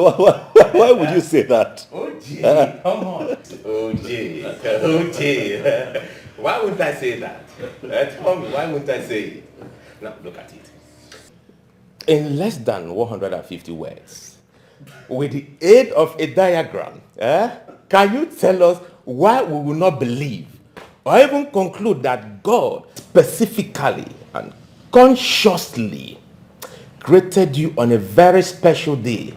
Why would you say that? OJ, come on. OJ. Why wouldn't I say that? Tell me, why wouldn't I say it? Now, look at it. In less than 150 words, with the aid of a diagram, can you tell us why we will not believe or even conclude that God specifically and consciously created you on a very special day,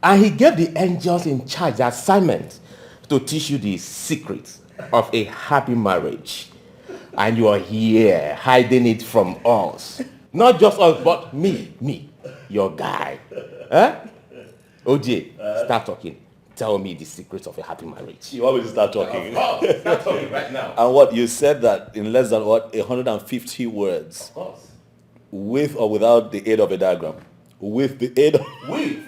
and he gave the angels in charge the assignment to teach you the secrets of a happy marriage, and you are here hiding it from us? Not just us, but me, your guy. OJ, start talking. Tell me the secrets of a happy marriage. You want me to start talking? Start talking right now. And what you said that in less than 150 words? Of course. With or without the aid of a diagram? With the aid of... With.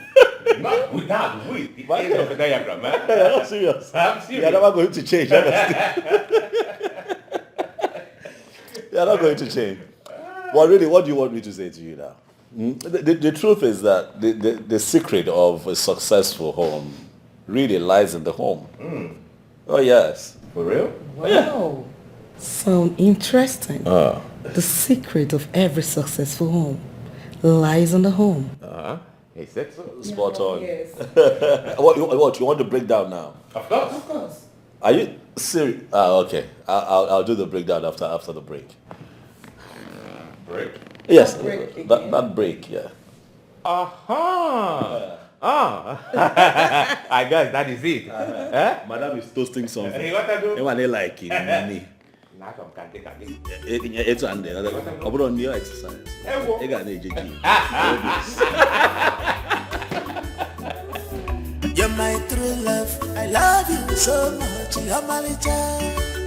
Not without. With the aid of a diagram, man. You're not serious. I'm serious. You're never going to change. You're not going to change. Well, really, what do you want me to say to you now? The truth is that the secret of a successful home really lies in the home. Oh, yes. For real? Wow. Sound interesting. The secret of every successful home lies in the home. He said so. Spot on. Yes. What you want to break down now? Of course. Of course. Are you serious? Okay. I'll do the breakdown after the break. Break? Yes. Break That break, yeah. I guess that is it. Madam is toasting something. Hey, what I do? Anyone they like it? Now come kage. It's and then I put on your exercise. You got an gym. You're my true love. I love you so much. You're my little.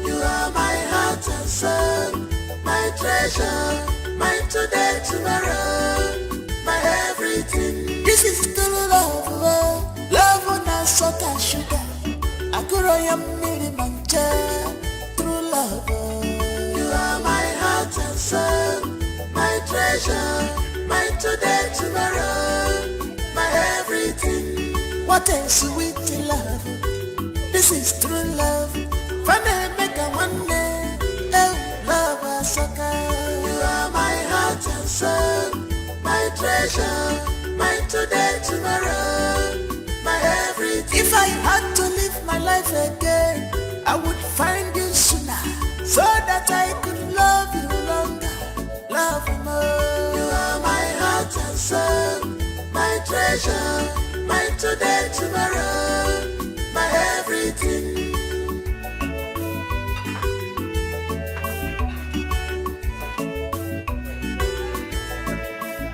You are my heart and soul, my treasure, my today, tomorrow, my everything. This is true love. Love on a salt and sugar. I could am nearly mancha. True love. You are my heart and soul, my treasure, my today, tomorrow, my everything. What a sweet love. This is true love. Funny make a one day. Oh, love a sucker. You are my heart and soul, my treasure, my today, tomorrow, my everything. If I had to live my life again, I would find you sooner, so that I could love you longer, love you more. You are my heart and soul, my treasure, my today, tomorrow, my everything.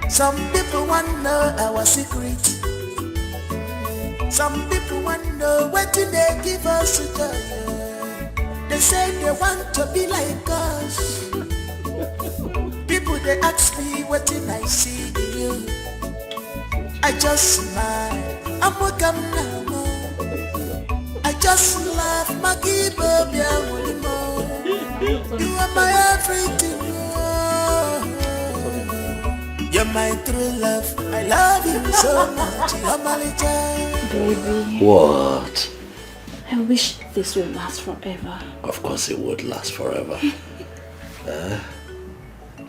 Some people want to know our secret. Some people want to know what do they give us to do. They say they want to be like us. People they ask me what did I see in you. I just smile. I'm welcome now. I just laugh. My give up your You are my everything. You're my true love. I love you so much. You're my little. Baby. What? I wish this would last forever. Of course it would last forever.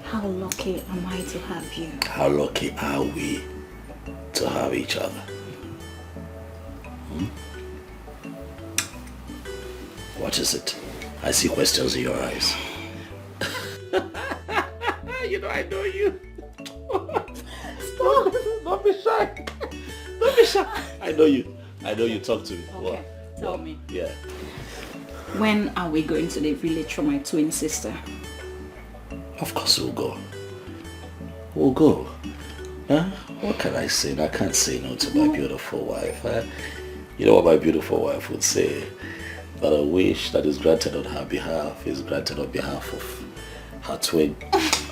How lucky am I to have you? How lucky are we to have each other? What is it? I see questions in your eyes. You know I know you. Stop. Don't be shy. Don't be shy. I know you. Talk to me. Okay, What? tell me. Yeah. When are we going to the village for my twin sister? Of course we'll go. We'll go. Huh? What can I say? I can't say no to my beautiful wife. You know what my beautiful wife would say? That a wish that is granted on her behalf is granted on behalf of her twin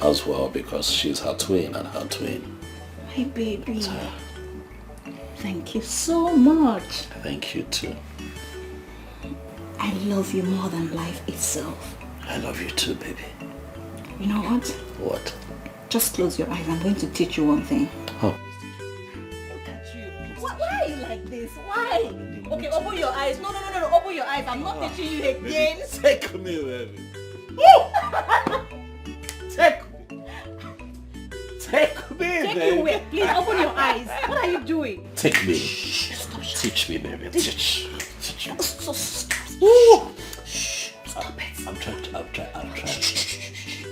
as well, because she's her twin and her twin. My baby. Thank you so much. Thank you too. I love you more than life itself. I love you too, baby. You know what? What? Just close your eyes. I'm going to teach you one thing. Oh. Look at you. What are I'm not teaching you again. Take me, baby. Take me. Take me, Take baby. you away. Please open your eyes. What are you doing? Take me. Teach me, baby. Teach me. Stop it. I'm trying.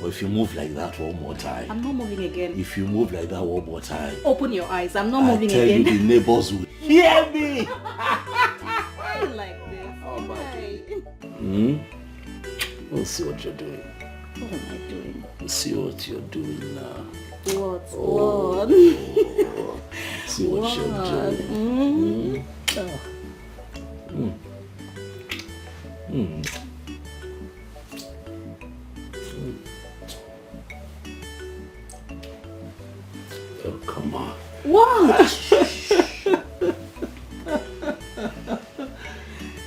But if you move like that one more time. I'm not moving again. If you move like that one more time. Open your eyes. I'm not moving I tell again. you, the neighbors will hear me. Why like this? Oh, my Why? We'll see what you're doing. What am I doing? We'll see what you're doing now. What? Oh. What? See what you're doing. Oh, come on. What?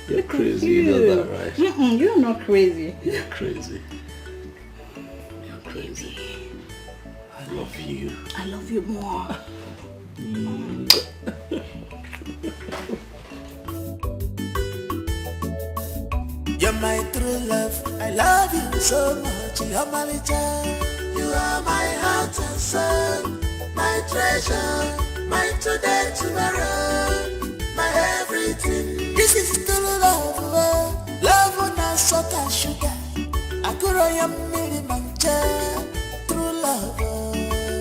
You're crazy, you know that, right? You're not crazy. You're crazy. You're crazy. I love you. I love you more. You're my true love. I love you so much. You're my child. You are my heart and soul, my treasure, my today, tomorrow, my everything. This is true love. Love on a salt and sugar. I could mancha. True love.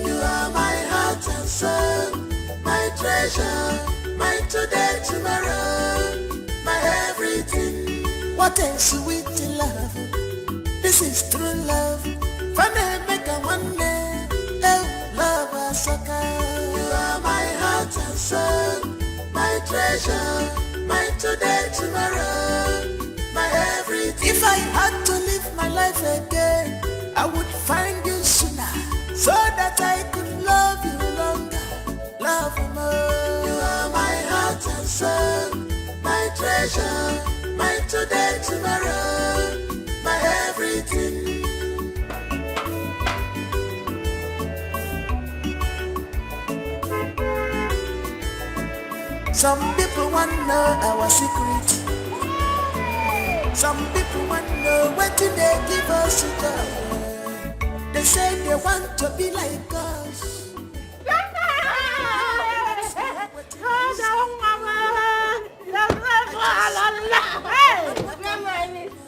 You are my heart and soul, my treasure, my today, tomorrow, my everything. What a sweet love. This is true love. Funny make a one day. Oh, love a sucker. You are my heart and soul, my treasure, my today, tomorrow, my everything. If I had to live my life again, I would find you sooner, so that I could love you longer, love you more. You are my heart and soul, my treasure, my today, tomorrow, my everything. Some people want to know our secret. Some people want to know what they give us joy. They say they want to be like us.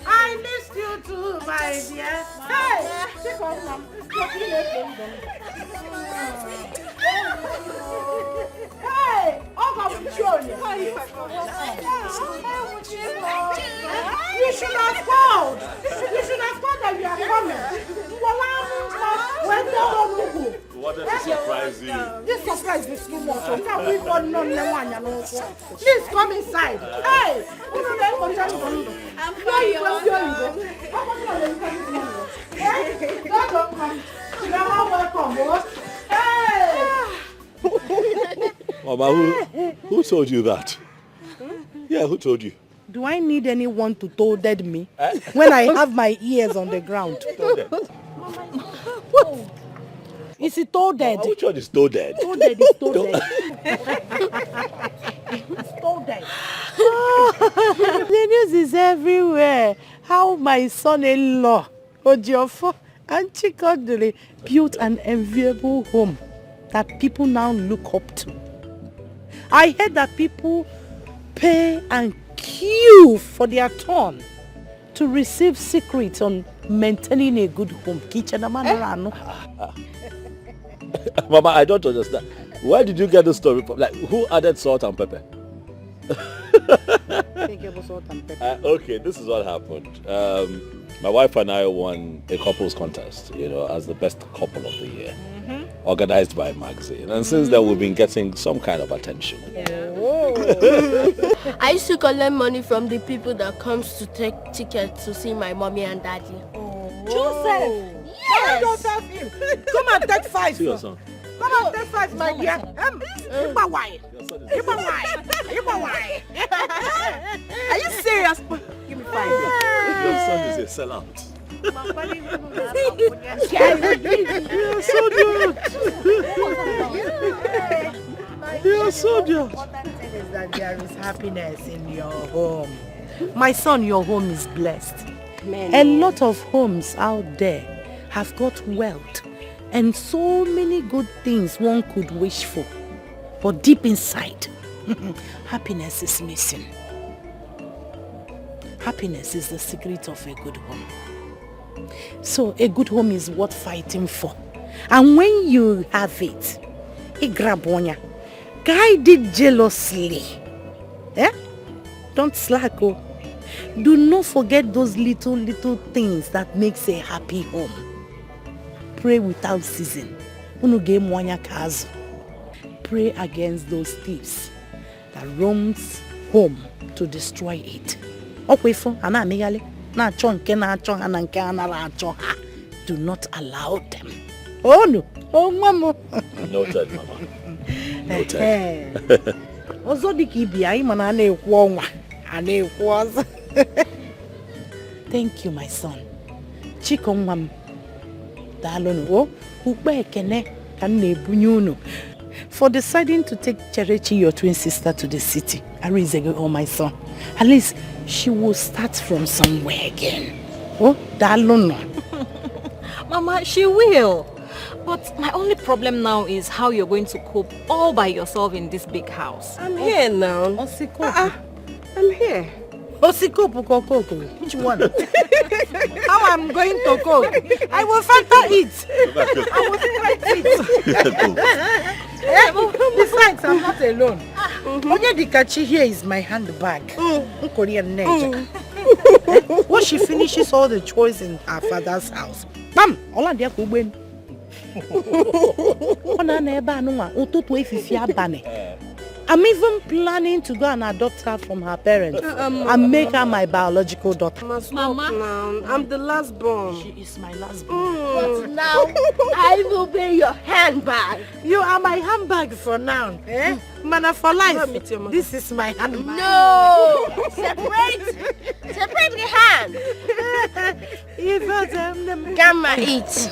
I missed you too, my dear. Hey, take off, Mom. Hey, I'm showing you. You should have called. You should have called that you are coming. What does it surprise you? This surprise is too much. Please come inside. Hey, I'm fine. You are welcome. Hey. Mama, who told you that? Yeah, who told you? Do I need anyone to toaded me when I have my ears on the ground? What? Is it toaded? Which one is toaded? Toaded is toaded. It's toaded. The news is everywhere. How my son-in-law, Ojiofo and Chikodili, built an enviable home that people now look up to. I heard that people pay and queue for their turn to receive secrets on maintaining a good home. Mama, I don't understand. Where did you get the story from? Like, who added salt and pepper? Okay, this is what happened. My wife and I won a couples contest, as the best couple of the year, organized by a magazine. And since then, we've been getting some kind of attention. I used to collect money from the people that comes to take tickets to see my mommy and daddy. Joseph! Yes! Joseph him. Come and take 5. See your son. Come and take 5, my dear. Are you serious? Give me 5. Your son is a sellout. You're so good. You're so good. The important thing is that there is happiness in your home. My son, your home is blessed. Man. A lot of homes out there have got wealth and so many good things one could wish for. But deep inside, happiness is missing. Happiness is the secret of a good home. So a good home is worth fighting for. And when you have it, grab one, guide it jealously. Eh? Don't slack. Oh. Do not forget those little things that makes a happy home. Pray without ceasing. Pray against those thieves that roams home to destroy it. Do not allow them. Oh no. Oh mama. Noted, Mama. Thank you, my son. Chikomwam. Dalono. For deciding to take Cherechi, your twin sister, to the city. Oh, my son. At least she will start from somewhere again. Oh, Dalono. Mama, she will. But my only problem now is how you're going to cope all by yourself in this big house. I'm here now. I'm here. Which one? How I'm going to cook? I will factor it. I will factor it. Besides, I'm not alone. Only the kachi here is my handbag. Korean nature. Once she finishes all the chores in her father's house, bam! All of them go win. I'm even planning to go and adopt her from her parents and make her my biological daughter. Mama, I'm the last born. She is my last born. But now, I will be your handbag. You are my handbag for now. Eh? Mana for life. This is my handbag. No! Separate the hand. Gamma, eat.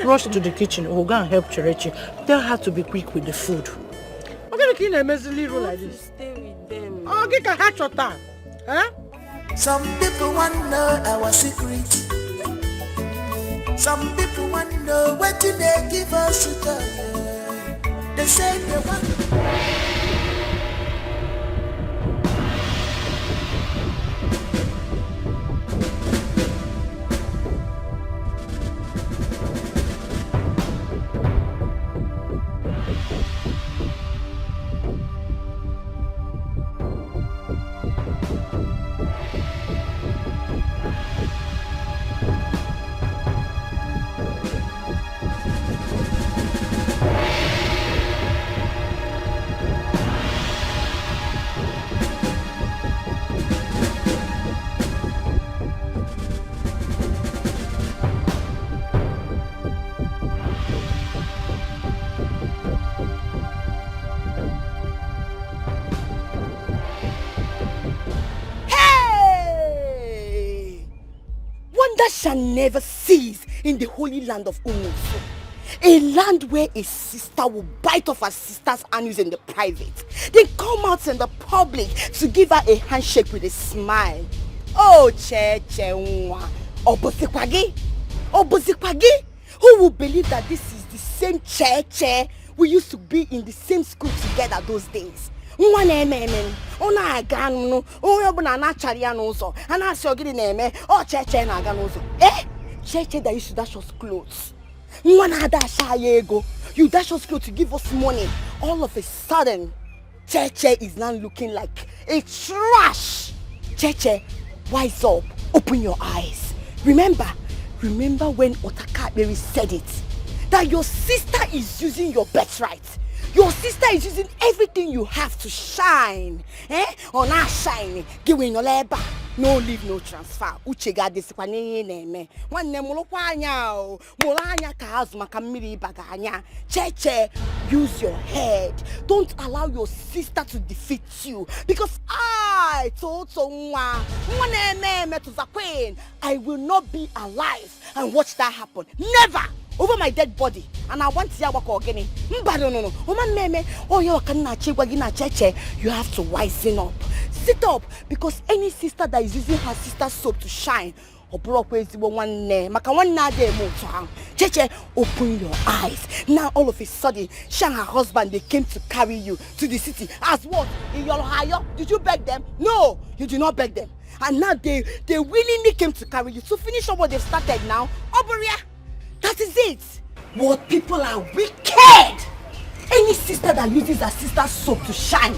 Rush to the kitchen. We'll go and help Cherechi. Tell her to be quick with the food. I'm going to clean a messy room like this. Stay with them. Oh, get a hatch or time. Huh? Some people want to know our secret. Some people want to know what do they give us to tell. They say they want. Shall never cease in the holy land of Umufu. A land where a sister will bite off her sister's anus in the private, then come out in the public to give her a handshake with a smile. Oh, Cheche Nwa. Obozikwagi? Who will believe that this is the same Cheche we used to be in the same school together those days? Cheche that used to dash us clothes. You dash us clothes to give us money. All of a sudden, Cheche is now looking like a trash. Cheche, wise up, open your eyes. Remember when Otakaberi said it, that your sister is using your birthright. Your sister is using everything you have to shine. On our shine, giving your labor. No leave, no transfer. Uchega disikwaneye neme. Wanne mulokwanyo. Mulanya kaazuma kamiri baganya. Cheche, use your head. Don't allow your sister to defeat you. Because I told someone, I will not be alive and watch that happen. Never. over my dead body, and I want to hear what again. No. Woman meme, oh you have to wisen up. Sit up, because any sister that is using her sister's soap to shine, Cheche, open your eyes. Now all of a sudden, she and her husband, they came to carry you to the city. As what? In your hire? Did you beg them? No, you did not beg them. And now they willingly came to carry you to finish up what they've started now. Oberia, that is it. What people are wicked. Any sister that uses her sister's soap to shine,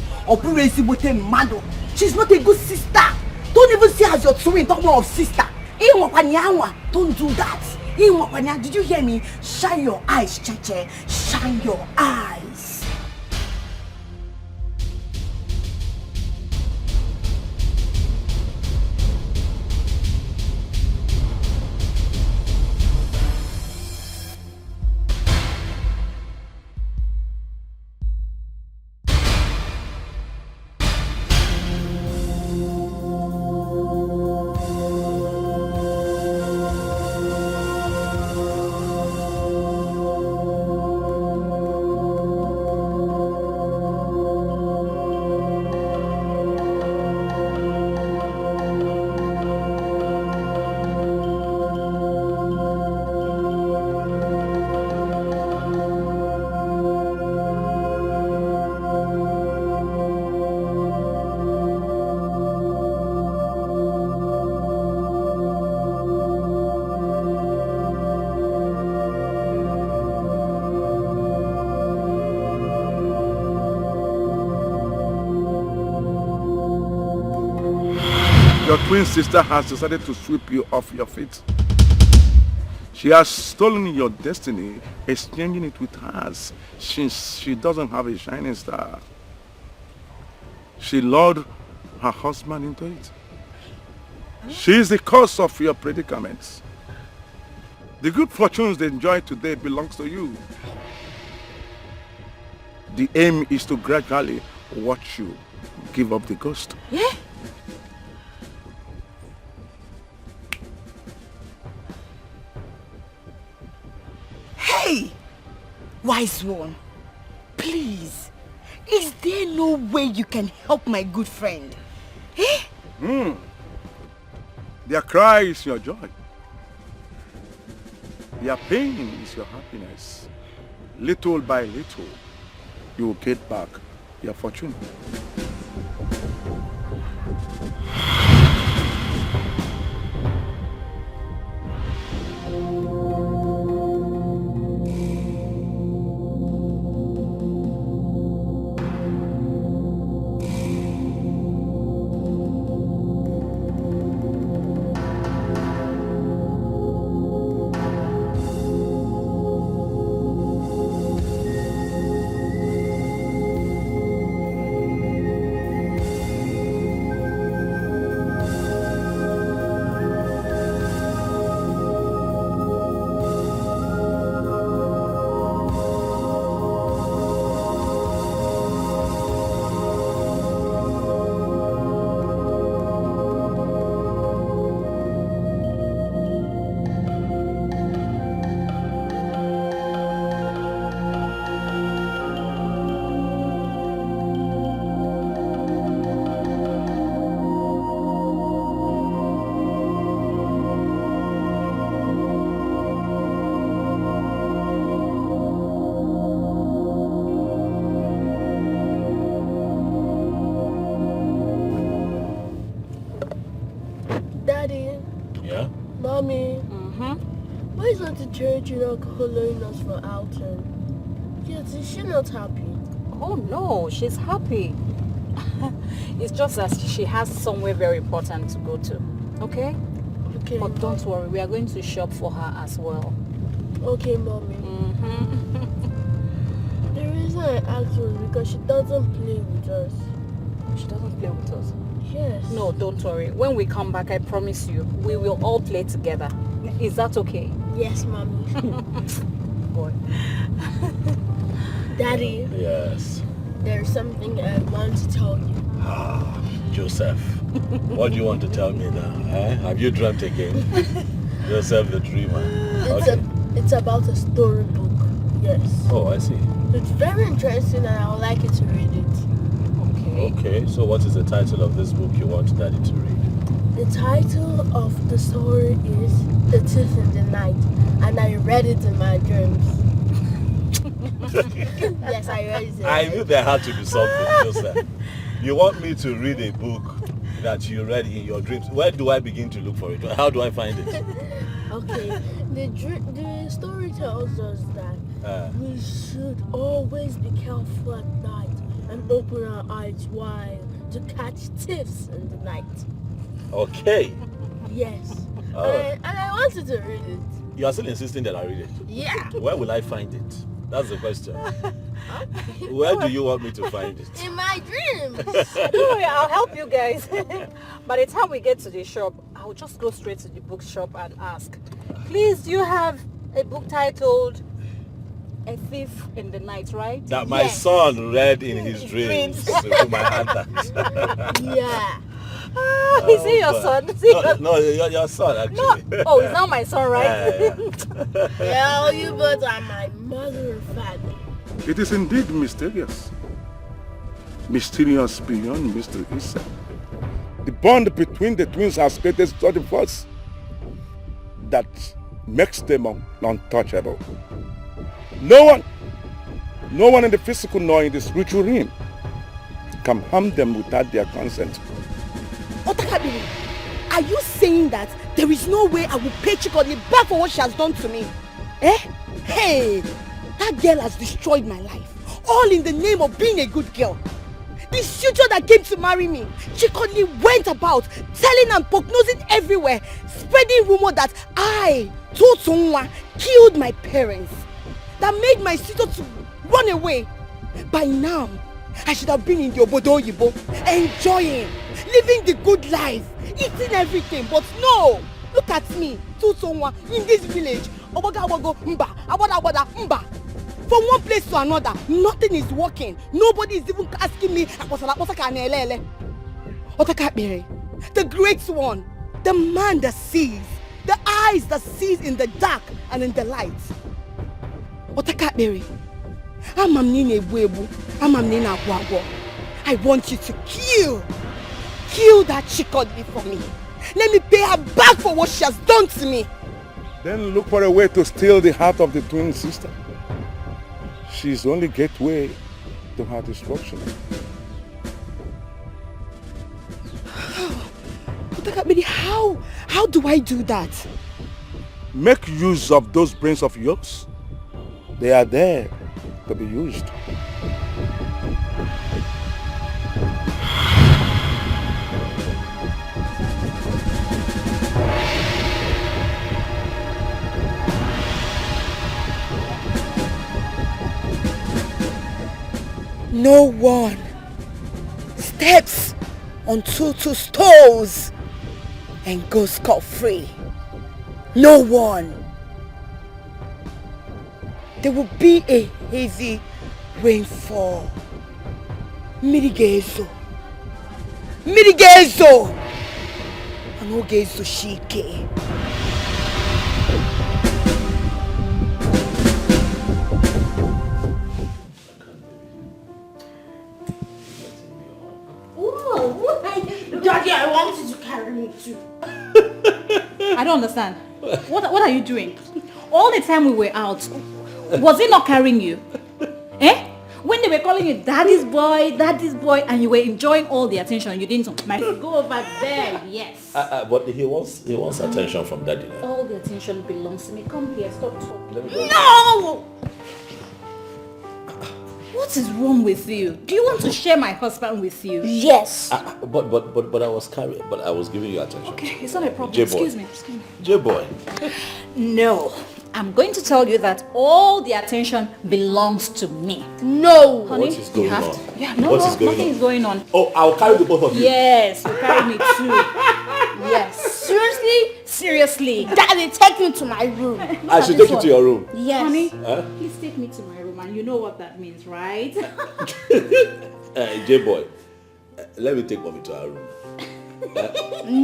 she's not a good sister. Don't even see her as your twin, talk more of sister. Don't do that. Did you hear me? Shine your eyes, Cheche. Shine your eyes. Your twin sister has decided to sweep you off your feet. She has stolen your destiny, exchanging it with hers, since she doesn't have a shining star. She lured her husband into it. She is the cause of your predicaments. The good fortunes they enjoy today belongs to you. The aim is to gradually watch you give up the ghost. Yeah? Hey! Wise one, please, is there no way you can help my good friend? Eh? Their cry is your joy. Their pain is your happiness. Little by little, you will get back your fortune. Calling us for outing. Yes, is she not happy? Oh no, she's happy. It's just that she has somewhere very important to go to. Okay? Okay. But don't worry, we are going to shop for her as well. Okay, Mommy. The reason I asked was because she doesn't play with us. She doesn't play with us? Yes. No, don't worry. When we come back, I promise you, we will all play together. Is that okay? Yes, Mommy. Boy. Daddy. Yes. There's something I want to tell you. Ah, Joseph. What do you want to tell me now? Eh? Have you dreamt again? Joseph the dreamer. It's about a storybook, yes. Oh, I see. It's very interesting and I would like you to read it. Okay, so what is the title of this book you want Daddy to read? The title of the story is The Thief in the Night, and I read it in my dreams. Yes, I read it. I knew there had to be something, Joseph. You want me to read a book that you read in your dreams? Where do I begin to look for it? How do I find it? Okay, the story tells us that we should always be careful at night and open our eyes wide to catch thieves in the night. Okay. Yes. Alright. And I wanted to read it. You are still insisting that I read it? Yeah. Where will I find it? That's the question. Where do you want me to find it? In my dreams. Don't worry, I'll help you guys. By the time we get to the shop, I'll just go straight to the bookshop and ask, please, do you have a book titled A Thief in the Night, right? That my son read in his dreams to my aunt. Yeah. Is he your son? Is he No, your son actually. No. Oh, he's not my son, right? Well, you both are my mother and father. It is indeed mysterious. Mysterious beyond mystery itself. The bond between the twins has created such a force that makes them untouchable. No one in the physical nor in the spiritual realm can harm them without their consent. Otakabiri, are you saying that there is no way I will pay Chikodi back for what she has done to me? Eh? Hey, that girl has destroyed my life, all in the name of being a good girl. The suitor that came to marry me, Chikodi went about telling and prognosing everywhere, spreading rumor that I, Totunwa, killed my parents, that made my suitor to run away. By now, I should have been in the Obodo Yibo, enjoying, living the good life, eating everything, but no! Look at me, Tutonwa, in this village, from one place to another, nothing is working. Nobody is even asking me, Otakabiri, the great one, the man that sees, the eyes that sees in the dark and in the light. Otakabiri, I want you to kill that Chikodi for me. Let me pay her back for what she has done to me. Then look for a way to steal the heart of the twin sister. She's the only gateway to her destruction. How do I do that? Make use of those brains of yours. They are there to be used. No one steps on Tutu's toes and goes scot-free. No one. There will be a heavy rainfall. Mirigezo. Anogezo shike. Daddy, I want you to carry me too. I don't understand. What are you doing? All the time we were out, was he not carrying you? Eh? When they were calling you daddy's boy, and you were enjoying all the attention, you didn't go over there, yes. But he wants attention from daddy. All the attention belongs to me. Come here, stop talking. No! What is wrong with you? Do you want to share my husband with you? Yes. But I was giving you attention. Okay, it's not a problem. J-boy. Excuse me. J-boy. No. I'm going to tell you that all the attention belongs to me. No. Honey, what is going on? Yeah, no, nothing is going on. Oh, I'll carry the both of you. Yes, you carry me too. Yes. Seriously? Seriously. Daddy, take me to my room. I should take you to your room. Yes. Honey, please take me to my room, and you know what that means, right? J-boy, let me take mommy to our room.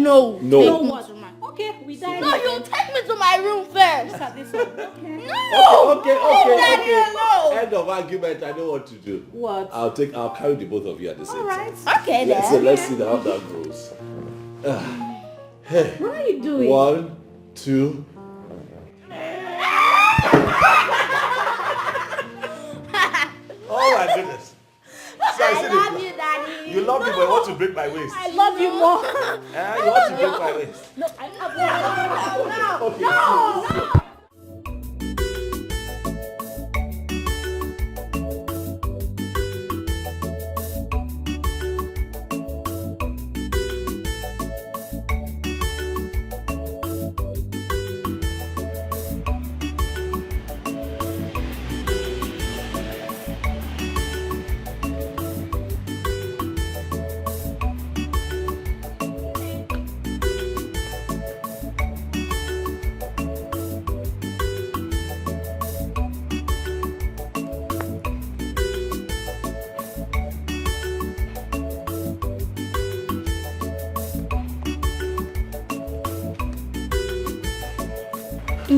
No. No. What? Okay, we die. No, you take me to my room first. Look at this one. Okay. No! Okay. alone. End of argument. I know what to do. What? I'll carry the both of you at the same time. Okay then. So let's see how that goes. Hey. What are you doing? 1, 2. Oh my goodness. I love you, Daddy. You love me, but you want to break my waist. I love you more. You want to break my waist. No, I love you. No.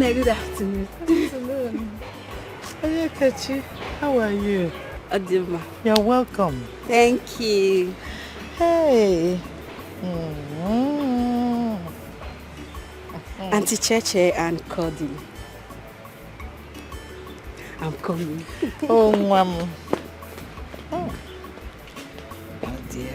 Good afternoon. Hey, Kechi, how are you? Adima. You're welcome. Thank you. Hey. Auntie Cheche and Cody. I'm coming. Oh, Mom. Oh dear.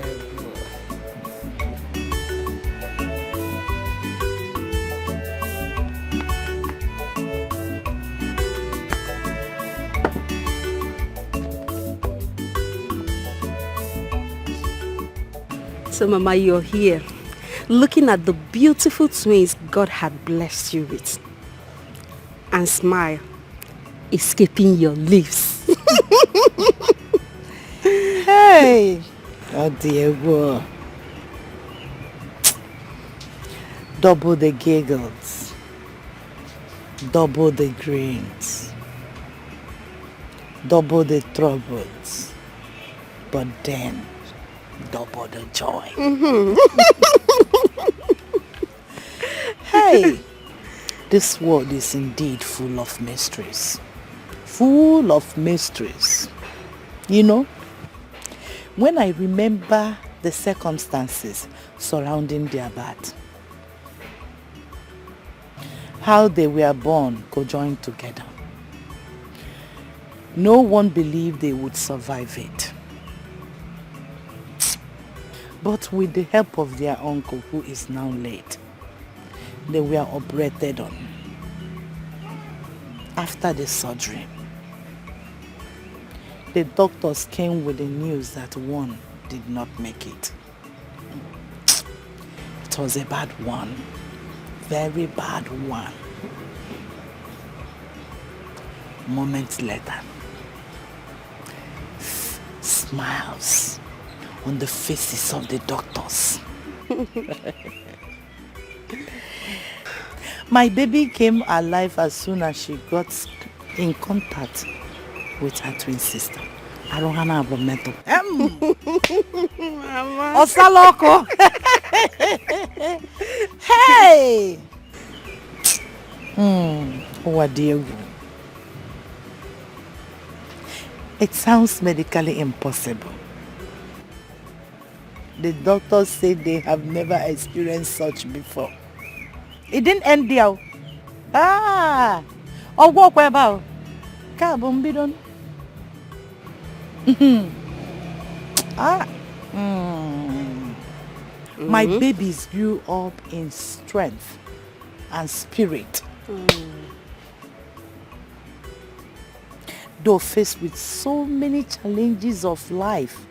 So Mama, you're here, looking at the beautiful twins God had blessed you with. And smile, escaping your lips. Hey! Oh dear, boy. Double the giggles. Double the grins. Double the troubles. But then, double the joy. Hey! This world is indeed full of mysteries. Full of mysteries. You know, when I remember the circumstances surrounding their birth, how they were born conjoined together, no one believed they would survive it. But with the help of their uncle, who is now late, they were operated on. After the surgery, the doctors came with the news that one did not make it. It was a bad one. Very bad one. Moments later, smiles on the faces of the doctors. My baby came alive as soon as she got in contact with her twin sister. Arohana Abometo. Osaloko. Hey! Diego. It sounds medically impossible. The doctors say they have never experienced such before. It didn't end there. Walk about. Kabumbidon. My babies grew up in strength and spirit. Though faced with so many challenges of life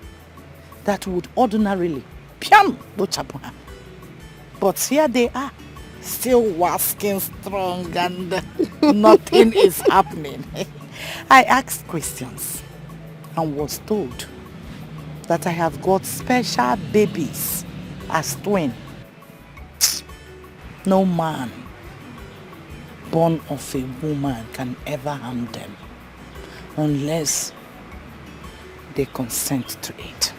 that would ordinarily but here they are, still wasking strong and nothing is happening. I asked questions and was told that I have got special babies as twin. No man born of a woman can ever harm them unless they consent to it.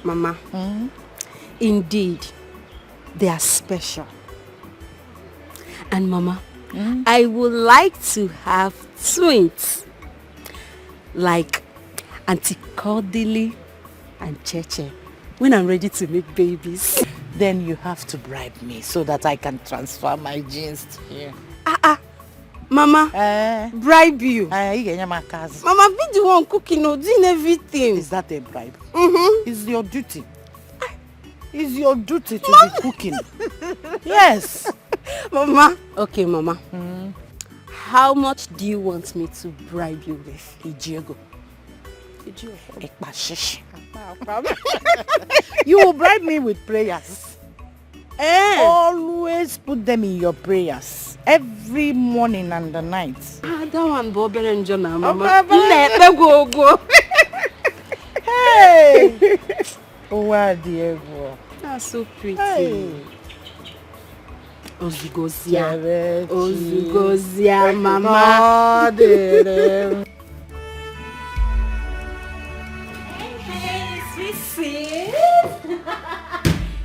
Mama, Indeed, they are special. And Mama, I would like to have twins. Like Auntie Cordelie and Cheche when I'm ready to make babies. Then you have to bribe me so that I can transfer my genes to you. Mama, bribe you. Mama, be the one cooking or doing everything. Is that a bribe? Mm-hmm. It's your duty. It's your duty to be cooking. Yes. Mama. Okay, Mama. How much do you want me to bribe you with? Ijiego. You will bribe me with prayers. Always put them in your prayers. Every morning and the night. That one Bob and John, Mama. Go. Hey! Oh, Diego. That's so pretty. Hey. Ozugozia, Mama. Hey, sweet sis.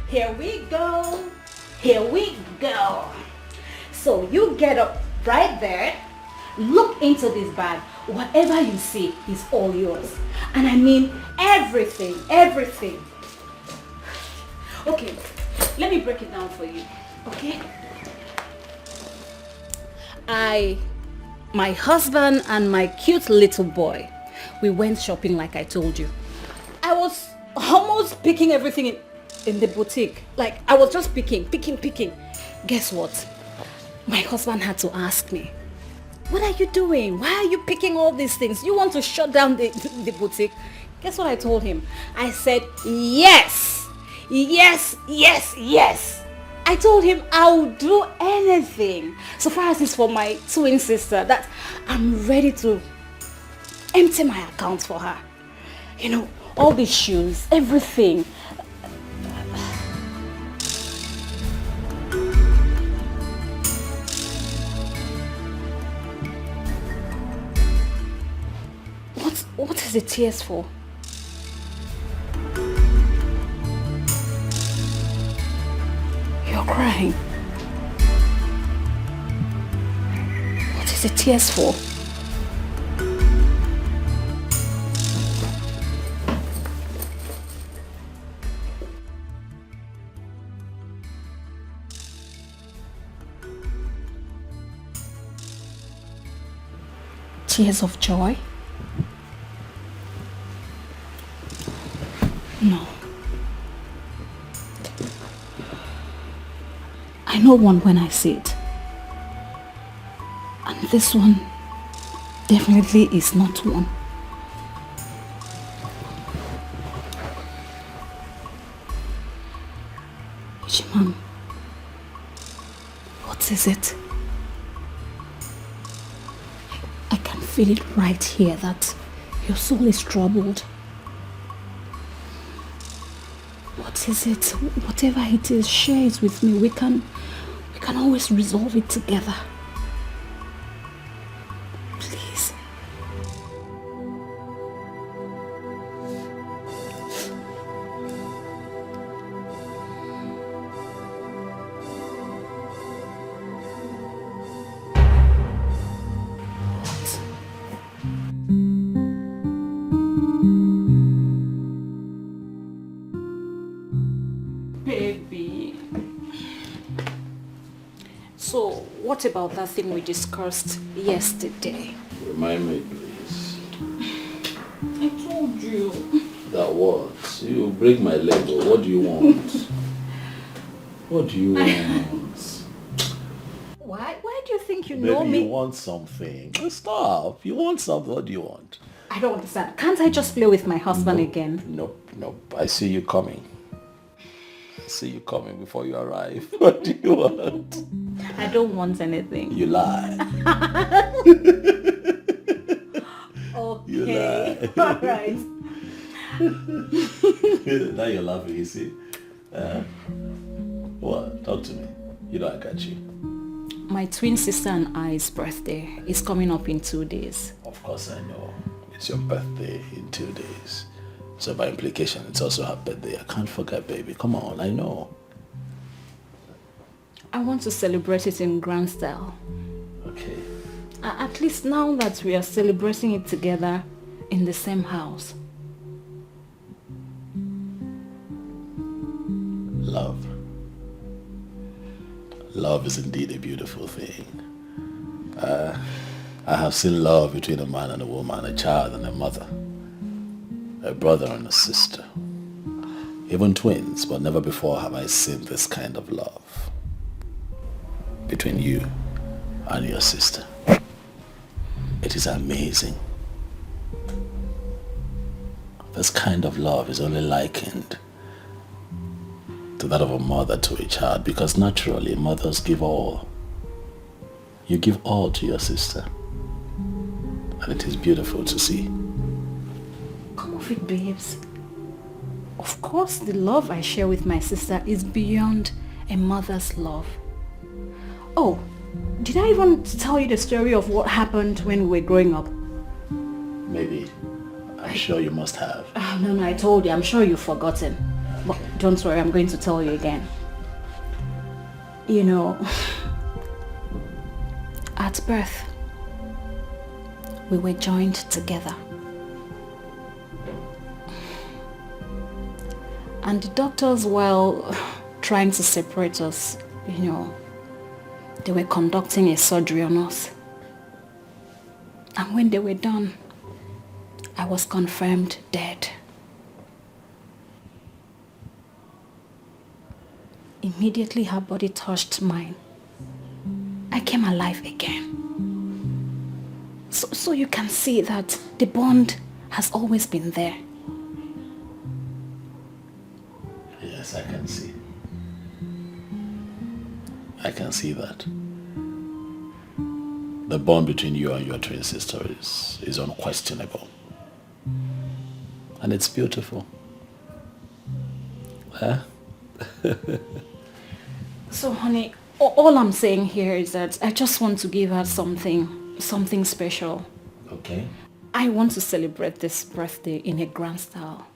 Here we go. Here we go. So you get up right there, look into this bag. Whatever you see is all yours. And I mean everything, everything. Okay, let me break it down for you, okay? My husband and my cute little boy, we went shopping like I told you. I was almost picking everything in the boutique. Like I was just picking. Guess what? My husband had to ask me, what are you doing? Why are you picking all these things? You want to shut down the boutique? Guess what I told him? I said, yes. I told him I will do anything. So far as it's for my twin sister, that I'm ready to empty my account for her. You know, all these shoes, everything. What is the tears for? You're crying. What is the tears for? Tears of joy? No. I know one when I see it. And this one definitely is not one. Ichiman, what is it? I can feel it right here that your soul is troubled. What is it? Whatever it is, share it with me. We can always resolve it together. Please. What about that thing we discussed yesterday? Remind me, please. I told you. That what? You break my leg, or what do you want? What do you want? Why do you think you Maybe know me? you want something. Stop. You want something. What do you want? I don't understand. Can't I just play with my husband again? Nope. I see you coming. See you coming before you arrive. What do you want? I don't want anything. You lie. Okay. You lie. All right. Now you're laughing, you see. What? Talk to me. You know I got you. My twin sister and I's birthday is coming up in 2 days. Of course I know. It's your birthday in 2 days. So by implication, it's also her birthday. I can't forget, baby. Come on, I know. I want to celebrate it in grand style. Okay. At least now that we are celebrating it together in the same house. Love. Love is indeed a beautiful thing. I have seen love between a man and a woman, a child and a mother, a brother and a sister, even twins, but never before have I seen this kind of love between you and your sister. It is amazing. This kind of love is only likened to that of a mother to a child, because naturally mothers give all. You give all to your sister, and it is beautiful to see. Come off it, babes. Of course, the love I share with my sister is beyond a mother's love. Oh, did I even tell you the story of what happened when we were growing up? Maybe. I'm sure you must have. No, I told you. I'm sure you've forgotten. But don't worry, I'm going to tell you again. You know, at birth, we were joined together. And the doctors, while trying to separate us, you know, they were conducting a surgery on us. And when they were done, I was confirmed dead. Immediately her body touched mine. I came alive again. So you can see that the bond has always been there. Yes, I can see. I can see that. The bond between you and your twin sister is unquestionable. And it's beautiful. Huh? So honey, all I'm saying here is that I just want to give her something special. Okay. I want to celebrate this birthday in a grand style.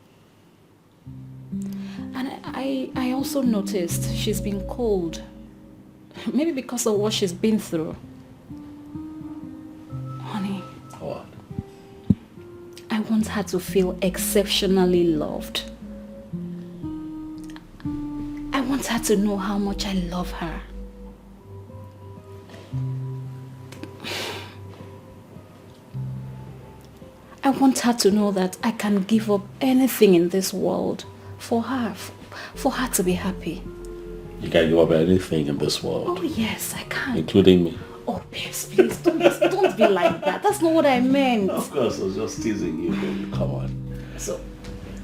And I also noticed she's been cold. Maybe because of what she's been through. Honey. What? I want her to feel exceptionally loved. I want her to know how much I love her. I want her to know that I can give up anything in this world for her to be happy. You can give up anything in this world. Oh yes, I can. Including me. Oh, babes, please don't be like that. That's not what I meant. Of course, I was just teasing you, baby. Come on. So,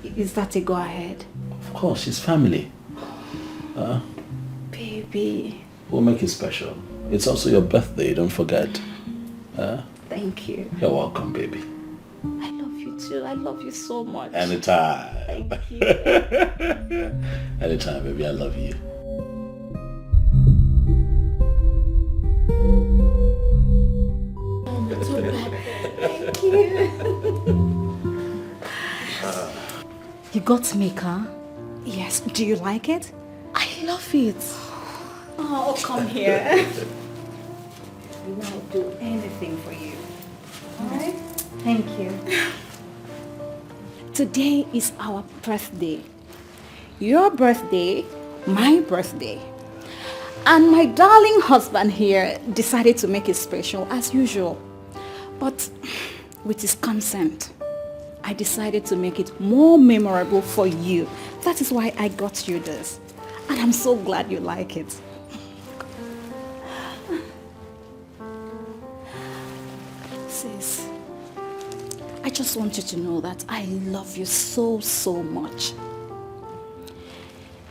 is that a go ahead? Of course, she's family. Baby. We'll make it special. It's also your birthday, don't forget. Thank you. You're welcome, baby. I love you too. I love you so much. Anytime. Thank you. Anytime, baby. I love you. Thank you. You got me, huh? Yes. Do you like it? I love it. Oh, come here. I'll do anything for you. Alright? Thank you. Today is our birthday. Your birthday, my birthday. And my darling husband here decided to make it special as usual. But with his consent, I decided to make it more memorable for you. That is why I got you this. And I'm so glad you like it. Sis, I just want you to know that I love you so, so much.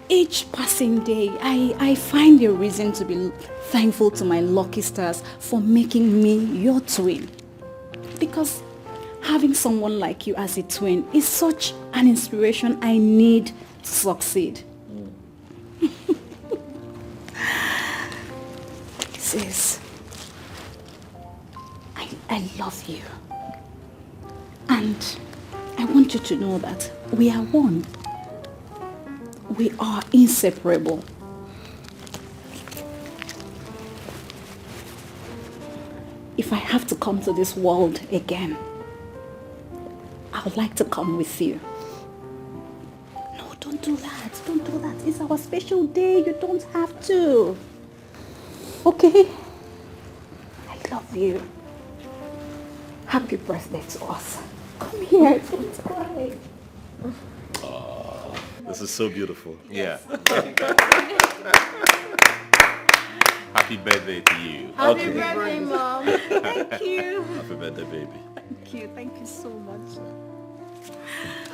Each passing day, I find a reason to be thankful to my lucky stars for making me your twin. Because having someone like you as a twin is such an inspiration I need to succeed. Sis, I love you. And I want you to know that We are one. We are inseparable. If I have to come to this world again, I would like to come with you. No, don't do that. Don't do that. It's our special day. You don't have to. Okay? I love you. Happy birthday to us. Come here. Don't cry. This is so beautiful. Yeah. Happy birthday to you. Happy birthday, Mom. Thank you. Happy birthday, baby. Thank you. Thank you so much.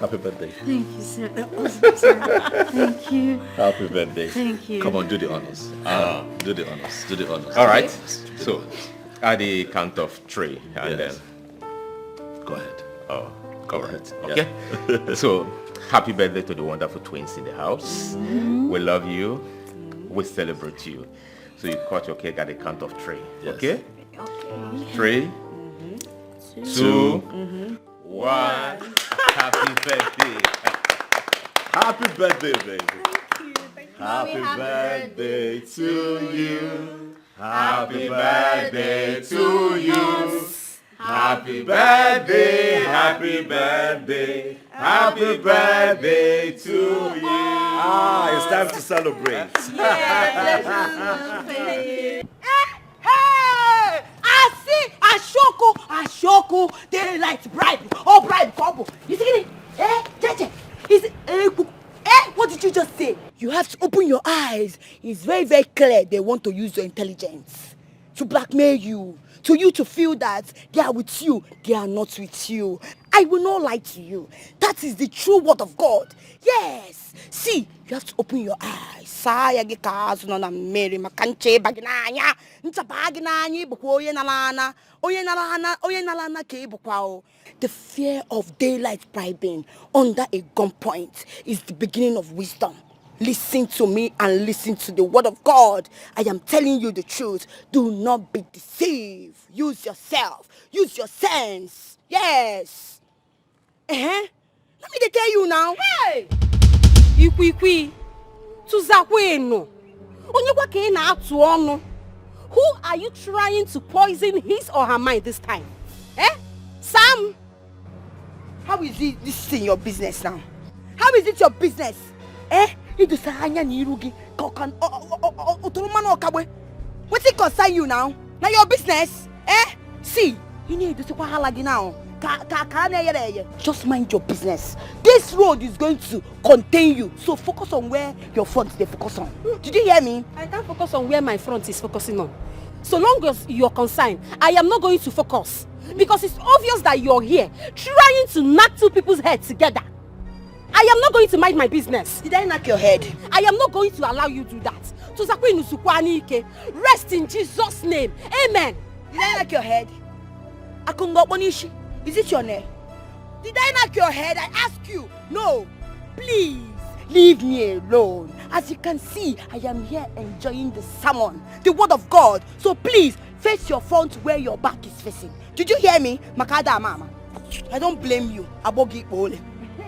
Happy birthday. Thank you, sir. Thank you. Happy birthday. Thank you. Come on, do the honors. Do the honors. Do the honors. All right. So, at the count of 3, and Yes. then... Go ahead. Oh, Go all ahead. right. Okay. So, happy birthday to the wonderful twins in the house. We love you. We celebrate you. So you cut your cake at the count of 3. Yes. Okay? 3, 2, 1. Happy birthday. Happy birthday, baby. Happy birthday to you. Happy birthday to you. Happy birthday, happy birthday, happy birthday to you. It's time to celebrate. Hey! I see Ashoko, daylight bribe, all bribe couple. You see it? Jeje, is it? What did you just say? You have to open your eyes. It's very, very clear they want to use your intelligence to blackmail you, to you to feel that they are with you, they are not with you. I will not lie to you. That is the true word of God. Yes. See, you have to open your eyes. Saya gi kazu no na Mary makanche baginanya. Nta baginanya bukwo oye nalana. Oye nalana ke bukwa o. The fear of daylight bribing under a gunpoint is the beginning of wisdom. Listen to me and listen to the word of God. I am telling you the truth. Do not be deceived. Use yourself. Use your sense. Yes. Let me tell you now. Hey! Ikwi. Tuzakweno. Onyekwa ke na atu onu. Who are you trying to poison his or her mind this time? Sam? How is it this in your business now? How is it your business? What's it concern you now? Now your business? See, you need to see now. Just mind your business. This road is going to contain you. So focus on where your front they focus on. Did you hear me? I can't focus on where my front is focusing on. So long as you're concerned, I am not going to focus. Because it's obvious that you're here trying to knock two people's heads together. I am not going to mind my business. Did I knock your head? I am not going to allow you to do that. Rest in Jesus' name. Amen. Did I knock your head? Is it your name? Did I knock your head? I ask you. No. Please, leave me alone. As you can see, I am here enjoying the sermon, the word of God. So please, face your front where your back is facing. Did you hear me? Makada mama. I don't blame you. Abogi ole.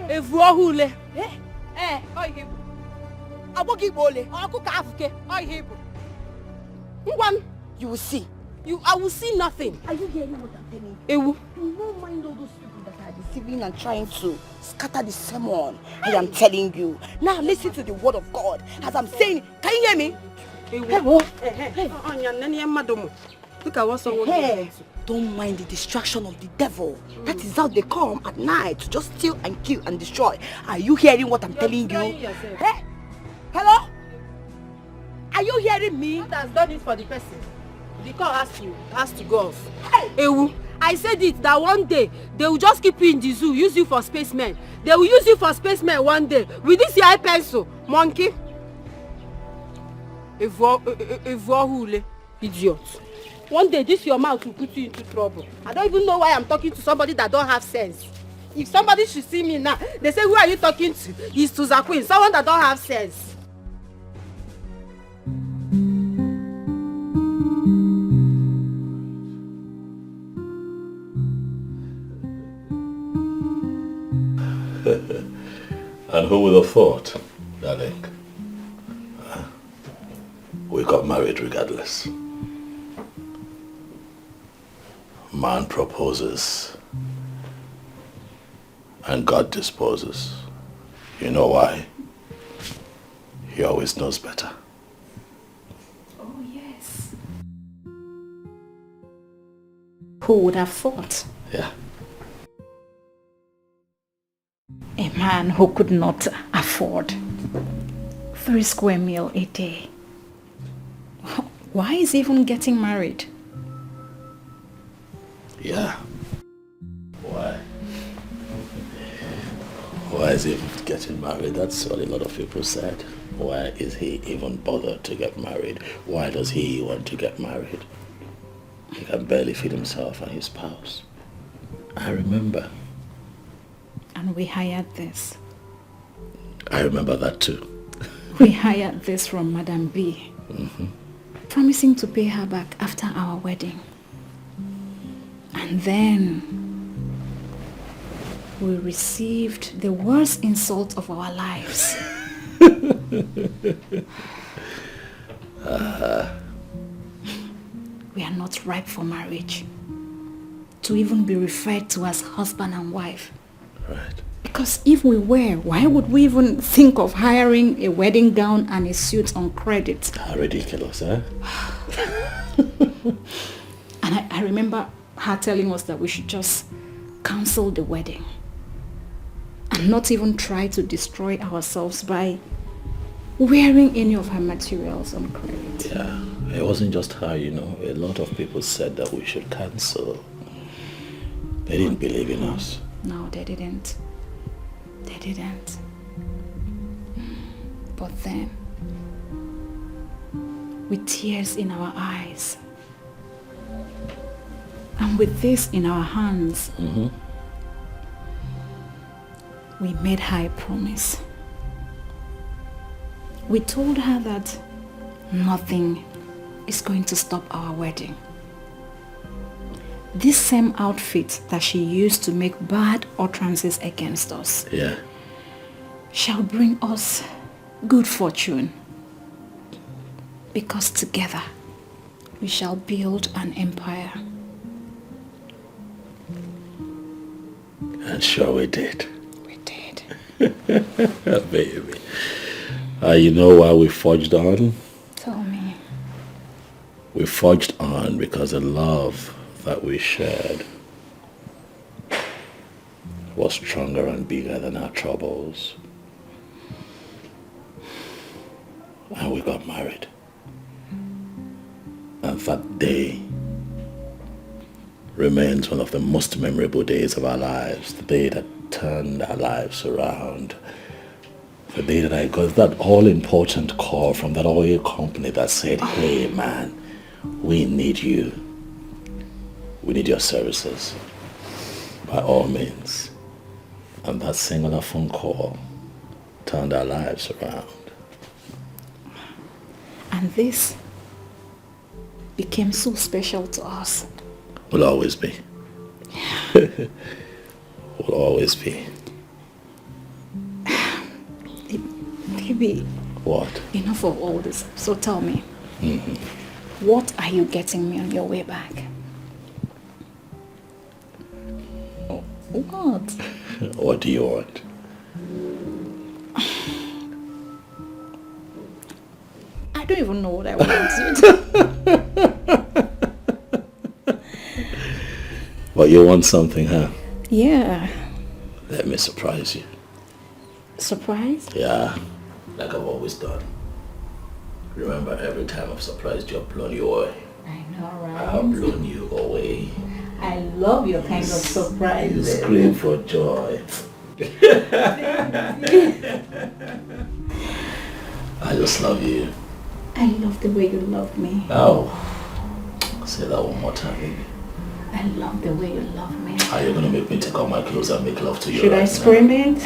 Evuahule. Oy Abogi ole. Akuka afuke. Oy One. You will see. I will see nothing. Are you hearing what I'm telling you? Ewu. You don't mind all those people that are deceiving and trying to scatter the sermon. I am telling you. Now listen to the word of God. As I'm saying, can you hear me? Look at what someone doing. Don't mind the distraction of the devil. That is how they come at night to just steal and kill and destroy. Are you hearing what I'm telling you? Hey? Hello? Are you hearing me? God has done it for the person. The call has to go off. Hey! Ewu, I said it that one day they will just keep you in the zoo, use you for spacemen. They will use you for spacemen one day with this your pencil, monkey. Evuahule, idiot. One day this your mouth will put you into trouble. I don't even know why I'm talking to somebody that don't have sense. If somebody should see me now, they say, who are you talking to? It's to Zakwin, someone that don't have sense. And who would have thought, darling? We got married regardless. Man proposes and God disposes. You know why? He always knows better. Oh, yes. Who would have thought? Yeah. A man who could not afford 3 square meal a day. Why is he even getting married? Yeah. Why? Why is he even getting married? That's what a lot of people said. Why is he even bothered to get married? Why does he want to get married? He can barely feed himself and his spouse. I remember. And we hired this. I remember that too. We hired this from Madame B. Promising to pay her back after our wedding. And then we received the worst insult of our lives. We are not ripe for marriage. To even be referred to as husband and wife. Right. Because if we were, why would we even think of hiring a wedding gown and a suit on credit? How ridiculous, eh? And I remember her telling us that we should just cancel the wedding and not even try to destroy ourselves by wearing any of her materials on credit. Yeah, it wasn't just her, you know. A lot of people said that we should cancel. They didn't believe in us. No, they didn't. They didn't. But then, with tears in our eyes, and with this in our hands, we made her a promise. We told her that nothing is going to stop our wedding. This same outfit that she used to make bad utterances against us shall bring us good fortune, because together we shall build an empire. And sure we did. We did. Baby. You know why we forged on? Tell me. We forged on because the love that we shared was stronger and bigger than our troubles. And we got married. And that day remains one of the most memorable days of our lives. The day that turned our lives around. The day that I got that all-important call from that oil company that said, hey man, we need you. We need your services. By all means. And that singular phone call turned our lives around. And this became so special to us. Will always be. Will always be. Baby. What? Enough of all this. So tell me, what are you getting me on your way back? What? What do you want? I don't even know what I want. But you want something, huh? Yeah. Let me surprise you. Surprise? Yeah, like I've always done. Remember, every time I've surprised you, I've blown you away. I know, right? I've blown you away. I love your kind of surprise. You scream for joy. I just love you. I love the way you love me. Oh, say that one more time, baby. I love the way you love me. Are you gonna make me take off my clothes and make love to you? Should I scream it?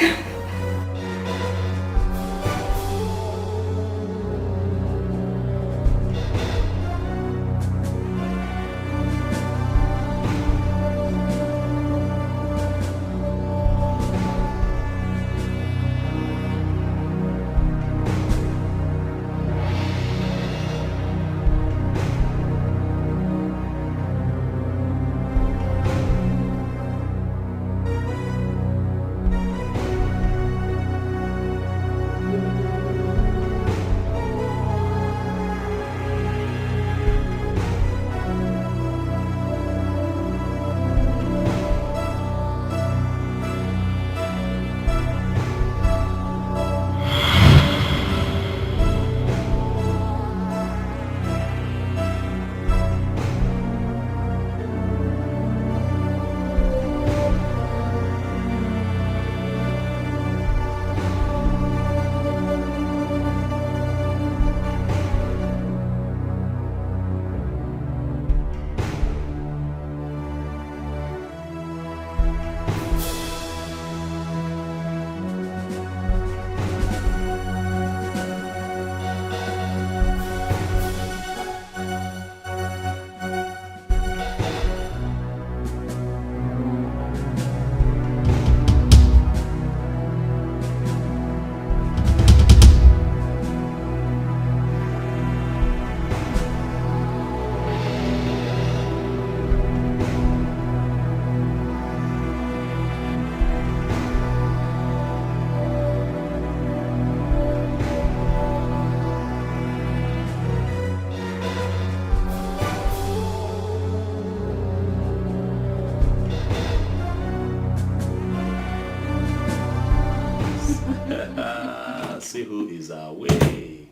see who is away.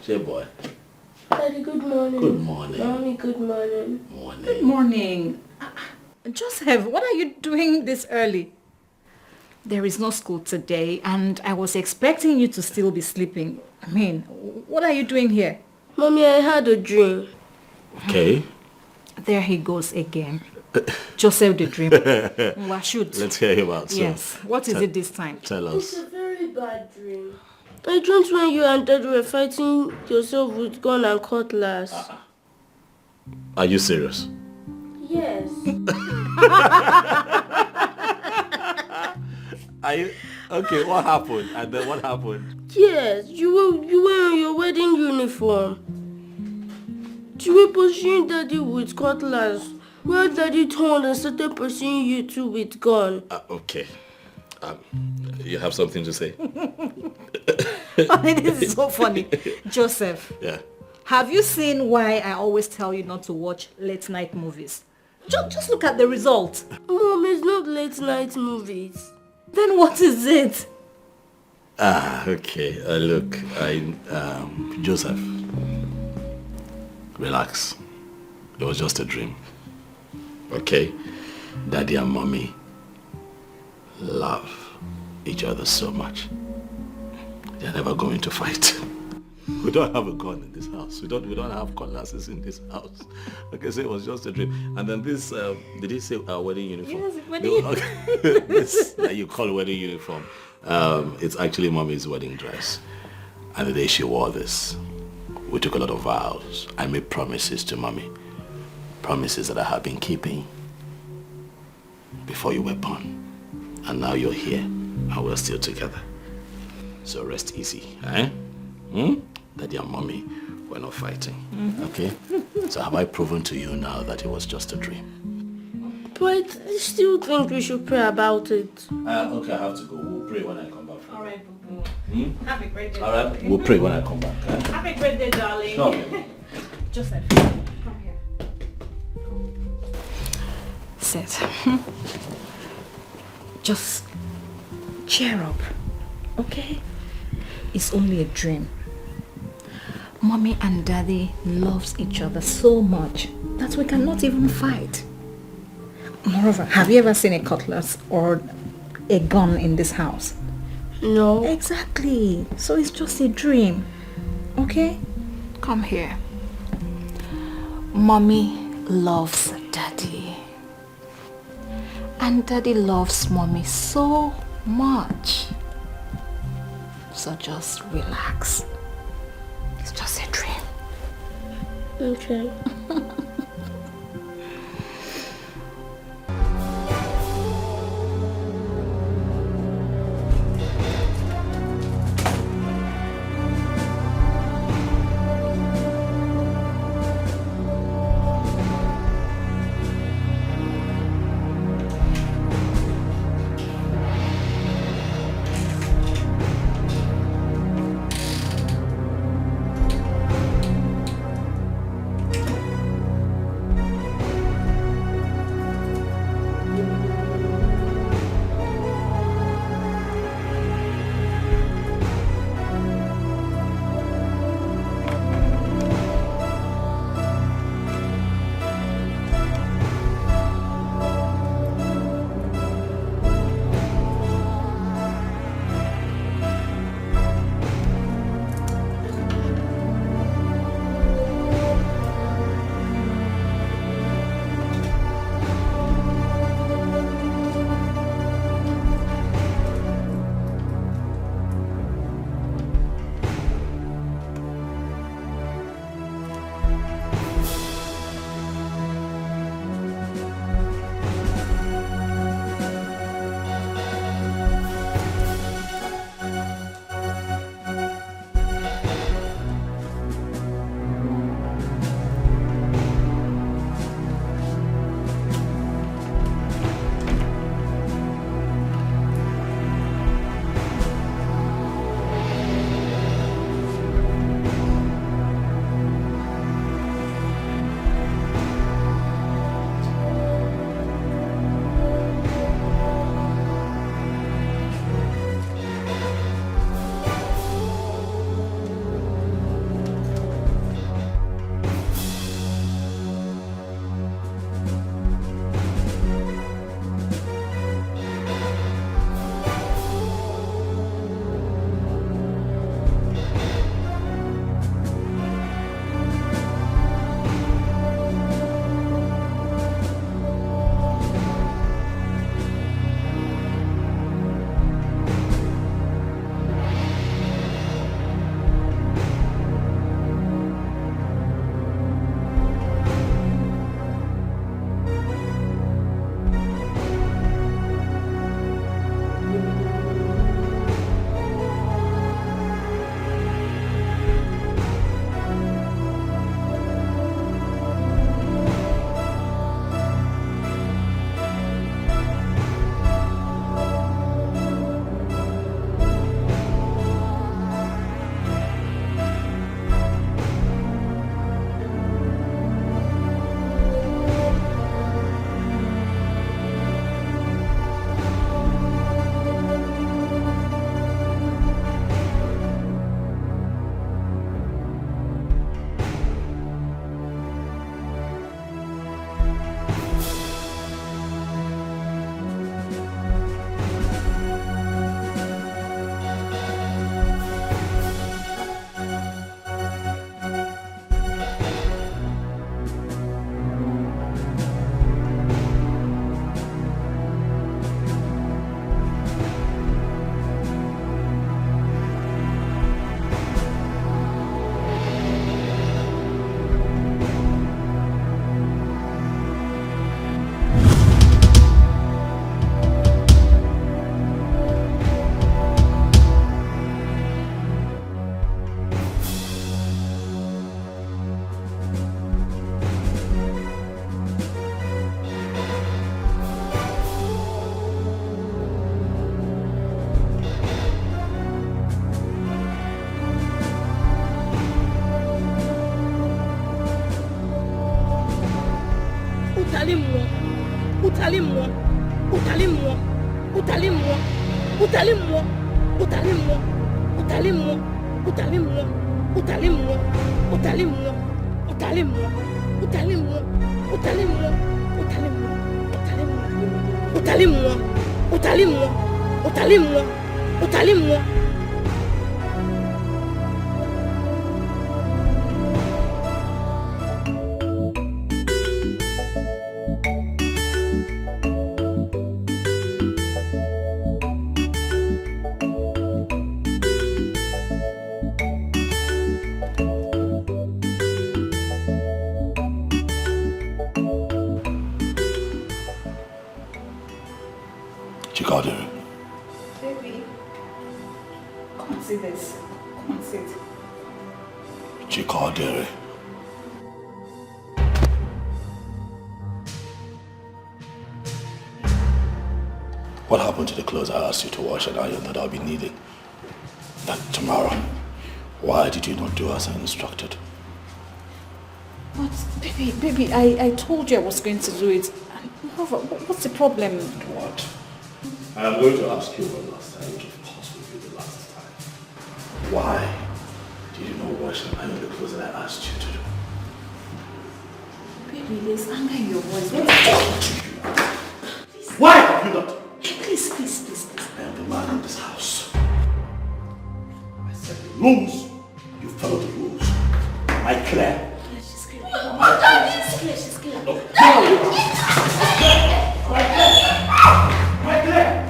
J-boy. Daddy, good morning. Good morning. Mommy, good morning. Morning. Good morning. Joseph, what are you doing this early? There is no school today, and I was expecting you to still be sleeping. I mean, what are you doing here? Mommy, I had a dream. Okay. There he goes again. Joseph the dreamer. What should? Let's hear him out. So Yes. What is it this time? Tell It's us. a very bad dream. I dreamt when you and Dad were fighting yourself with gun and cutlass. Are you serious? Yes. Are you... Okay, what happened? And then what happened? Yes, you were in your wedding uniform. You were pursuing Daddy with cutlass, while Daddy turned and started pursuing you two with gun. Okay. You have something to say? This is so funny. Joseph, Yeah. have you seen why I always tell you not to watch late night movies? Just look at the result. Mom, it's not late night movies. Then what is it? Okay. Look, Joseph, relax. It was just a dream. Okay? Daddy and Mommy love each other so much. They're never going to fight. We don't have a gun in this house. We don't have cutlasses in this house. Okay, so it was just a dream. And then this, did he say wedding uniform? Yes, wedding uniform. This that you call wedding uniform. It's actually Mommy's wedding dress. And the day she wore this, we took a lot of vows. I made promises to Mommy. Promises that I have been keeping before you were born. And now you're here and we're still together. So rest easy, eh? Daddy and Mommy were not fighting, okay? So have I proven to you now that it was just a dream? But I still think we should pray about it. Okay, I have to go. We'll pray when I come back. All right, boo-boo. Have a great day. All right, we'll pray when I come back. Eh? Have a great day, darling. Sure. Joseph, come here. Sit. Just cheer up, okay? It's only a dream. Mommy and Daddy loves each other so much that we cannot even fight. Moreover, have you ever seen a cutlass or a gun in this house? No. Exactly. So it's just a dream. Okay? Come here. Mommy loves Daddy. And Daddy loves Mommy so much. So just relax. It's just a dream. Okay. Utalimwa. Utalimwa. Utalimwa. Utalimwa. Utalimwa. Utalimwa. Utalimwa. Utalimwa. Utalimwa. Utalimwa. Utalimwa. Utalimwa. Utalimwa. Utalimwa. Utalimwa. Utalimwa. Utalimwa. Chikadere. Baby, come and see this. Come and see it. Chikadere. What happened to the clothes I asked you to wash and iron that I'll be needing tomorrow? Why did you not do as I instructed? But baby, I told you I was going to do it. And what's the problem? What? I am going to ask you one last time, which of course will be the last time. Why did you not wash and iron the clothes that I asked you to do? Baby, there's anger in your voice. Why have you not? Please. I am the man in this house. I set the rules. You follow the rules. Am I clear? She's clear. She's clear. No. Am I clear?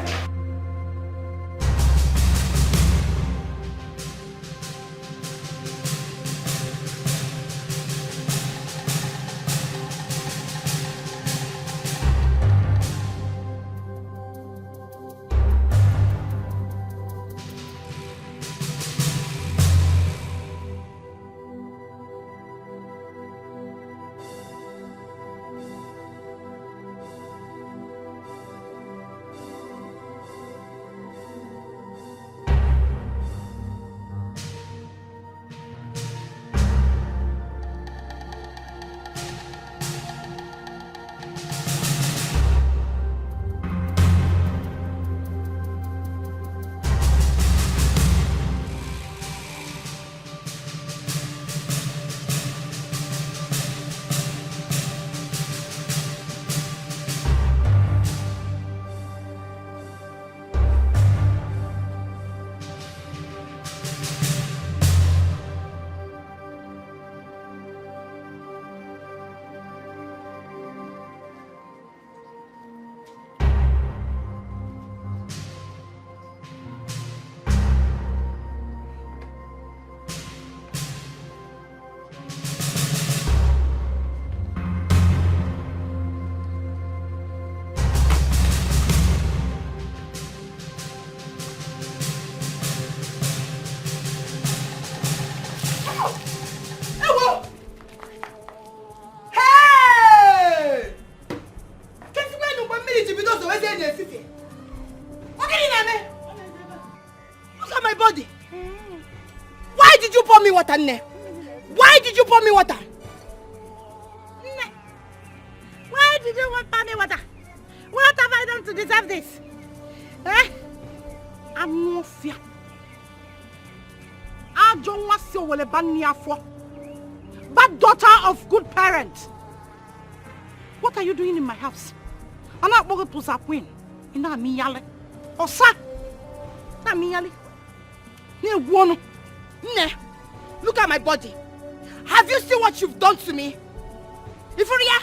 Why did you pour me water? Why did you pour me water? What have I done to deserve this? Eh? I'm no fear. I don't want to see bad daughter of good parents. What are you doing in my house? I'm not going to say queen. Ina miyale. Osa. Na miyale. Ne wono. Ne. Look at my body. Have you seen what you've done to me? Ifuria.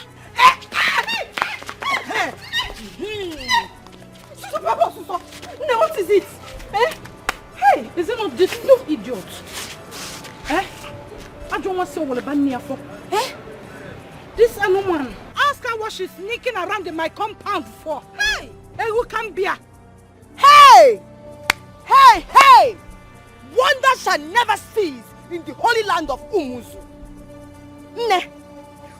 Suso. Ne, what is it? Eh? Hey, is it not this no idiot? Eh? I don't want to see what about for. Eh? This woman. Ask her what she's sneaking around in my compound for. Hey! Hey, who can be? Hey! Hey! Hey! Wonder shall never cease in the holy land of Umuzu. Ne,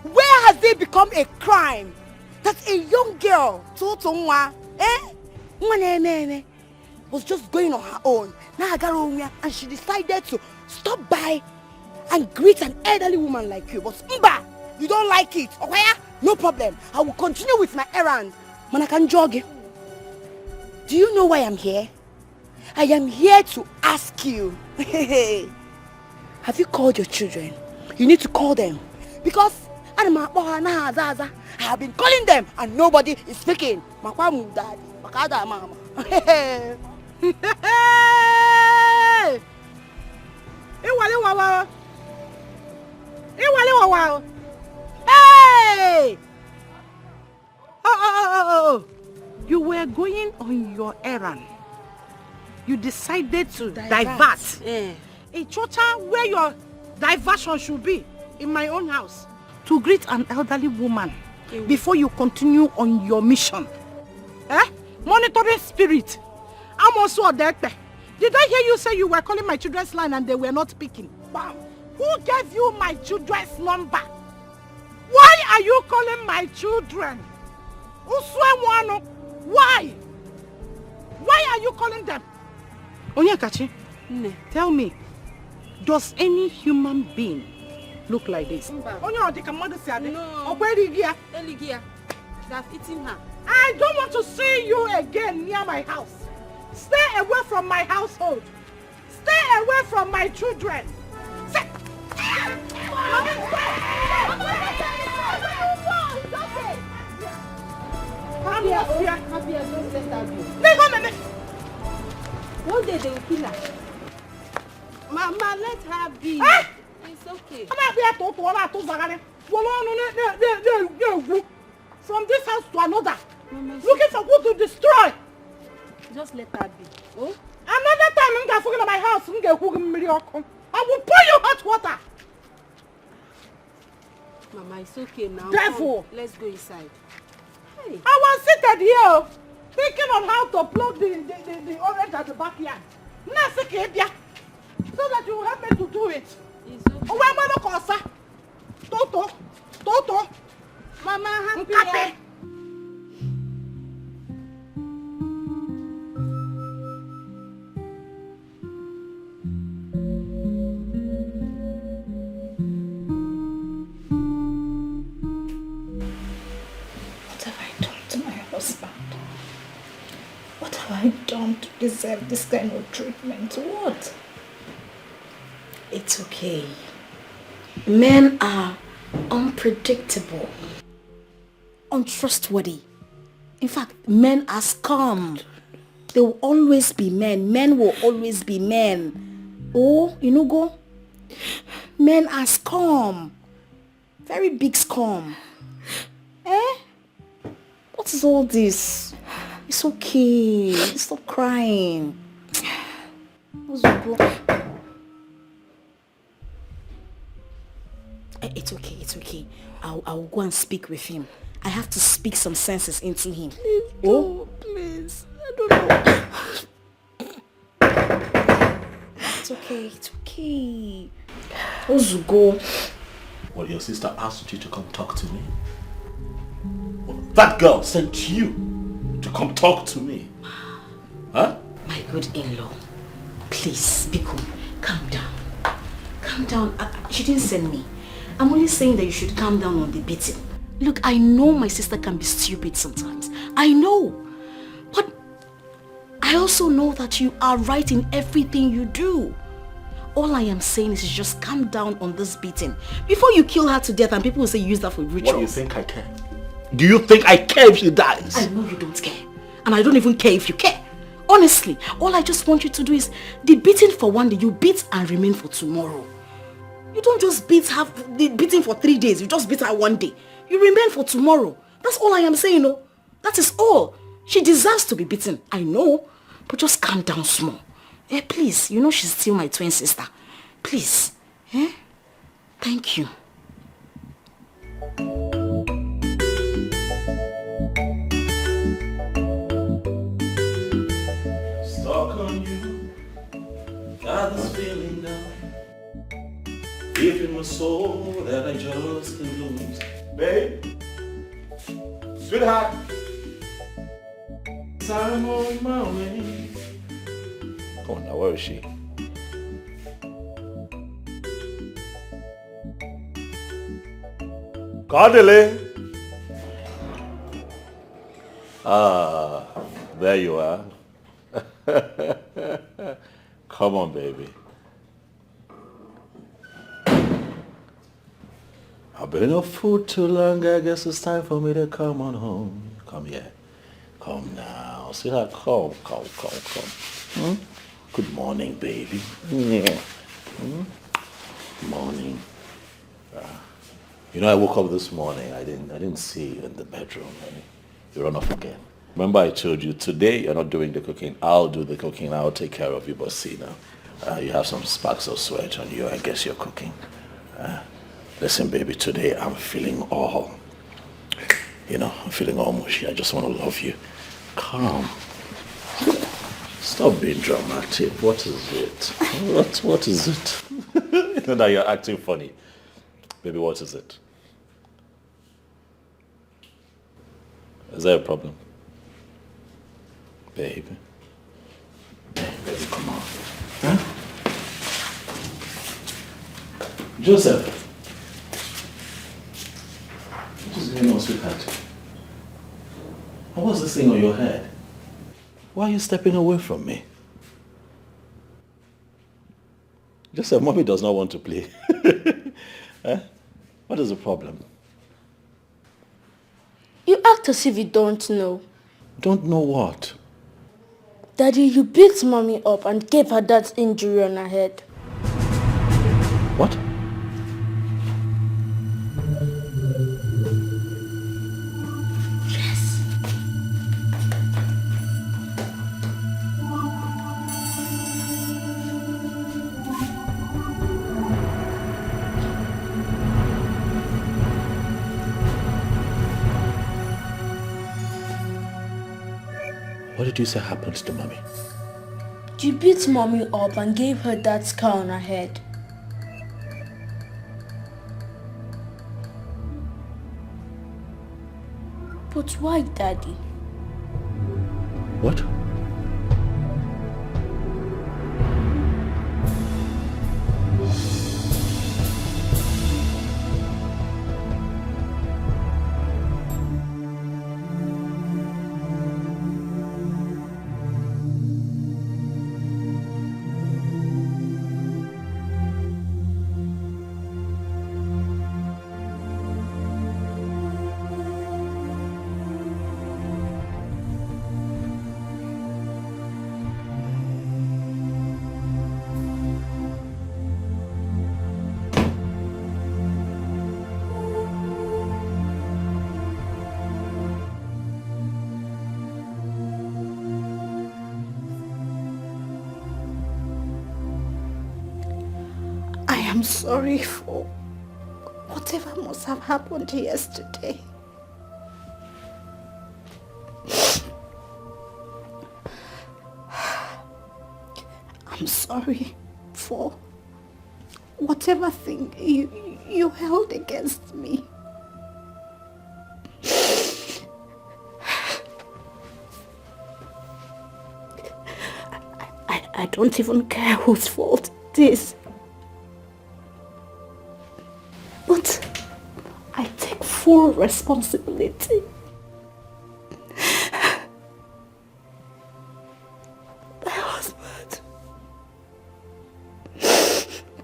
where has it become a crime that a young girl, Totongwa, was just going on her own, and she decided to stop by and greet an elderly woman like you? But Mba, you don't like it, okay? No problem. I will continue with my errand. Manakan jogging. Do you know why I'm here? I am here to ask you. Have you called your children? You need to call them. Because I have been calling them and nobody is speaking. Daddy. Mama. Hey! Oh! You were going on your errand. You decided to divert. Yeah. A chota where your diversion should be in my own house to greet an elderly woman before you continue on your mission. Monitoring spirit. I'm also a dead. Did I hear you say you were calling my children's line and they were not picking? Bam. Who gave you my children's number? Why are you calling my children? Why? Why are you calling them? Onyekachi, tell me, does any human being look like this? No. They've eaten her. I don't want to see you again near my house. Stay away from my household. Stay away from my children. Stay. One day they will kill her. Mama, let her be. It's okay. From this house to another. Mama, looking for who to destroy. Just let her be. Oh? Another time I'm going to my house. I will pour you hot water. Mama, it's okay now. Devil. Come, let's go inside. Hey. I was seated here thinking on how to plug the orange at the backyard. So that you will help me to do it. It's okay. Toto. Mama, happy. What have I done to my husband? What have I done to deserve this kind of treatment? What? It's okay. Men are unpredictable, untrustworthy. In fact, men are scum. They will always be men. Men will always be men. Oh, you know, go. Men are scum. Very big scum. What is all this? It's okay. Stop crying. It's okay. I'll go and speak with him. I have to speak some senses into him. Please go, please. I don't know. It's okay. Ozugo. Well, your sister asked you to come talk to me. Well, that girl sent you to come talk to me. Huh? My good in-law, please, Biko, calm down. Calm down. She didn't send me. I'm only saying that you should calm down on the beating. Look, I know my sister can be stupid sometimes. I know. But I also know that you are right in everything you do. All I am saying is just calm down on this beating before you kill her to death and people will say you use that for rituals. What do you think I care? Do you think I care if she dies? I know you don't care. And I don't even care if you care. Honestly, all I just want you to do is the beating for one day, you beat and remain for tomorrow. You don't just have the beating for 3 days. You just beat her one day. You remain for tomorrow. That's all I am saying, no? That is all. She deserves to be beaten. I know. But just calm down small. Please. You know she's still my twin sister. Please. Thank you. Stuck on you. Got this feeling now. Deep in my soul that I just can't lose. Babe, sweetheart, I'm on my way. Come on now, where is she? Cardele. Ah, there you are. Come on, baby. I've been off food too long. I guess it's time for me to come on home. Come here. Come now. Sweetheart, come. Hmm? Good morning, baby. Yeah. Morning. You know, I woke up this morning. I didn't see you in the bedroom. You run off again. Remember I told you today you're not doing the cooking. I'll do the cooking. I'll take care of you. But see now, you have some sparks of sweat on you. I guess you're cooking. Listen, baby, today I'm feeling all mushy. I just want to love you. Come. Stop being dramatic. What is it? What is it? You know that you're acting funny. Baby, what is it? Is there a problem? Baby, come on. Huh? Joseph. What is going on, sweetheart? And what's this thing on your head? Why are you stepping away from me? Joseph, mommy does not want to play. Huh? What is the problem? You act as if you don't know. Don't know what? Daddy, you beat mommy up and gave her that injury on her head. What? Yes. What did you say happened to mommy? You beat mommy up and gave her that scar on her head. But why, Daddy? What? I'm sorry for whatever must have happened yesterday. I'm sorry for whatever thing you held against me. I don't even care whose fault it is. But I take full responsibility. My husband.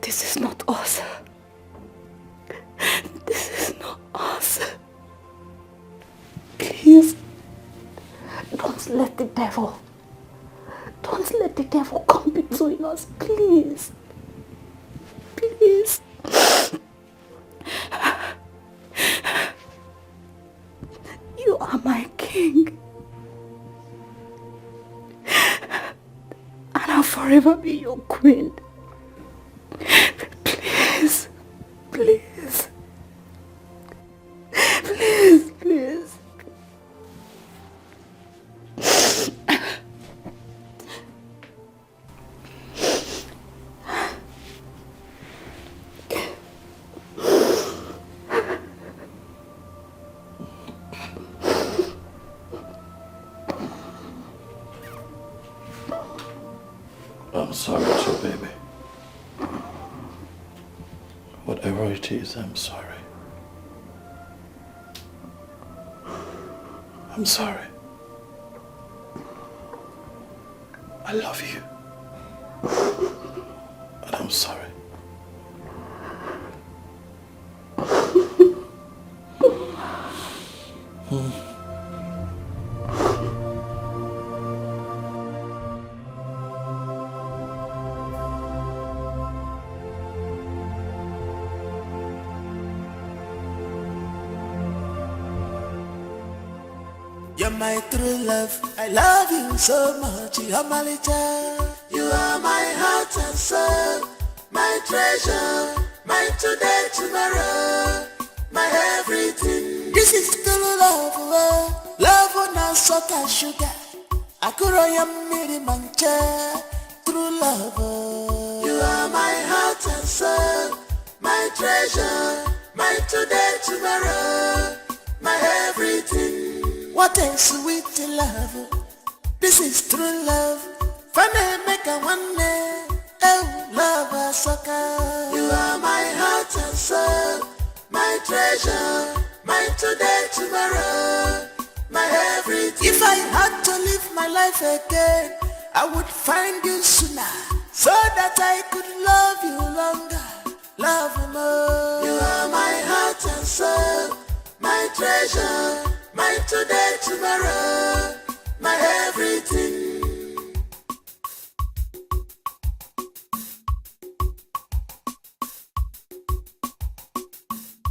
This is not us. This is not us. Please, don't let the devil come between us, please. Please. You are my king. And I'll forever be your queen. Please. Please. Please, please. I'm sorry too, baby. Whatever it is, I'm sorry. I'm sorry. I love you. And I'm sorry. You're my true love, I love you so much, you're my little. You are my heart and soul, my treasure, my today, tomorrow, my everything. This is true love, love on a sugar sugar. I could miri mancha, true love. You are my heart and soul, my treasure, my today, tomorrow, my everything. What a sweet love, this is true love. Funny make a one day, oh love a sucker. You are my heart and soul, my treasure, my today, tomorrow, my everything. If I had to live my life again, I would find you sooner, so that I could love you longer, love you more. You are my heart and soul, my treasure, my today, tomorrow, my everything.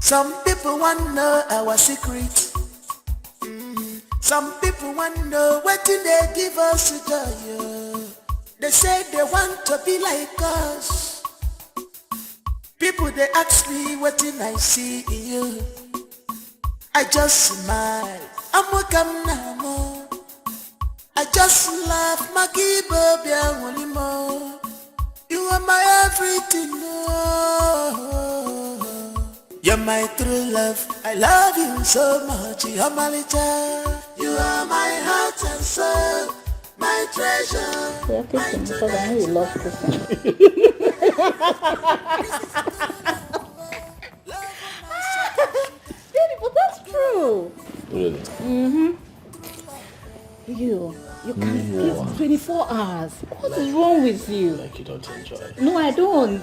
Some people want to know our secret. Some people want to know what do they give us to joy. They say they want to be like us. People they ask me what did I see in you. I just smile. I'm welcome now. I just laugh. Maggie Bobby and more. You are my everything. You're my true love. I love you so much. You're my little. You are my heart and soul. My treasure. Yeah, kissing because I know you love kissing. But that's true. Really? Mm-hmm. You can kiss 24 hours. What is wrong with you? Like you don't enjoy it. No, I don't.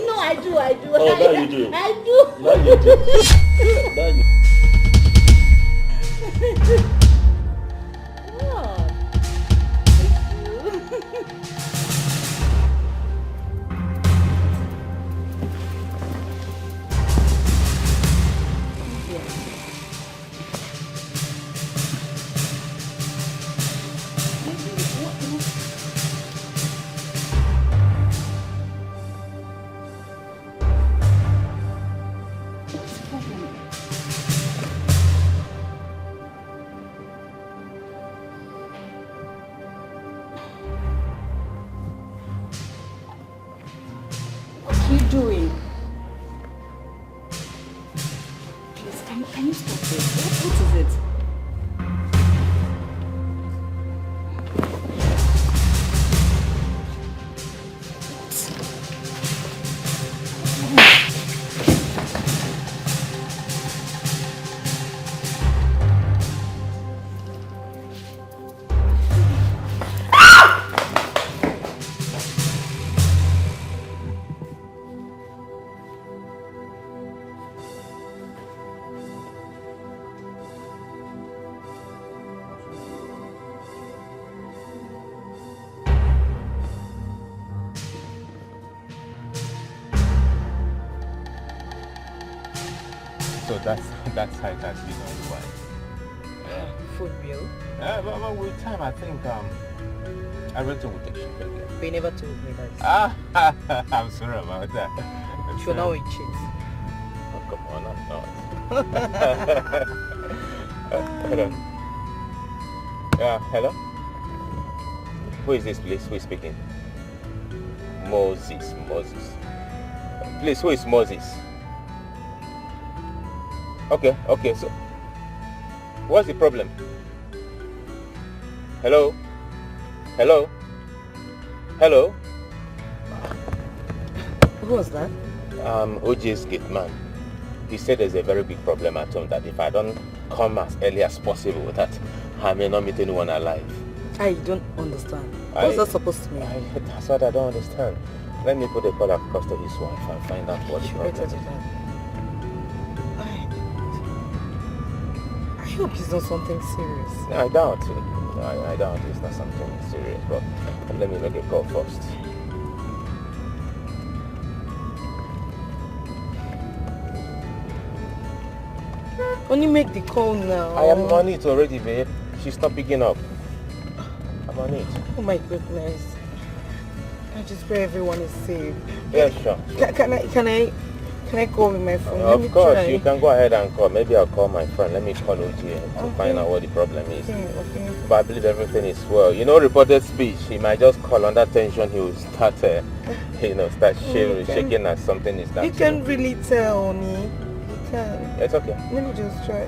No, I do. Oh, now you do. I do. Now you do. Now you do. What are you doing? Please, can you stop this? What is it? So that's how it has been all the while. Yeah. For real? But with time, I think Everything will take shape again. But you never told me that. I'm sorry about that. You're now a cheat. Oh, come on, I'm not. Hello. Yeah, hello? Who is this, please? Who is speaking? Moses. Please, who is Moses? Okay, so what's the problem? Hello? Who was that? OJ's gate man. He said there's a very big problem at home, that if I don't come as early as possible, that I may not meet anyone alive. I don't understand. What's that supposed to mean? That's what I don't understand. Let me put a call across to his wife and find out what the problem is. I hope it's not something serious. I doubt it. I doubt it's not something serious, but let me make a call first. Only make the call now. I am on it already, babe. She's not picking up. I'm on it. Oh my goodness. I just pray everyone is safe. Yeah, sure. Can I call with my phone? Of course, you can go ahead and call. Maybe I'll call my friend. Let me call OG to find out what the problem is. Okay. But I believe everything is well. You know, reported speech, he might just call under tension. He will start, shaking as something is that. You can really tell, Oni. You can. It's okay. Let me just try.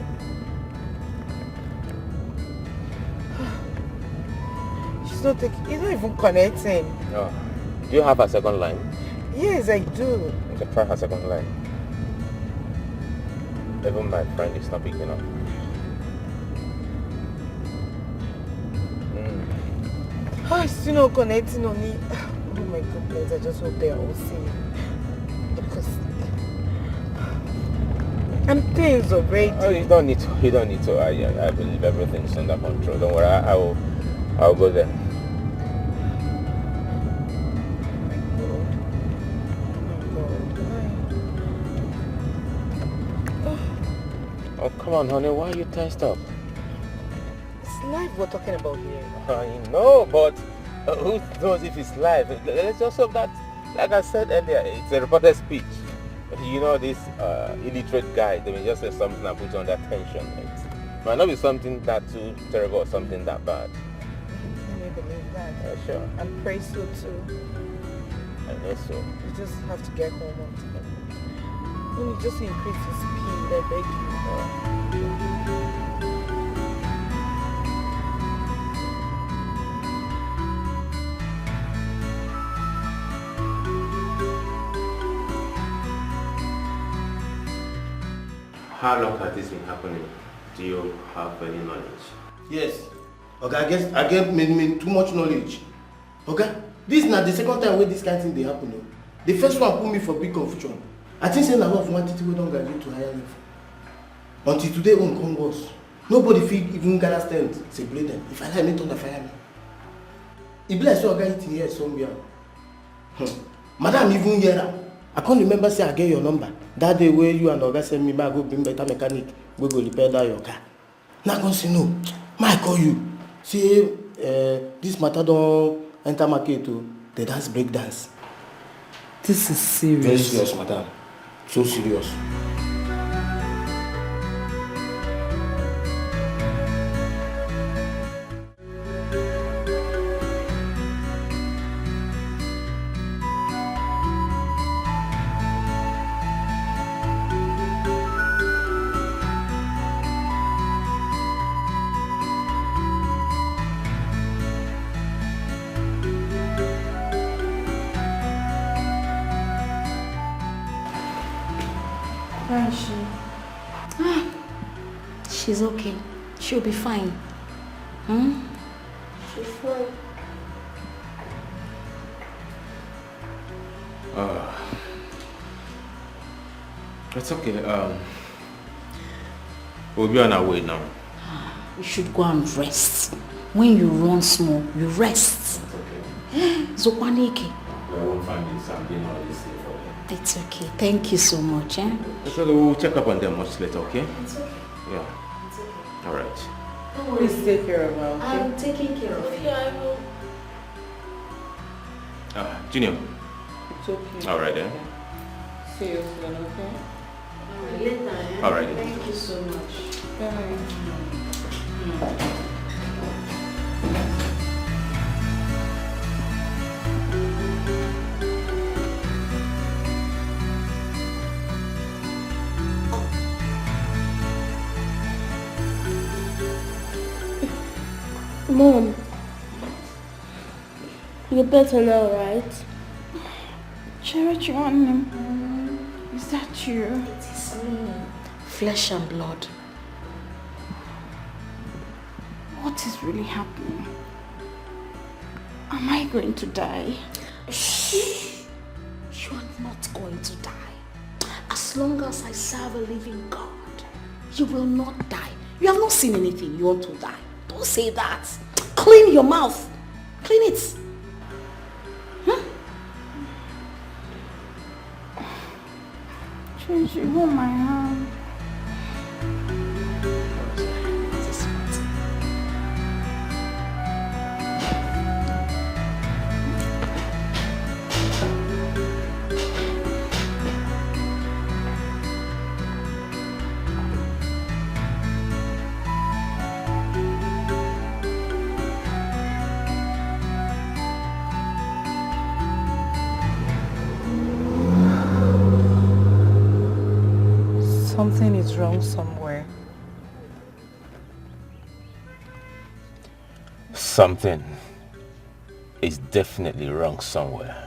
It's not even connecting. No. Do you have a second line? Yes, I do. Okay, try her second line. Even my friend is not picking up. It's still not connecting on me. Oh my goodness, I just hope they are all safe. Because I'm tense already. Oh, you don't need to. I believe everything's under control. Don't worry, I'll go there. Oh, come on, honey. Why are you tensed up? It's life we're talking about here. I know, but who knows if it's live? Let's just hope that, like I said earlier, it's a reported speech. You know, this illiterate guy, they may just say something and put you under tension. It might not be something that too terrible or something that bad. Can you believe that? Yeah, sure. And pray so too. I know so. You just have to get home on time. When you just increase your speed, I beg you. How long has this been happening? Do you have any knowledge? Yes. Okay, I get many too much knowledge. Okay? This is not the second time where this kind of thing they happen. No? The first one put me for big confusion. I think saying a lot of quantity we don't graduate to higher level. Until today on come worse. Nobody feel even gather stand, separate them. If I like me, don't fire me. It bless you guy eating here somewhere. Madam even here. I can't remember say I get your number. That day where you and Oga send me back go bring better mechanic, we go repair that your car. Now I go say no. I call you. Say this matter don't enter market to the dance break dance. This is serious. Very serious, madam. So serious. Where is she? She's okay. She'll be fine. She's fine. It's okay. We'll be on our way now. You should go and rest. When you run small, you rest. It's okay. Zokwaneke. I won't find something or this thing for you. It's okay. Thank you so much. It's okay. We'll check up on them much later, okay? It's okay. Yeah. It's okay. All right. Please take care of her, okay? I'm taking care of you. I will. Junior. It's okay. All right then. Okay. See you soon, okay? Later, eh? All right. Thank you so much. Bye. Mom, you're better now, right? Cherry on him. Is that you? It is me. Flesh and blood. What is really happening? Am I going to die? Shh. You are not going to die. As long as I serve a living God, you will not die. You have not seen anything. You want to die. Don't say that. Clean your mouth. Clean it. Tracy, hold my hand. Something is wrong somewhere. Something is definitely wrong somewhere.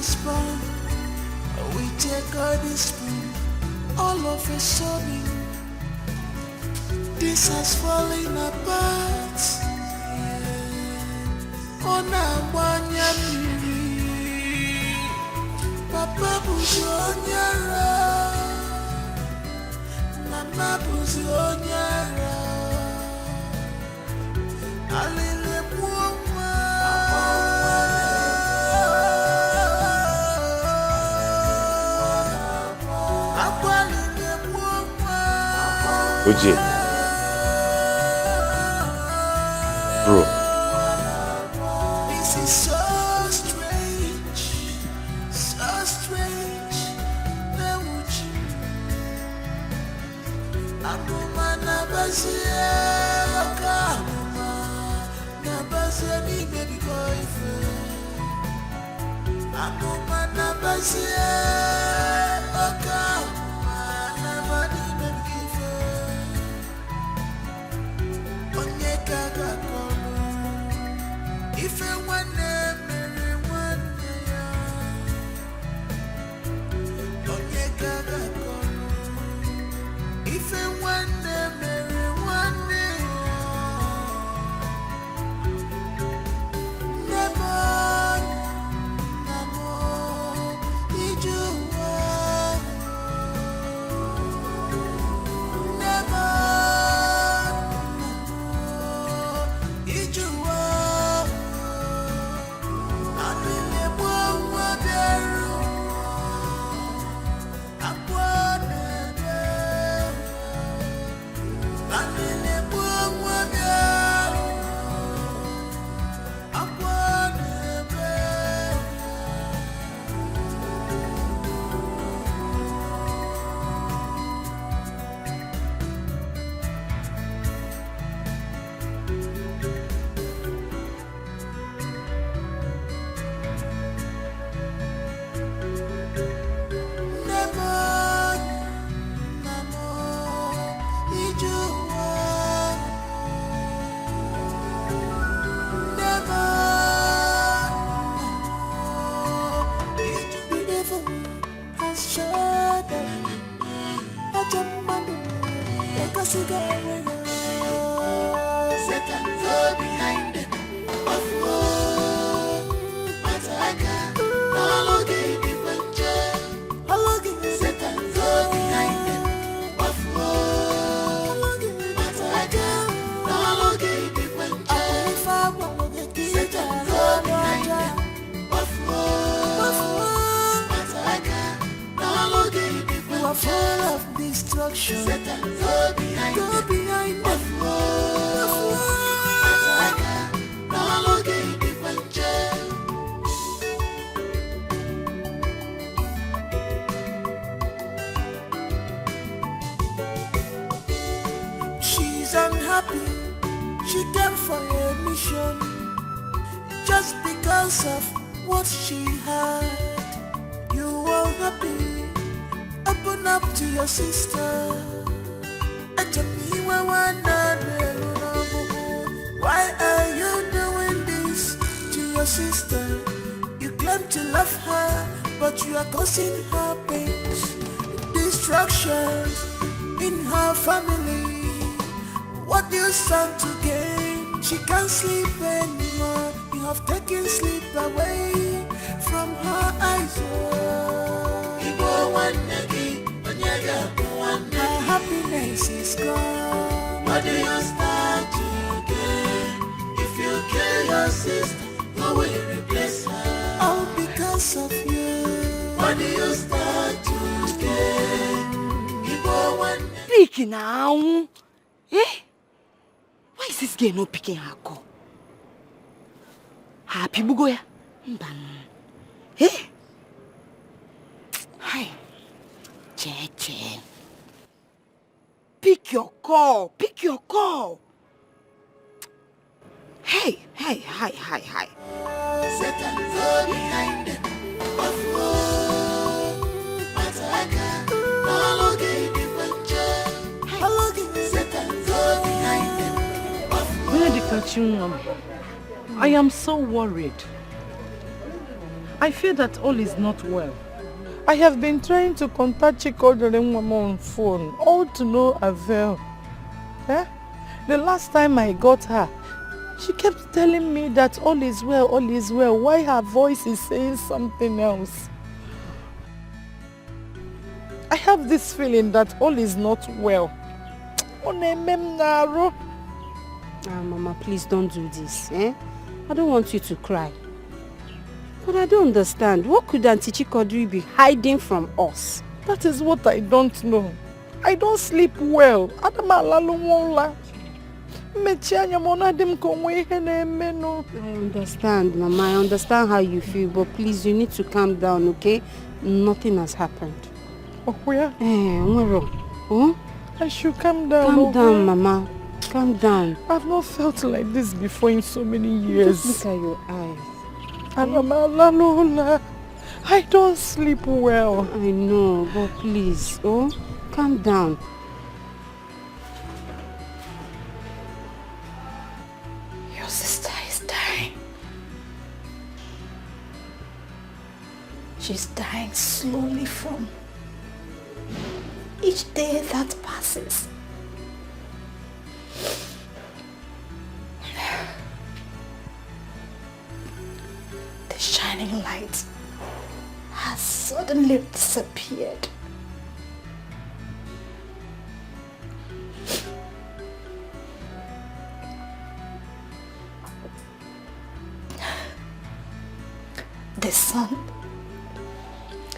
Spoon, we take all the spoon, all of a sudden, this has fallen apart. On a one-year period, Papa was on your Mama was on your Uji. Bro. This is so strange, so strange. Akuma nabasia, akuma nabasia ni baby boyfriend. Akuma nabasia, akuma nabani baby girlfriend. Onyeka gakono, ife wane. just shut up. I jump on the like a cigarette. Satan go behind them. Of war, Mataka, all okay, different jail. All okay, Satan go behind them. Of war, Mataka, all okay, different jail. Satan go behind them. Of war, Mataka, all okay, different jail. You are full of destruction. Satan go behind them. Of war, Mataka, all okay, different jail. She's unhappy. She came for a mission just because of what she had. You are happy. Open up to your sister. Why are you doing this to your sister? You claim to love her, but you are causing her pains, destructions in her family. What do you stand to gain? She can't sleep anymore. You have taken sleep away from her eyes. Her happiness is gone. What do you stand to gain? If you kill your sister, who will you replace her? All because of you. What do you stand to gain? Speak now. Eh? Why is this girl not picking her call? Happy Bugoya. Eh? Hi. Che. Pick your call. Pick your call. Hey. Satan go behind them. Of war, Mataka, all okay, different jail. All okay, Satan go behind them. Of war. Where the catching woman? I am so worried. I fear that all is not well. I have been trying to contact Chikodere on phone, all to no avail. Eh? The last time I got her, she kept telling me that all is well, all is well. Why her voice is saying something else? I have this feeling that all is not well. Mama, please don't do this. Eh? I don't want you to cry. But I don't understand. What could Auntie Chikodri be hiding from us? That is what I don't know. I don't sleep well. I understand, Mama. I understand how you feel. But please, you need to calm down, okay? Nothing has happened. Oh, where? Huh? I should calm down. Calm down, Mama. Calm down. I've not felt like this before in so many years. Just look at your eyes. I don't sleep well. I know, but please, calm down. Your sister is dying. She's dying slowly from each day that passes. The shining light has suddenly disappeared. The sun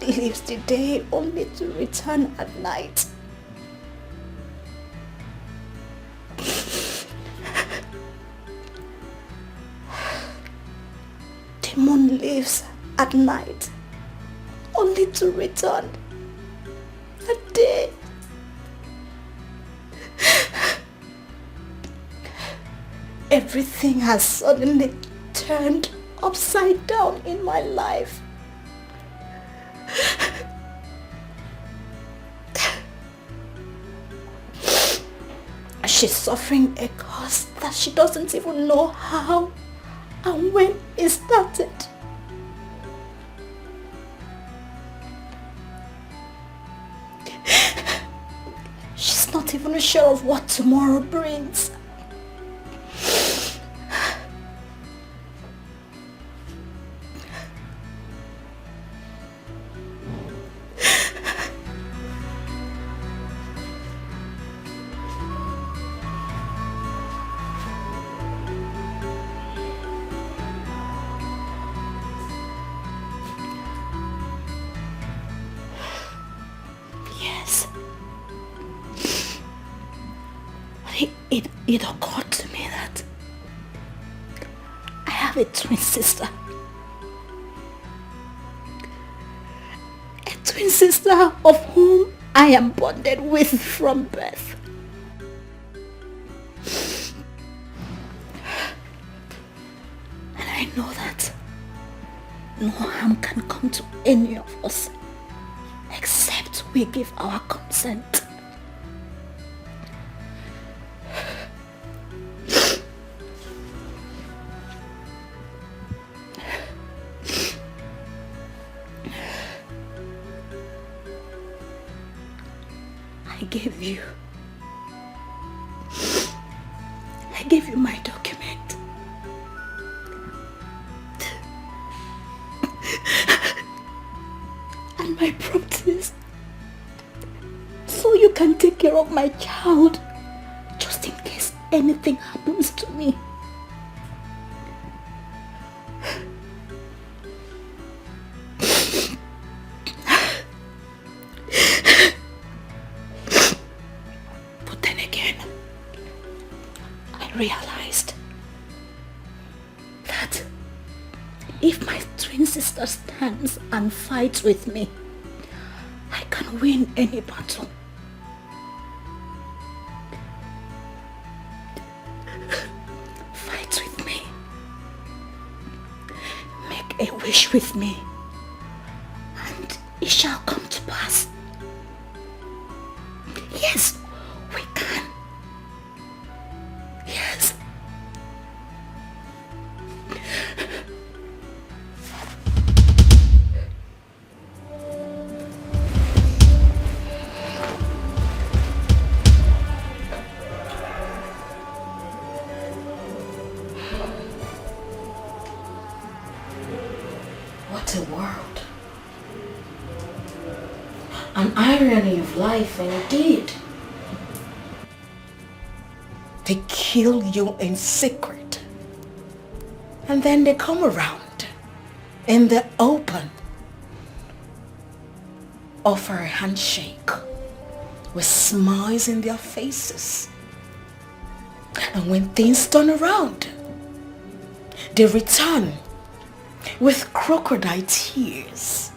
leaves the day only to return at night. The moon leaves at night only to return at day. Everything has suddenly turned upside down in my life. She's suffering a cause that she doesn't even know how and when it started. not even sure of what tomorrow brings. It occurred to me that I have a twin sister. A twin sister of whom I am bonded with from birth. And I know that no harm can come to any of us except we give our consent. I gave you my document. And my properties. So you can take care of my child. Just in case anything happens to me. Realized that if my twin sister stands and fights with me, I can win any battle. Fight with me. Make a wish with me, and it shall come to pass. Yes, we can. Yes. What a world. An irony of life indeed. They kill you in secret. And then they come around in the open. Offer a handshake with smiles in their faces. And when things turn around, they return with crocodile tears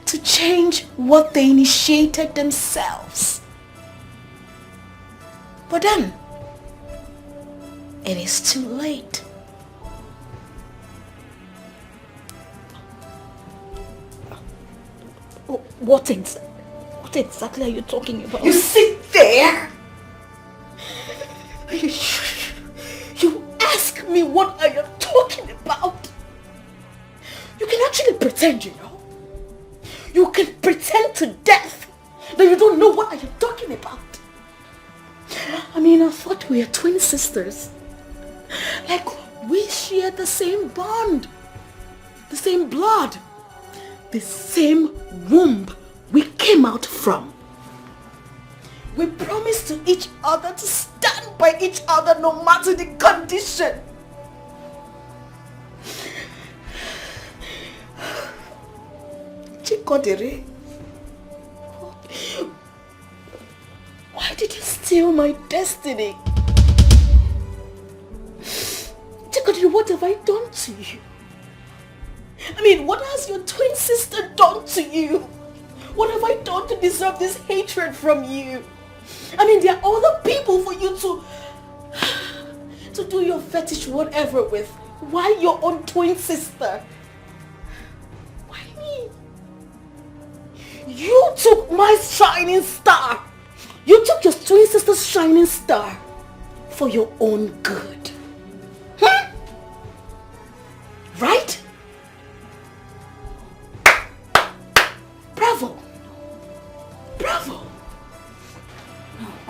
to change what they initiated themselves. But then, it is too late. What exactly are you talking about? You sit there. You ask me what I am talking about. You can actually pretend, you know. You can pretend to death that you don't know what I am talking about. I mean, I thought we were twin sisters. Like, we share the same bond, the same blood, the same womb we came out from. We promised to each other to stand by each other no matter the condition. Chikodere, why did you steal my destiny? Chikodere, what have I done to you? I mean, what has your twin sister done to you? What have I done to deserve this hatred from you? I mean, there are other people for you to do your fetish whatever with. Why your own twin sister? Why me? You took my shining star. You took your twin sister's shining star for your own good. Huh? Right? Bravo. Bravo.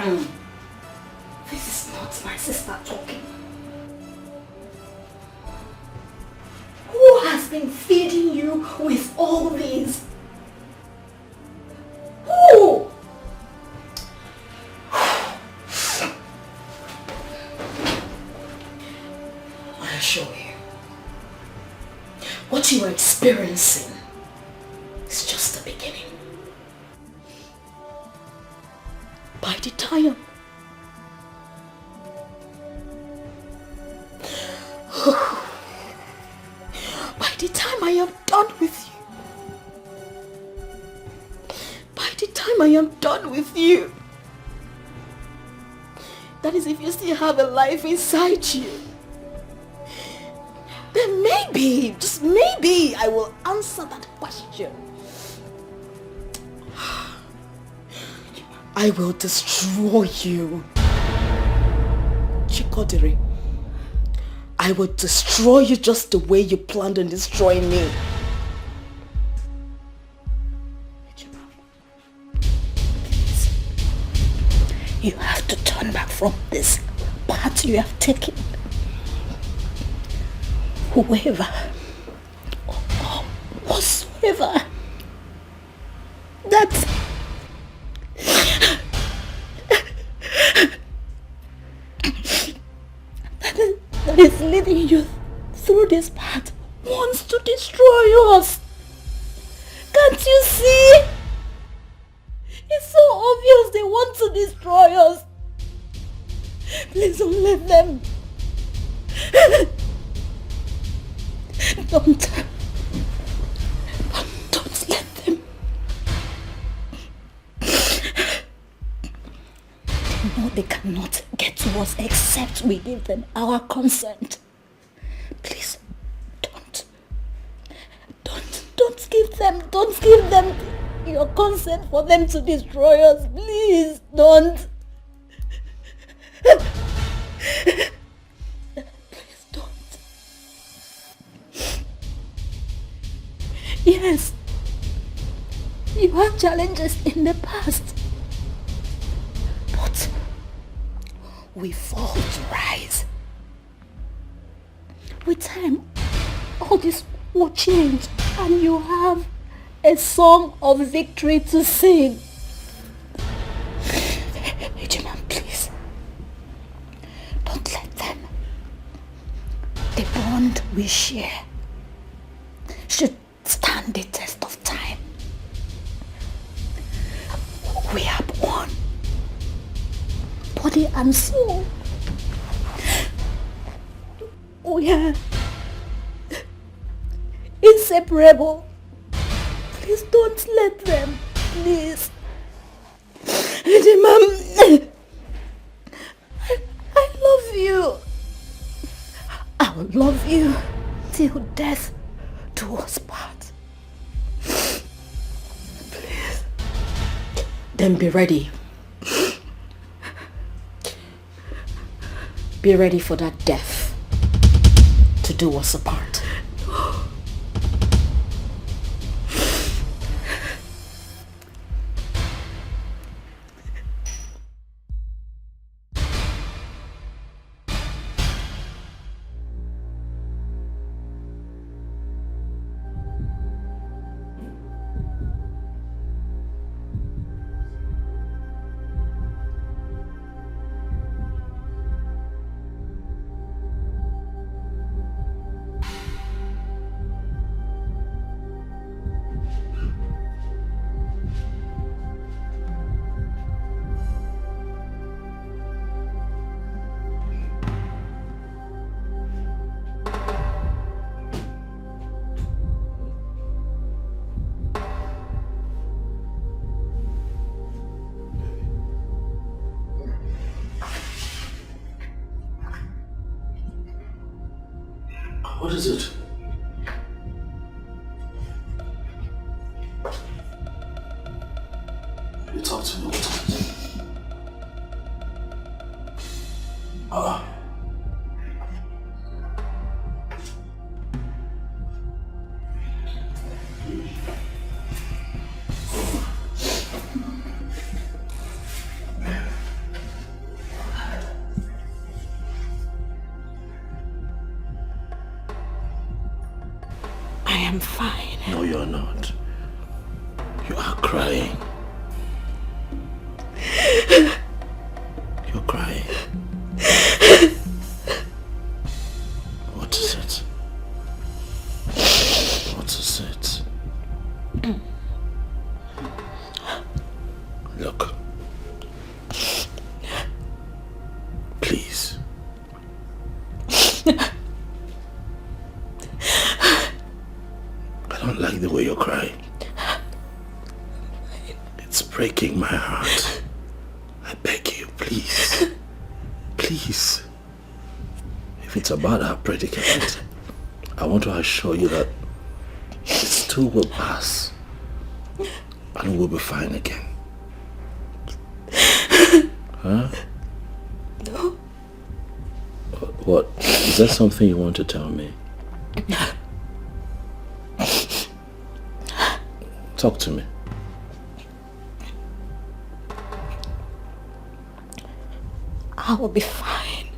This is not my sister talking. Who has been feeding you with all these? Who? I assure you, what you are experiencing is just the beginning. By the time I am done with you, that is if you still have a life inside you, then maybe, just maybe, I will answer that question. I will destroy you. Chikodiri. I will destroy you just the way you planned on destroying me. Please. You have to turn back from this path you have taken. Whoever or whatsoever that is leading you through this path wants to destroy us. Can't you see? It's so obvious they want to destroy us. Please don't let them. Don't let them. No, they cannot get to us except we give them our consent. Please, don't give them your consent for them to destroy us. Please, don't. Please don't. Yes, you had challenges in the past, but we fall to rise. With time, all this will change and you have a song of victory to sing. Ejiman, please, don't let them. The bond we share should stand the test of time. We are one, body and soul. We are inseparable. Please don't let them. Please. Mom, I love you. I will love you till death do us part. Please. Then be ready. Be ready for that death to do us apart. What is it? You talk to me, what is it? fine. No, you're not. You are crying. You're crying. What is it? What is it? Look. Please. I don't like the way you're crying. It's breaking my heart. I beg you, please. Please. If it's about our predicament, I want to assure you that this too will pass. And we'll be fine again. Huh? No. What? Is that something you want to tell me? Talk to me. I will be fine.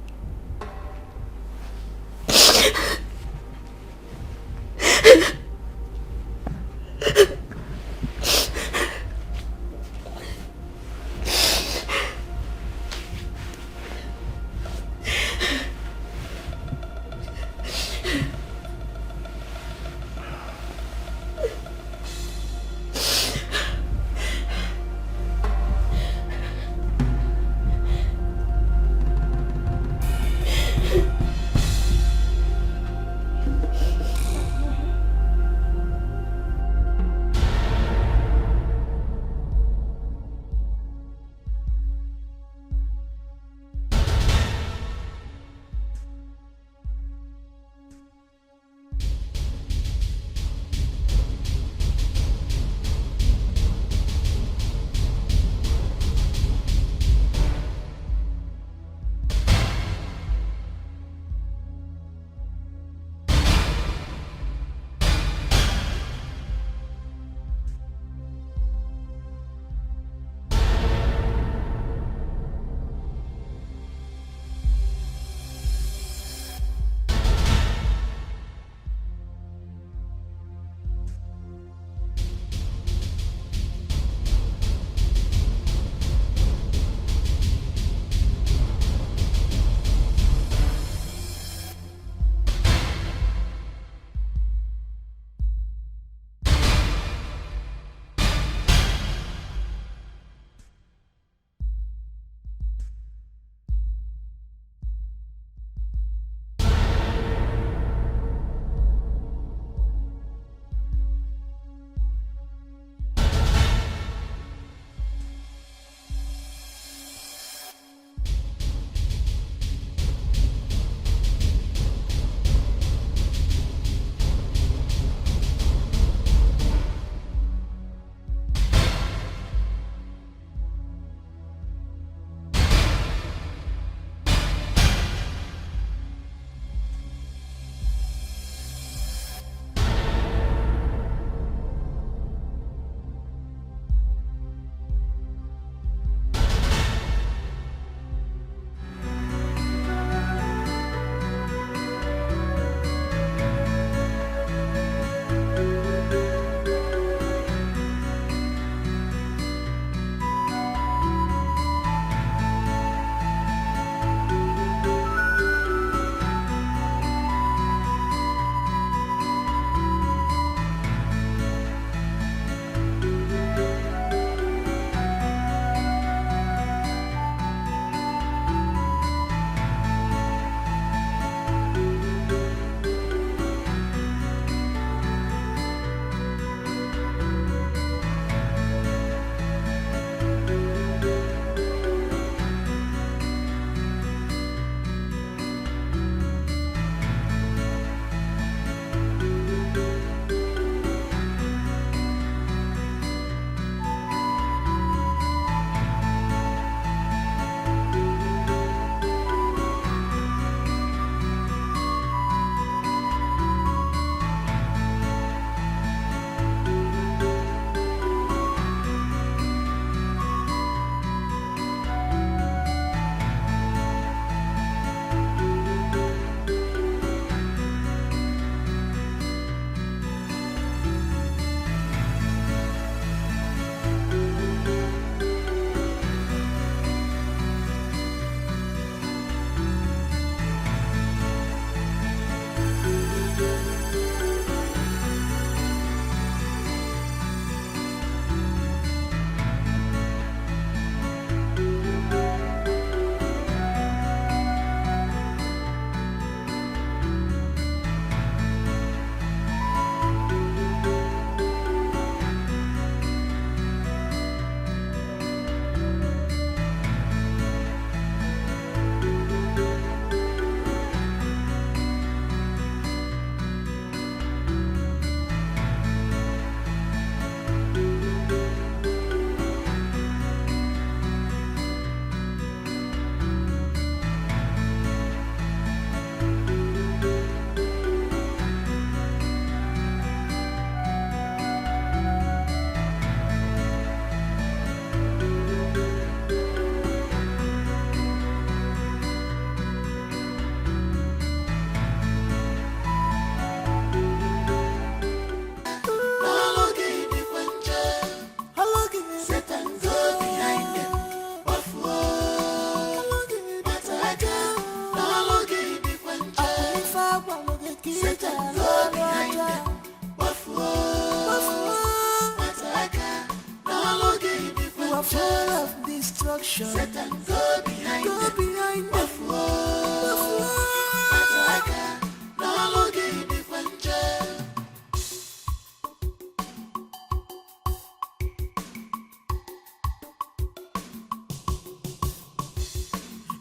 full of destruction. Satan, go behind them.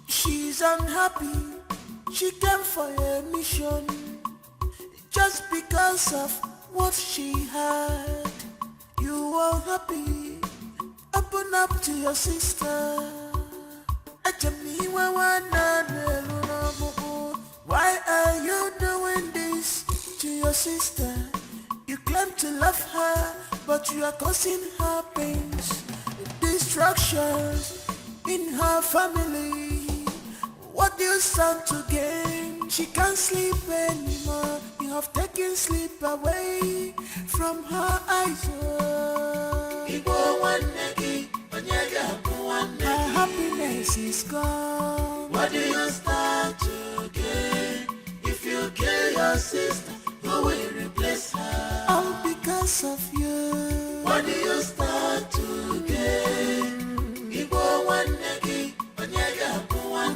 She's unhappy. She came for a mission just because of what she had. You are happy. Open up to your sister. Why are you doing this to your sister? You claim to love her, but you are causing her pains, destructions in her family. What do you stand to gain? She can't sleep anymore. You have taken sleep away from her eyes. Her happiness is gone. What do you stand to gain? If you kill your sister, who will replace her? All because of you. What do you stand to gain?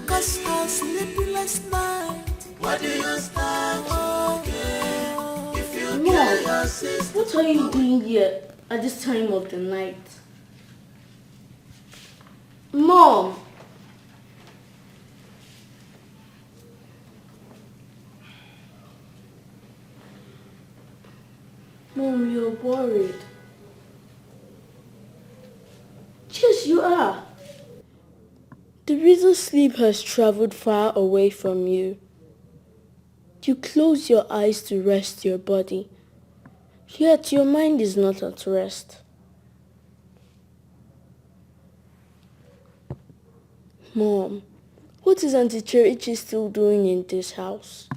Because her sleepless night. What do you stand to gain? If you kill your sister. What are you doing here at this time of the night? Mom! Mom, you're worried. Yes, you are. The reason sleep has traveled far away from you. You close your eyes to rest your body, yet your mind is not at rest. Mom, what is Auntie Cherichi still doing in this house?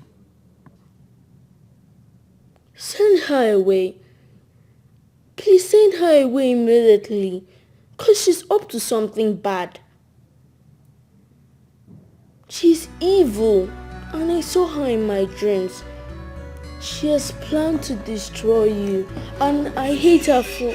Send her away. Please send her away immediately, because she's up to something bad. She's evil, and I saw her in my dreams. She has planned to destroy you, and I hate her for...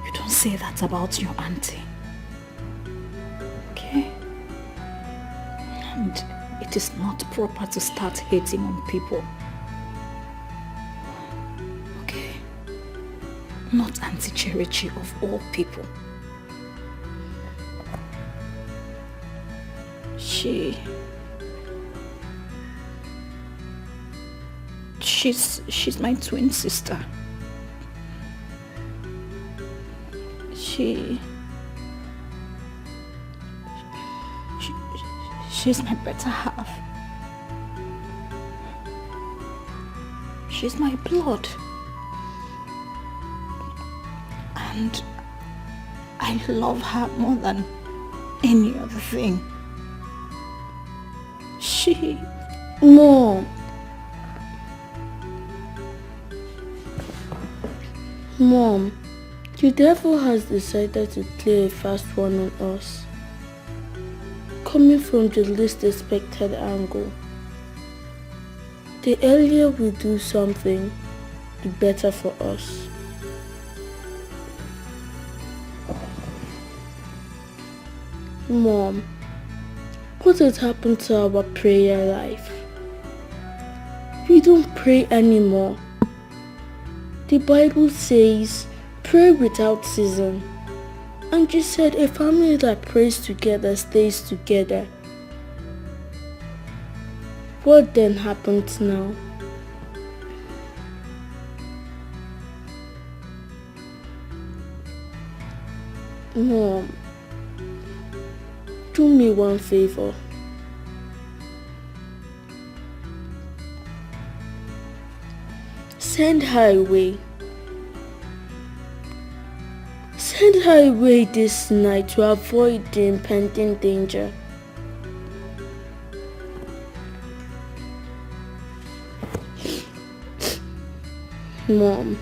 You don't say that about your auntie. Okay? And it is not proper to start hating on people. Okay? Not Auntie Cherichi of all people. She's my twin sister. She's my better half. She's my blood. And I love her more than any other thing. Mom. Mom, the devil has decided to play a fast one on us. Coming from the least expected angle. The earlier we do something, the better for us. Mom, what has happened to our prayer life? We don't pray anymore. The Bible says, pray without ceasing. And you said a family that prays together stays together. What then happens now? Mom, do me one favor. Send her away. Send her away this night to avoid the impending danger. Mom,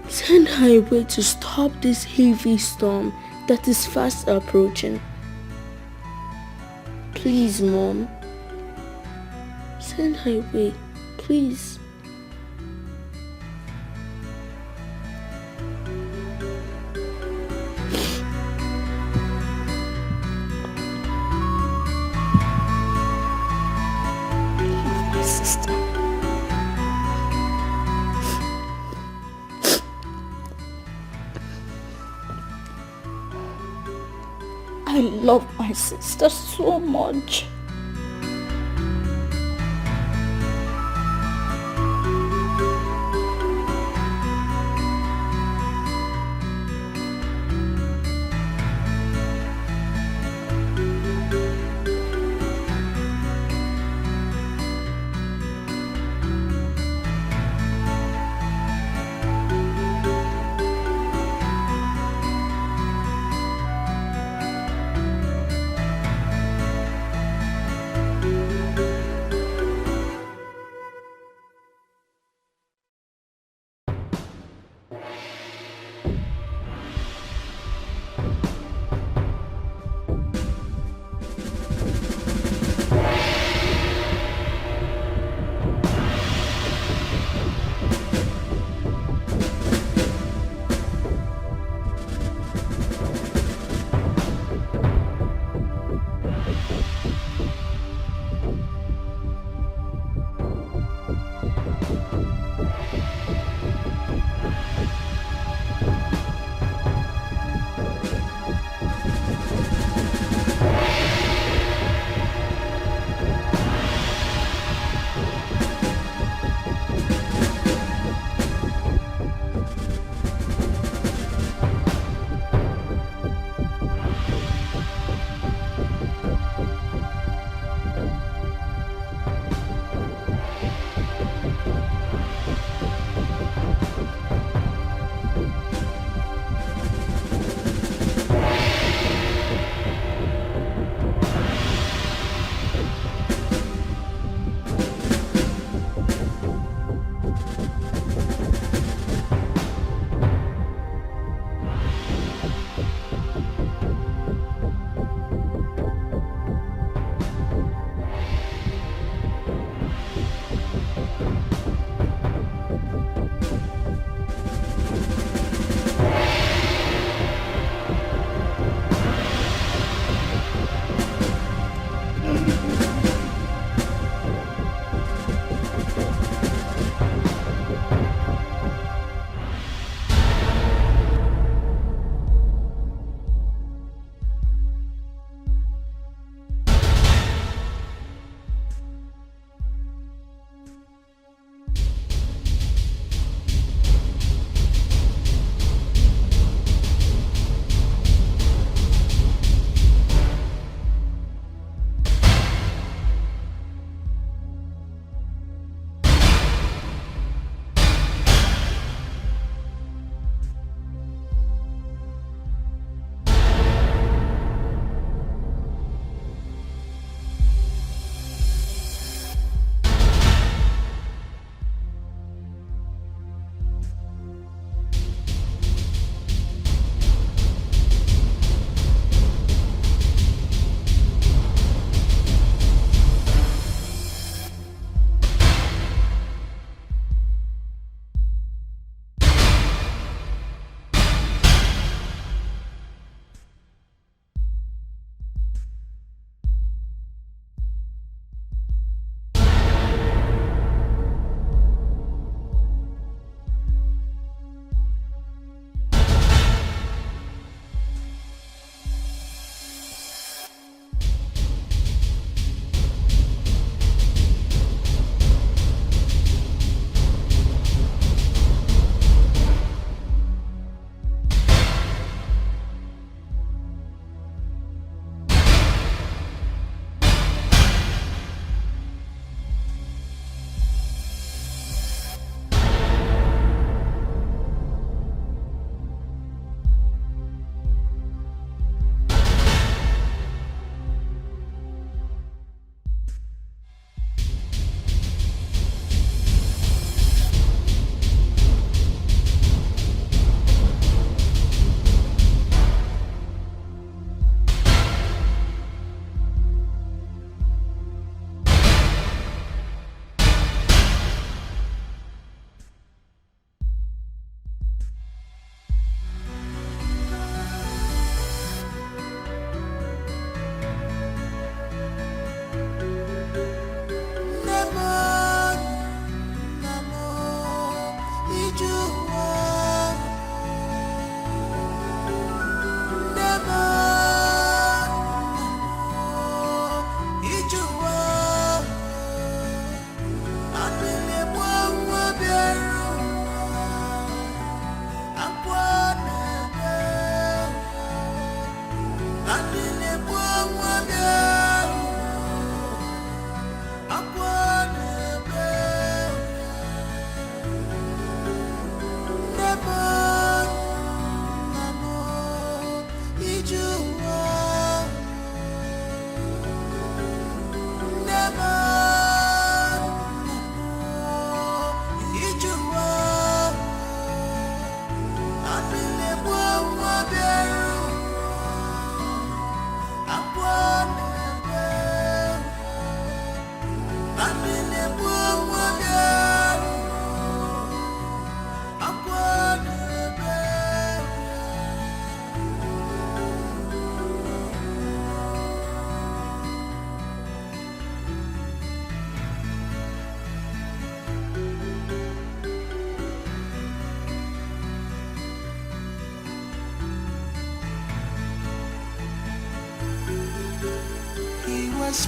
send her away to stop this heavy storm that is fast approaching. Please, Mom. Send her away, please. My sister. I love my sister so much.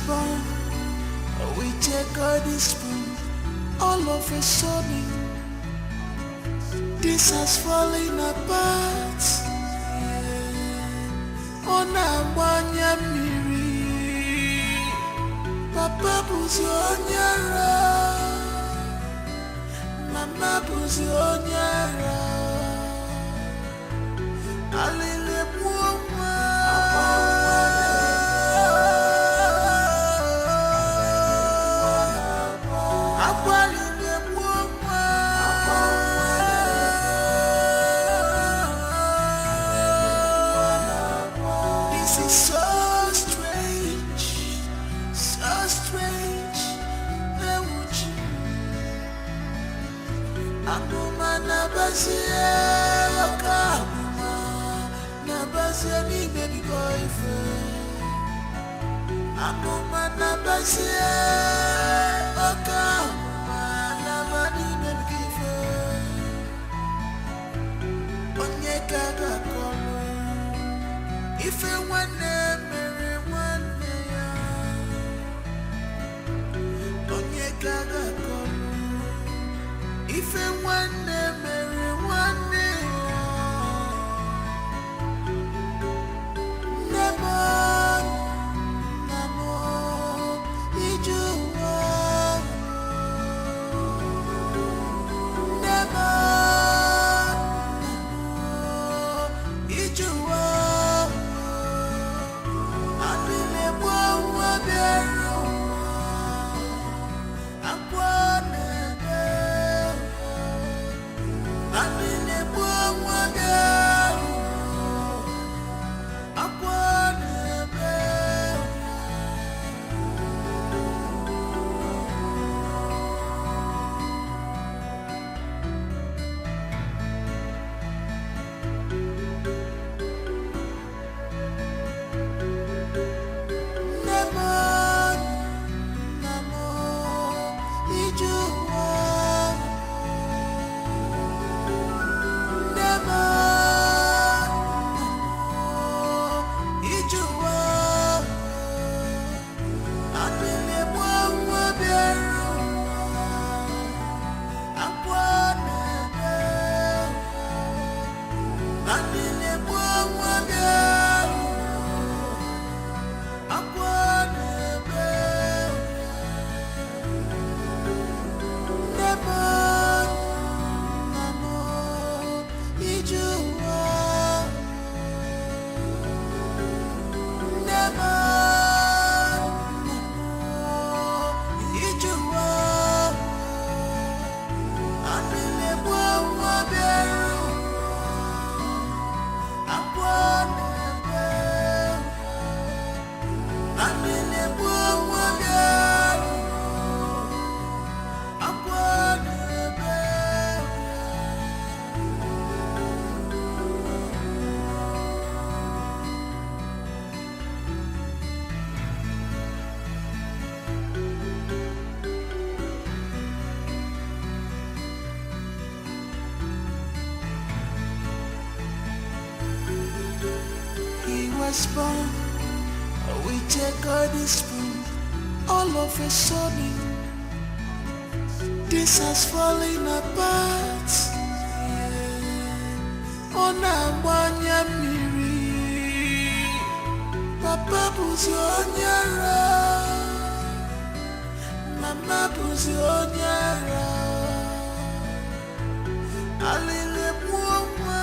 Born with a golden spoon. All of a sudden, this has fallen apart. On a miri, Papa buzi onyara, Mama buzi onyara. Alile muoma. Baby boyfriend, I'm on my nabasia, Okama, Namadi baby boyfriend. Onyeka gakolo, if you want marry one day, Onyeka gakolo, if you want marry one day. Born with a golden spoon. All of a sudden, this has fallen apart. On a miri, Papa buzi onyara, Mama buzi onyara. Alile muoma.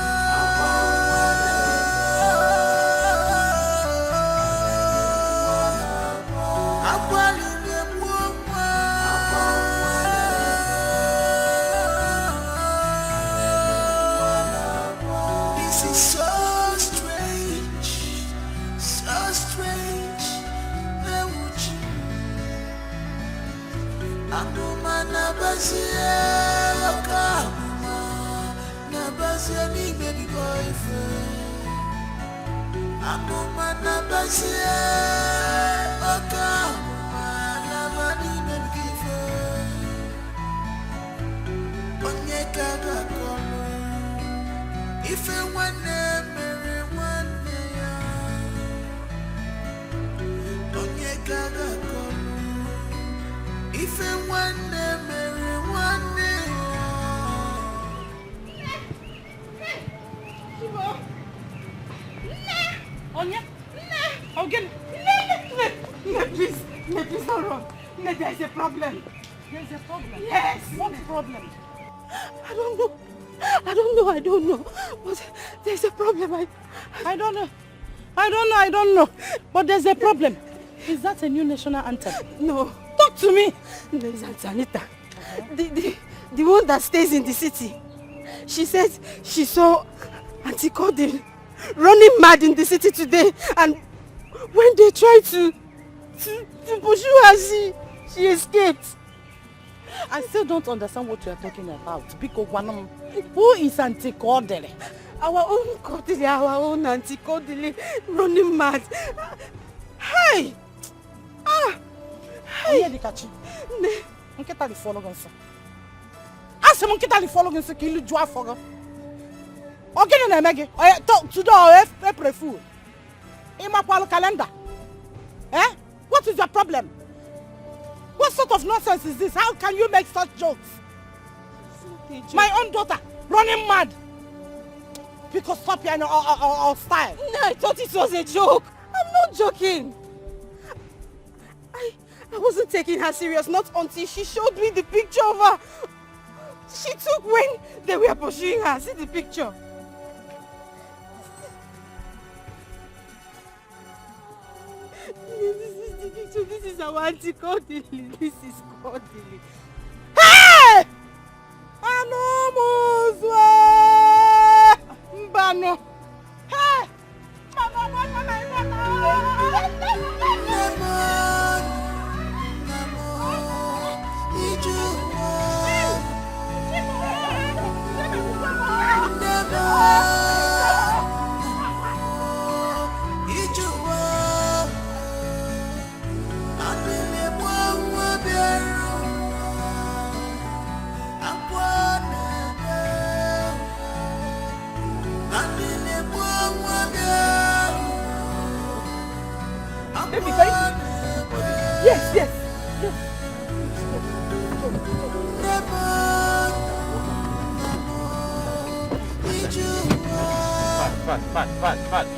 Amuma nabasie oka nabasie ni baby boyfriend. Amuma nabasie oka nabani baby boyfriend. Onye kaga kono ife wane mere wane ya. Onye kaga kono ife wane mere wane ya. Onya? Again? Please, don't run. There's a problem. There's a problem. Yes. What problem? I don't know. But there's a problem. I don't know. But there's a problem. Is that a new national anthem? No. Talk to me. There's Anita. The one that stays in the city. She says she saw Auntie Cordin running mad in the city today, and when they tried to pursue her, she escaped. I still don't understand what you are talking about. Because who is Auntie Cordele? Our own Cordele, our own Auntie Cordele running mad. Hey! Hey, Dikachi. Nketa li follow gonso. Ase mo nketa li follow gonso ki lu jwa fogo. Ogene na mege. Today April Fool. Ima kwalo calendar. Eh? What is your problem? What sort of nonsense is this? How can you make such jokes? My own daughter running mad. Because stop your style. No, I thought it was a joke. I'm not joking. I wasn't taking her serious, not until she showed me the picture of her. She took when they were pursuing her. See the picture. This is the picture. This is our Auntie Cordili. This is Cordili. Hey! Anomozwe! Mbano! Hey! Yes. Fast.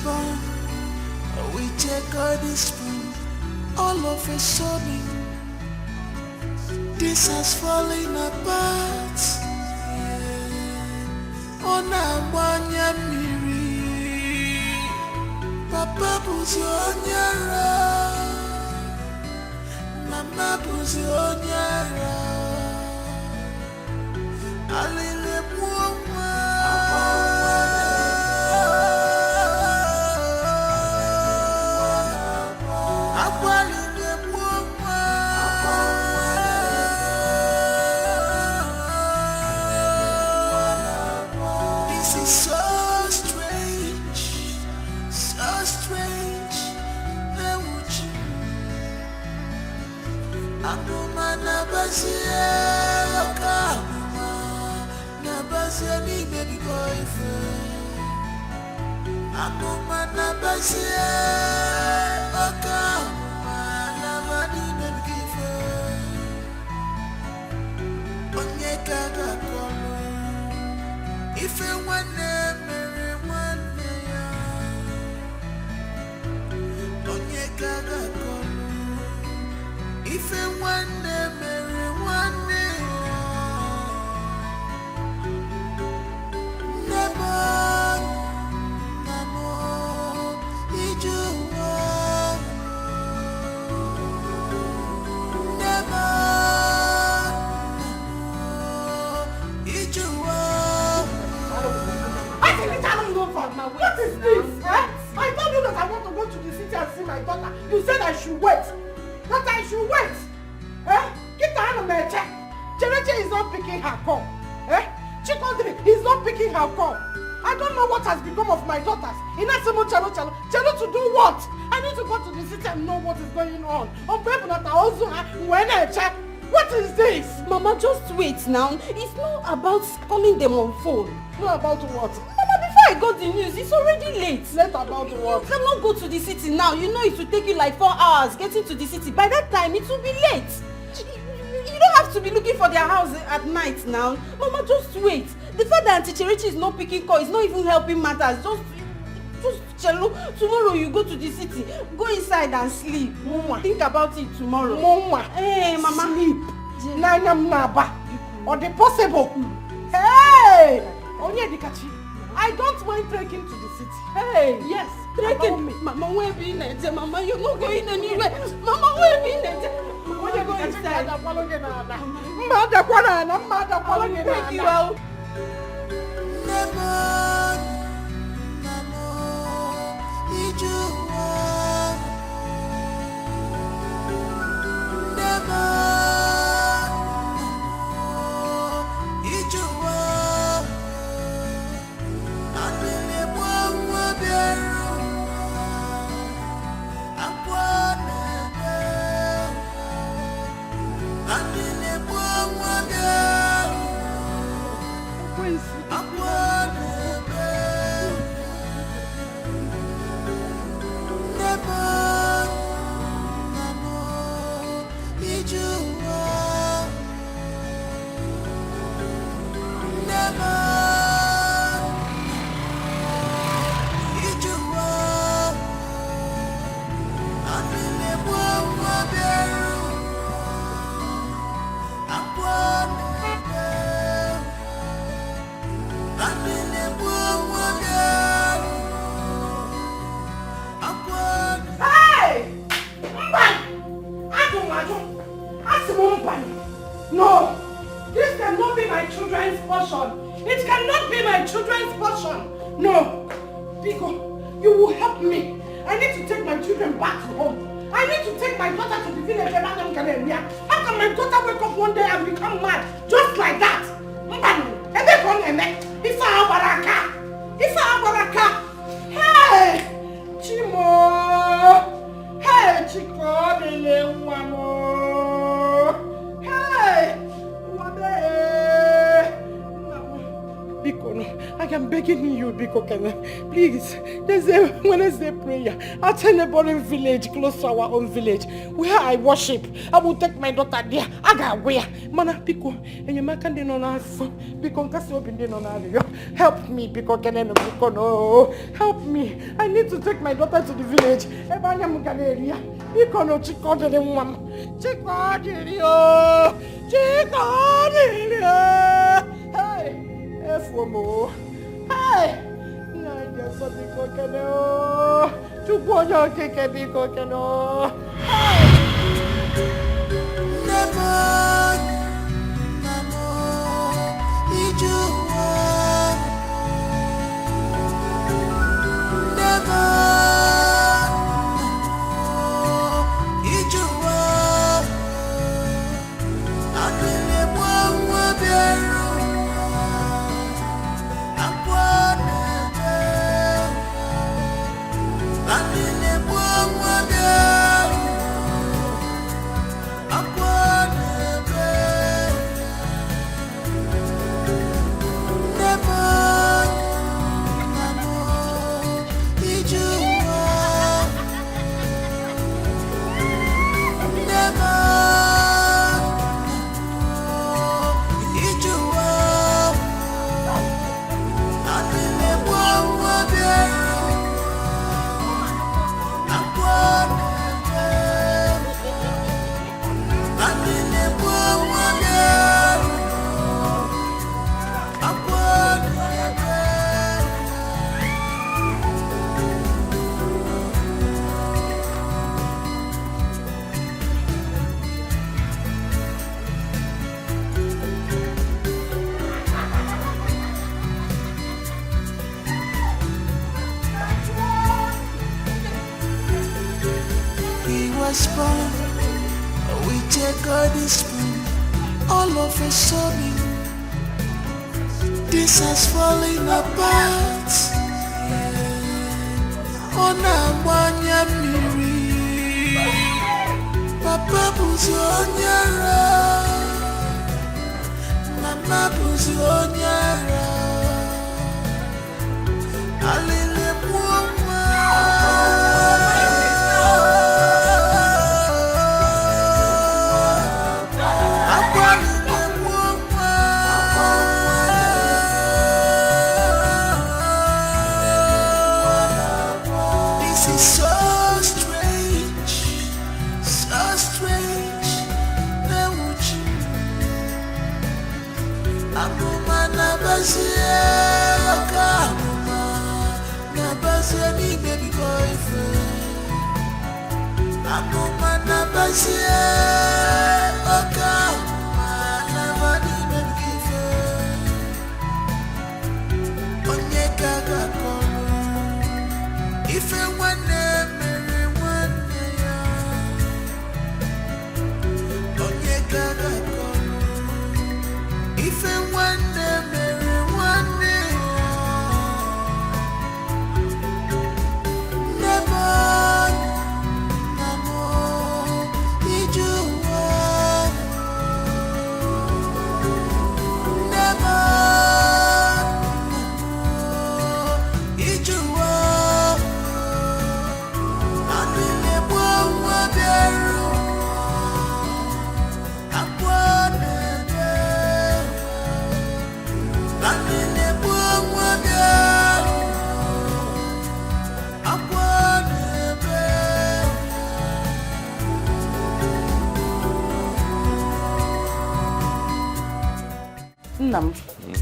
Born, we take all this spoon, all of a sudden, this has fallen apart. On a one-year miri, Papa buzi onyara, Mama buzi onyara, Alile buoma. Nabasie ni baby boyfriend. Amuma nabasie oka nabani baby boyfriend. What is this? I told you that I want to go to the city and see my daughter. You said I should wait. That I should wait. Get the hand my check. Chereche is not picking her call. Chikondri is not picking her call. I don't know what has become of my daughters. Inasimo Chelo to do what? I need to go to the city and know what is going on. What is this? Mama, just wait now. It's not about calling them on phone. Not about what? Mama, before I got the news, it's already late. Late about what? You cannot go to the city now. You know it will take you like 4 hours getting to the city. By that time, it will be late. You don't have to be looking for their house at night now. Mama, just wait. The fact that Auntie Cherechi is not picking call is not even helping matters. Just Chelo, tomorrow you go to the city. Go inside and sleep. Mama. Think about it tomorrow. Mama. Hey, Mama. Sleep. Nanyam naba. Or the possible. Hey! Onyedikachi. I don't mind trekking to the city. Hey! Yes. Trekking. Mama, where be Nete? Mama, you're not going anywhere. Mama, where be Nete? Mama, go inside. Take you out. No! This cannot be my children's portion. It cannot be my children's portion. No! Biko, you will help me. I need to take my children back to home. I need to take my daughter to the village. How can my daughter wake up one day and become mad? Just like that. Hey! Chimo! Hey, Chico! Biko, no. I am begging you, Biko, please. There's a Wednesday prayer at a neighboring village close to our own village where I worship. I will take my daughter there. I got where. Mana, Biko, and you make no Biko, help me, Biko, Biko, no. Help me. I need to take my daughter to the village. Biko, no, Chico, the woman. Chico, hey. Efomo. Hey! Nanya sabi ko kano. Tubo nyo kikebi ko kano. Hey! Never, Ijuwa. Never, Ijuwa. Adele mwa biero. was born with a golden spoon. All of a sudden, this has fallen apart. On a manya miri, Papa Buzonyara, Mama Buzonyara, Alile Mwama.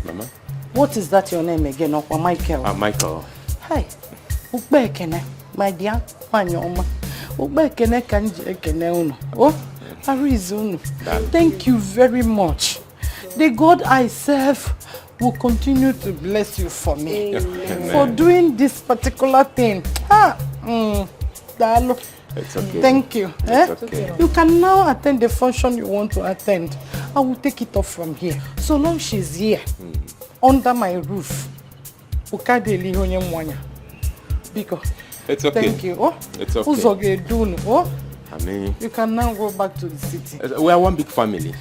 Mama. What is that your name again? Or Michael? Michael. Hi. Ukbekene, my dear. Wanyoma. Ukbekene kanji ekene uno. Oh, Arizona. Thank you very much. The God I serve will continue to bless you for me. Amen. For doing this particular thing. It's okay. Thank you. It's okay. You can now attend the function you want to attend. I will take it off from here. So long she's here, under my roof. Because it's okay. Thank you. Oh, it's okay. Oh, I mean, you can now go back to the city. We are one big family.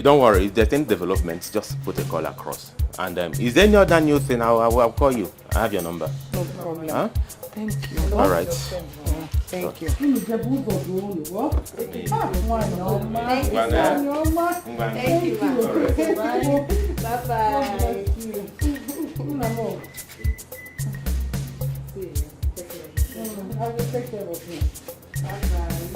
Don't worry. If there's any developments, just put a call across. And is there any other new thing? I'll call you. I have your number. No problem. Huh? Thank you. All right. Thank you. Thank you. Bye-bye. I will take care of you. Bye-bye.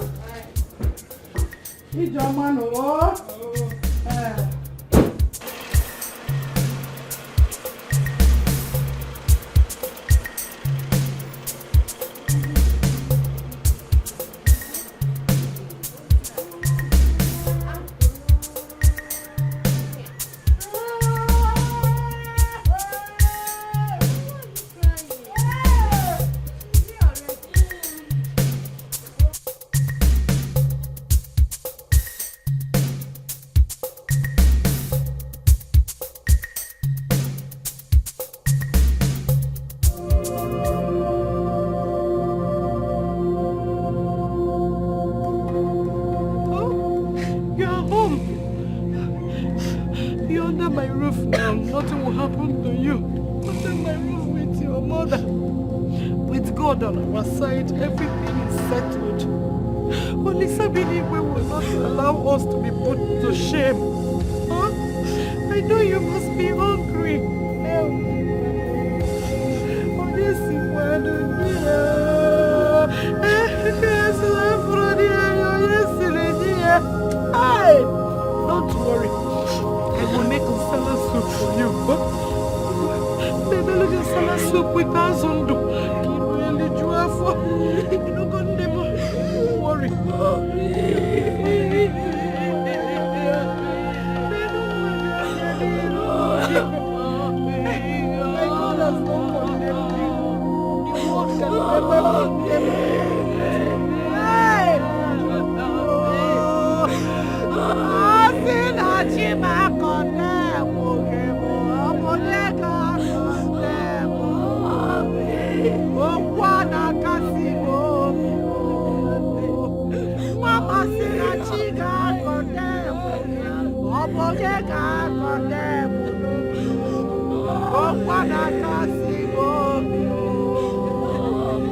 Mama said she got condemned. Oboge got condemned. Okwana kasibo.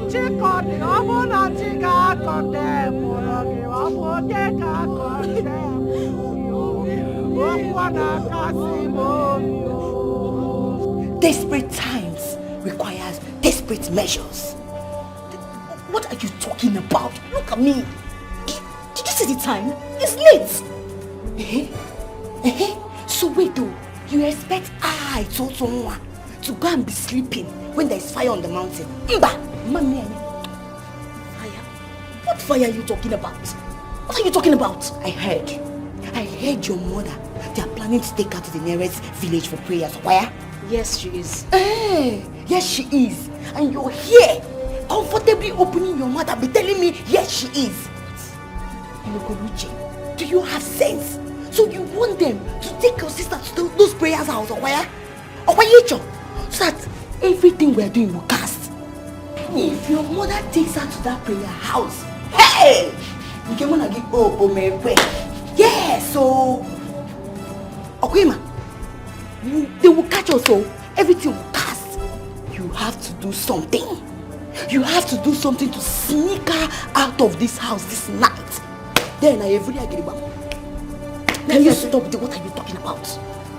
Chikoni obona chiga condemned. Oboge got condemned. Okwana kasibo. Desperate times requires desperate measures. What are you talking about? Look at me. Did you see the time? It's late. So wait though, you expect I to go and be sleeping when there is fire on the mountain? Mba, mommy, fire? What fire are you talking about? What are you talking about? I heard your mother. They are planning to take her to the nearest village for prayers. Why? Yes, she is. Yes, she is. And you're here, comfortably opening your mouth and be telling me, yes, she is. Do you have sense? So you want them to take your sister to those prayers out, or where? So that everything we're doing will cast. If your mother takes her to that prayer house, hey! You can wanna give yeah, so okay, ma. They will catch us, so everything will cast. You have to do something. You have to do something to sneak her out of this house this night. Then I agree. Can you stop? What are you talking about?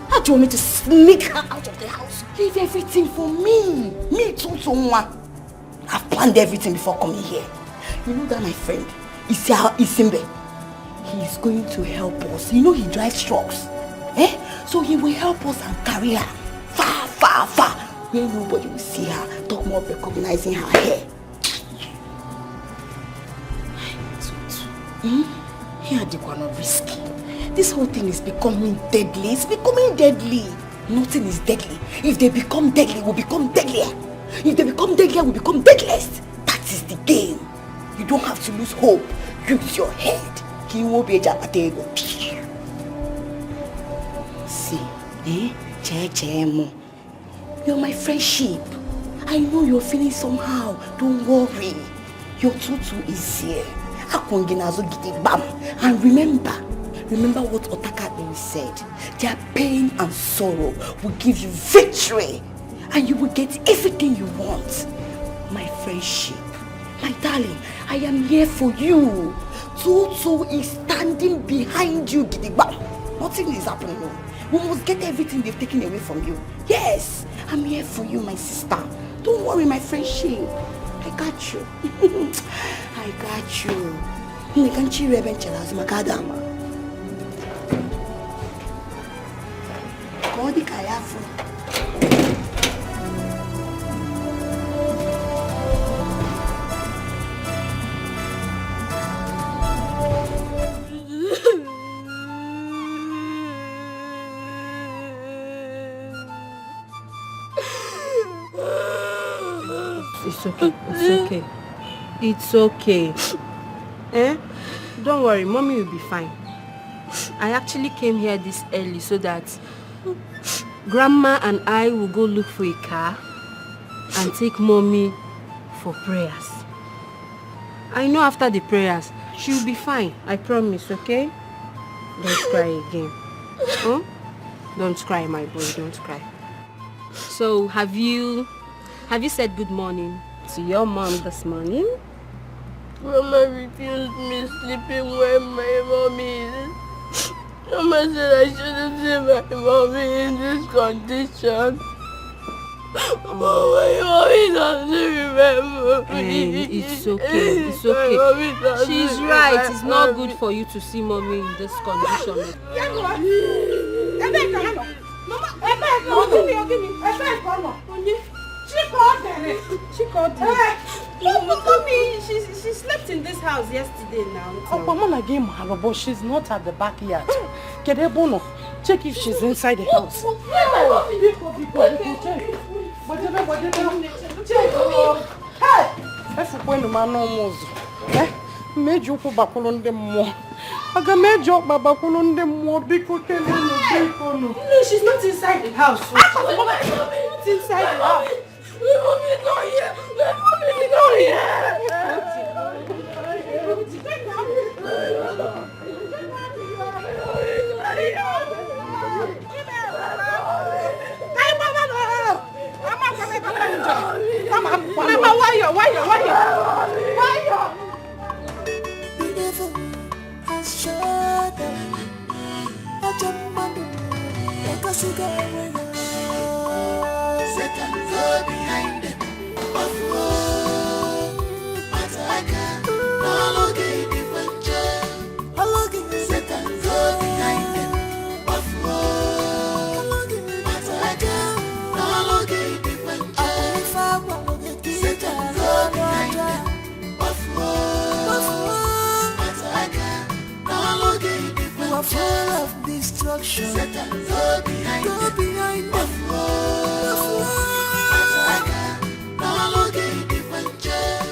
How do you want me to sneak her out of the house? Leave everything for me. Me too, someone. I've planned everything before coming here. You know that my friend, Isimbe, he is going to help us. You know he drives trucks. So he will help us and carry her far, far, far, where nobody will see her, talk more of recognizing her hair. Here they are not risky. This whole thing is becoming deadly. It's becoming deadly. Nothing is deadly. If they become deadly, we'll become deadlier. If they become deadlier, we'll become deadliest. That is the game. You don't have to lose hope. Use your head. He won't be a japatego. See, you're my friendship. I know you're feeling somehow. Don't worry. Your tutu is here. And remember what Otaka said. Their pain and sorrow will give you victory. And you will get everything you want. My friendship. My darling, I am here for you. Tutu is standing behind you, Gidigba. Nothing is happening. We must get everything they've taken away from you. Yes, I'm here for you, my sister. Don't worry, my friendship. I got you. I got you. It's okay. It's okay. It's okay. Don't worry, mommy will be fine. I actually came here this early so that grandma and I will go look for a car and take mommy for prayers. I know after the prayers, she'll be fine. I promise, okay? Don't cry again. Huh? Don't cry, my boy. Don't cry. So, have you said good morning to your mom this morning? Mama refused me sleeping where my mommy is. Mama said I shouldn't see my mommy in this condition. But my mommy doesn't remember me. It's okay. It's okay. She's right. It's not good for you to see mommy in this condition. She called me. Mommy, she slept in this house yesterday now. Mama gave her, but she's not at the backyard. Check if she's inside the house. No, she's not inside the house. Not inside the house. My mom is not here. My mom is destruction. Satan, go behind them. Buffalo. Mataka, no longer different jail.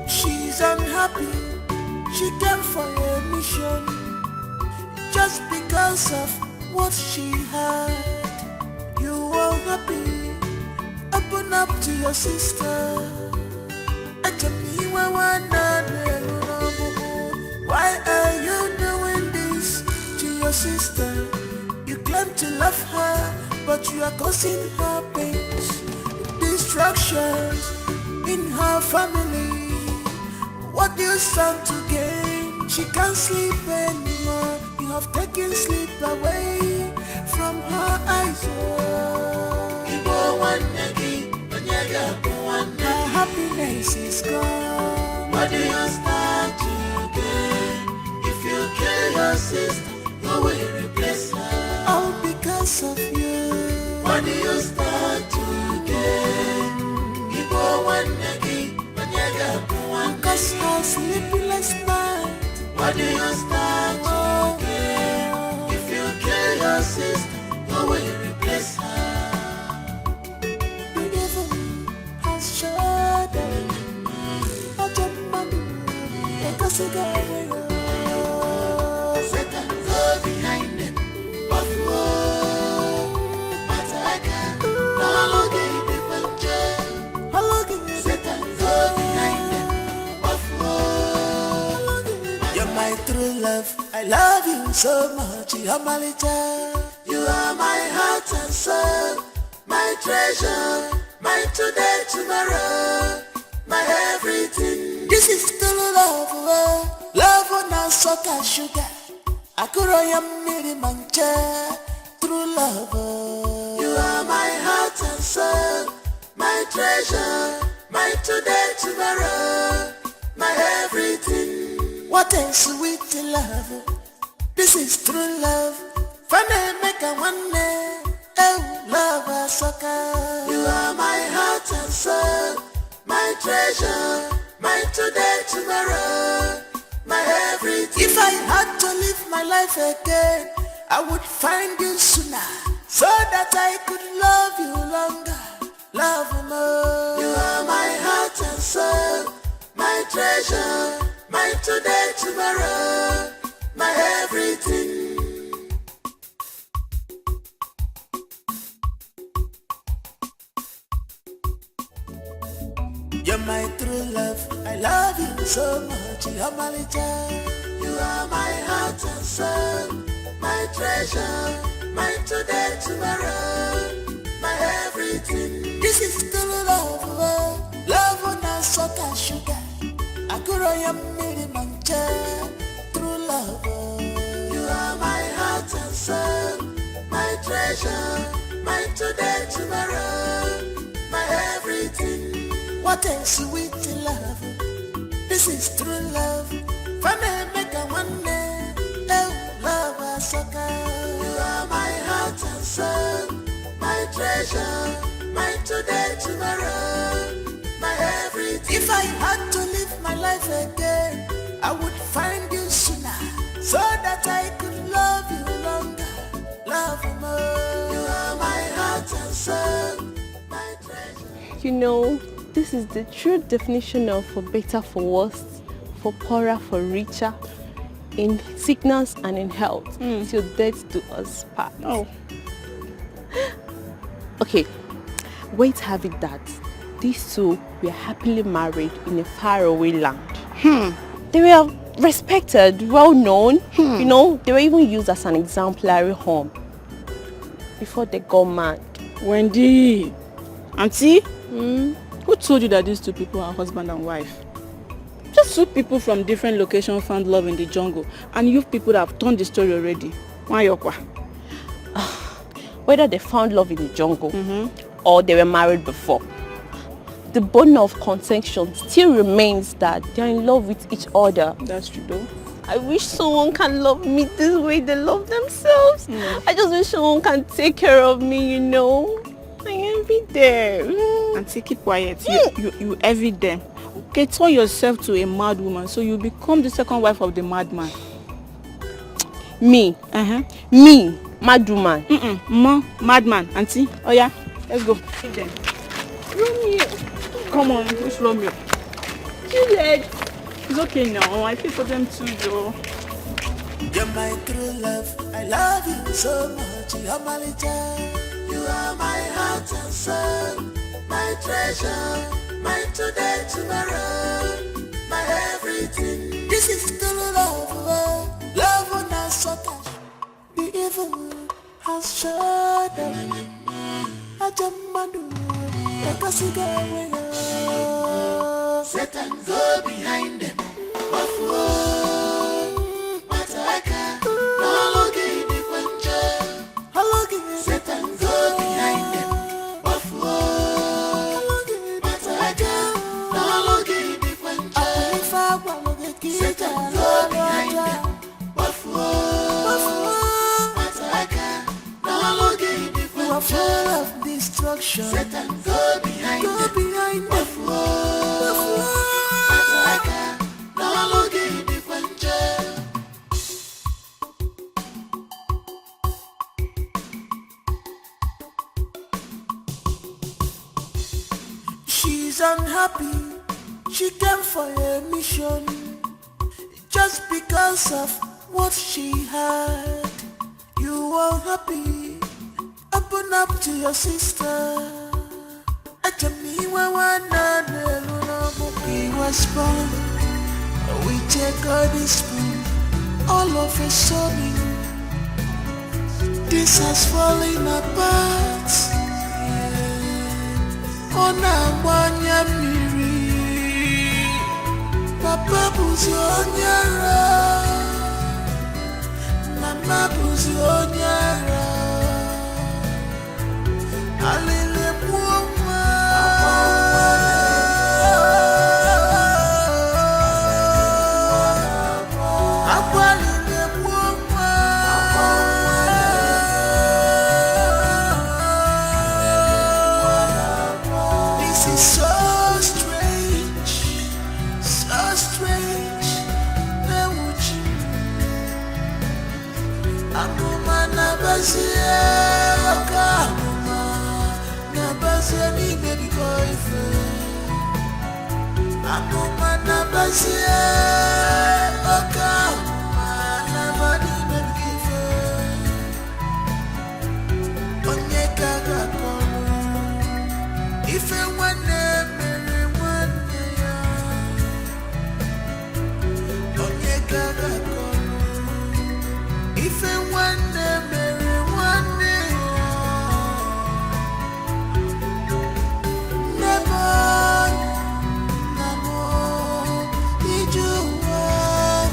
She's unhappy. She came for a mission just because of what she had. You are happy. Open up to your sister. Why are you doing this to your sister? You claim to love her, but you are causing her pains, destructions in her family. What do you stand to gain? She can't sleep anymore. You have taken sleep away from her eyes. Her happiness is gone. What do you stand to gain? If you kill your sister, who will replace her? All because of you. What do you stand to gain? Because her sleepless night. What do you stand to gain? If you kill your sister, who will replace her? The devil has shut down. Satan, go behind them. Buffalo. Mataka, no longer different jail. Satan, go behind them. Buffalo. You're my true love. I love you so much. You're my little. You are my heart and soul. My treasure. My today, tomorrow. My everything. This is true love. Love on a soccer sugar. I could am nearly mancha. True love. You are my heart and soul. My treasure. My today, tomorrow. My everything. What a sweet love. This is true love. Funny make a one day. Oh, love a soccer. You are my heart and soul. My treasure, my today, tomorrow, my everything. If I had to live my life again, I would find you sooner, so that I could love you longer, love you more. You are my heart and soul, my treasure, my today, tomorrow, my everything. You're my true love. I love you so much. You're my little. You are my heart and soul. My treasure. My today, tomorrow. My everything. This is true love. Love on a soccer sugar. I could am nearly mancha. True love. You are my heart and soul. My treasure. My today, tomorrow. My everything. What a sweet love. This is true love. Funny make a one day. Oh, love a sucker. You are my heart and soul. My treasure. My today, tomorrow. My everything. If I had to live my life again, I would find you sooner, so that I could love you longer, love you more. You are my heart and soul. My treasure. You know, this is the true definition of for better, for worse, for poorer, for richer, in sickness and in health, till death do us part. Oh. Okay, wait, have it that these two were happily married in a faraway land. They were respected, well known, you know, they were even used as an exemplary home before they got mad. Wendy, Auntie, who told you that these two people are husband and wife? Just two people from different locations found love in the jungle, and you people that have turned the story already. Wanyokwa. Whether they found love in the jungle or they were married before, the bone of contention still remains that they're in love with each other. That's true though. I wish someone can love me this way they love themselves. I just wish someone can take care of me, you know. I envy them. Auntie, keep quiet. You envy them. Okay, turn yourself to a mad woman so you become the second wife of the madman. Me? Me? Mad woman? Madman. Auntie, oh yeah, let's go. Feed them. Romeo. Come on, push Romeo. Juliet. It's okay now. I feel for them too, though. You're my true love. I love you so much. You're my little. You are my heart and soul. My treasure. My today, tomorrow. My everything. This is true love. Love on us so touch. The evil has shut up. I jump like a cigar. Satan go behind them. Satan go behind them. Satan go behind them. You are full of destruction. Satan go behind them. She's unhappy. She came for a mission just because of what she had. You are happy. Open up to your sister. He was born. We take all this spoon. All of a sudden, this has fallen apart. Onabanya miri, Papa buzi onyara, Mama buzi onyara. Alele muoma, Akwalele muoma. This is so strange, so strange. Neuchi, Anuma nabasia, Anuma nabasia ni baby boyfriend. Anuma nabasia, Anuma nabani baby boyfriend. Onyeka gakono. If you want me, one day, if you want me, one day, never, never, did you want?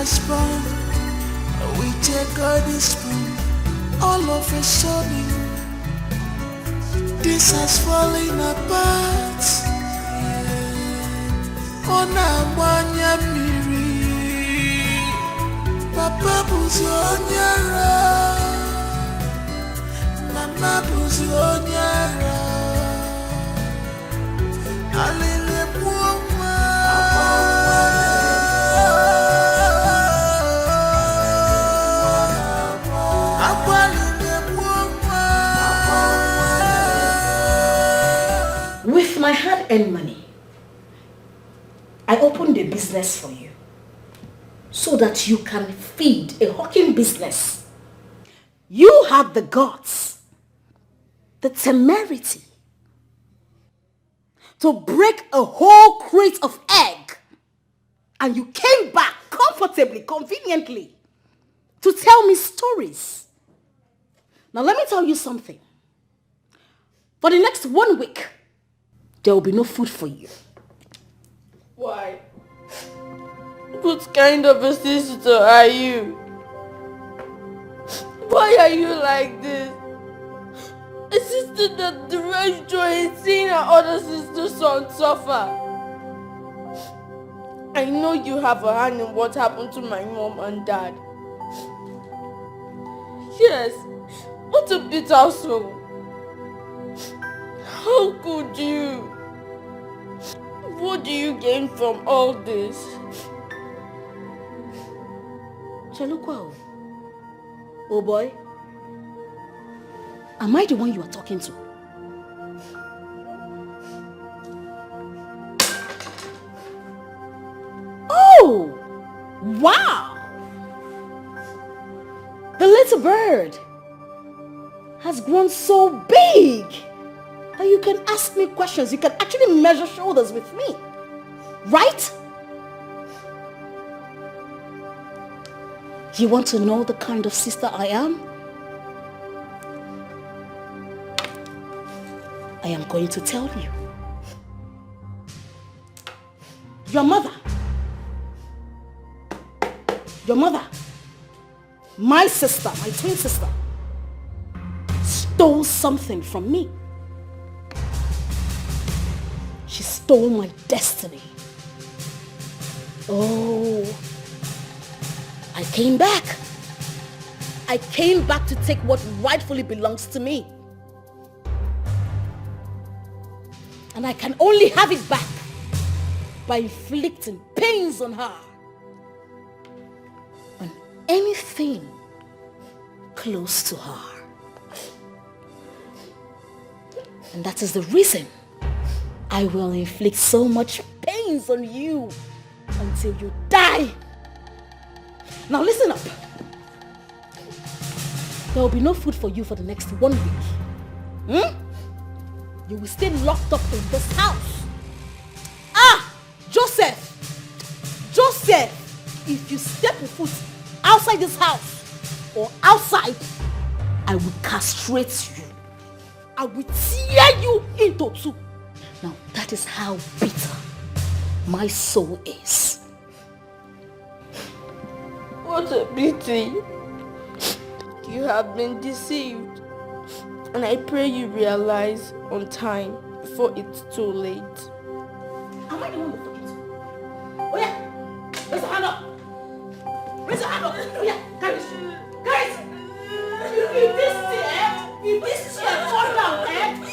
was born with a golden spoon. All of a sudden, this has fallen apart. On a wanya miri, Papa buzi onyara, Mama buzi onyara. Alele muoma, With my hard-earned money, I opened a business for you so that you can feed a hawking business. You had the guts, the temerity to break a whole crate of egg, and you came back comfortably, conveniently to tell me stories. Now let me tell you something. For the next 1 week, there will be no food for you. Why? What kind of a sister are you? Why are you like this? A sister that derives joy in seeing her other sister's son suffer. I know you have a hand in what happened to my mom and dad. Yes, what a bitter soul. How could you? What do you gain from all this? Chalukwa, oh boy, am I the one you are talking to? Oh, wow! The little bird has grown so big that you can ask me questions. You can actually measure shoulders with me, right? You want to know the kind of sister I am? I am going to tell you. Your mother, my sister, my twin sister, stole something from me. She stole my destiny. Oh, I came back. I came back to take what rightfully belongs to me. And I can only have it back by inflicting pains on her. On anything close to her. And that is the reason I will inflict so much pains on you until you die. Now listen up. There will be no food for you for the next 1 week. You will stay locked up in this house. Ah! Joseph, if you step a foot outside this house or outside, I will castrate you. I will tear you into two. Now that is how bitter my soul is. What a pity. You have been deceived. And I pray you realize on time before it's too late. Am I the one you're talking to? Oh yeah! Raise your hand up! Raise your hand up! Oh yeah! Guys! If this chair fall down,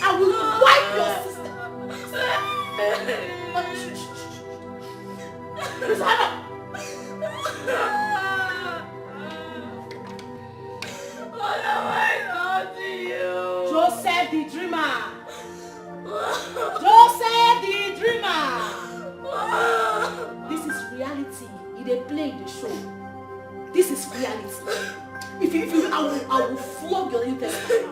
I will wipe your sister! Raise your hand up! What am I done to you? Joseph the dreamer! Joseph the dreamer! This is reality. They play the show. This is reality. If you I will flog your intestine.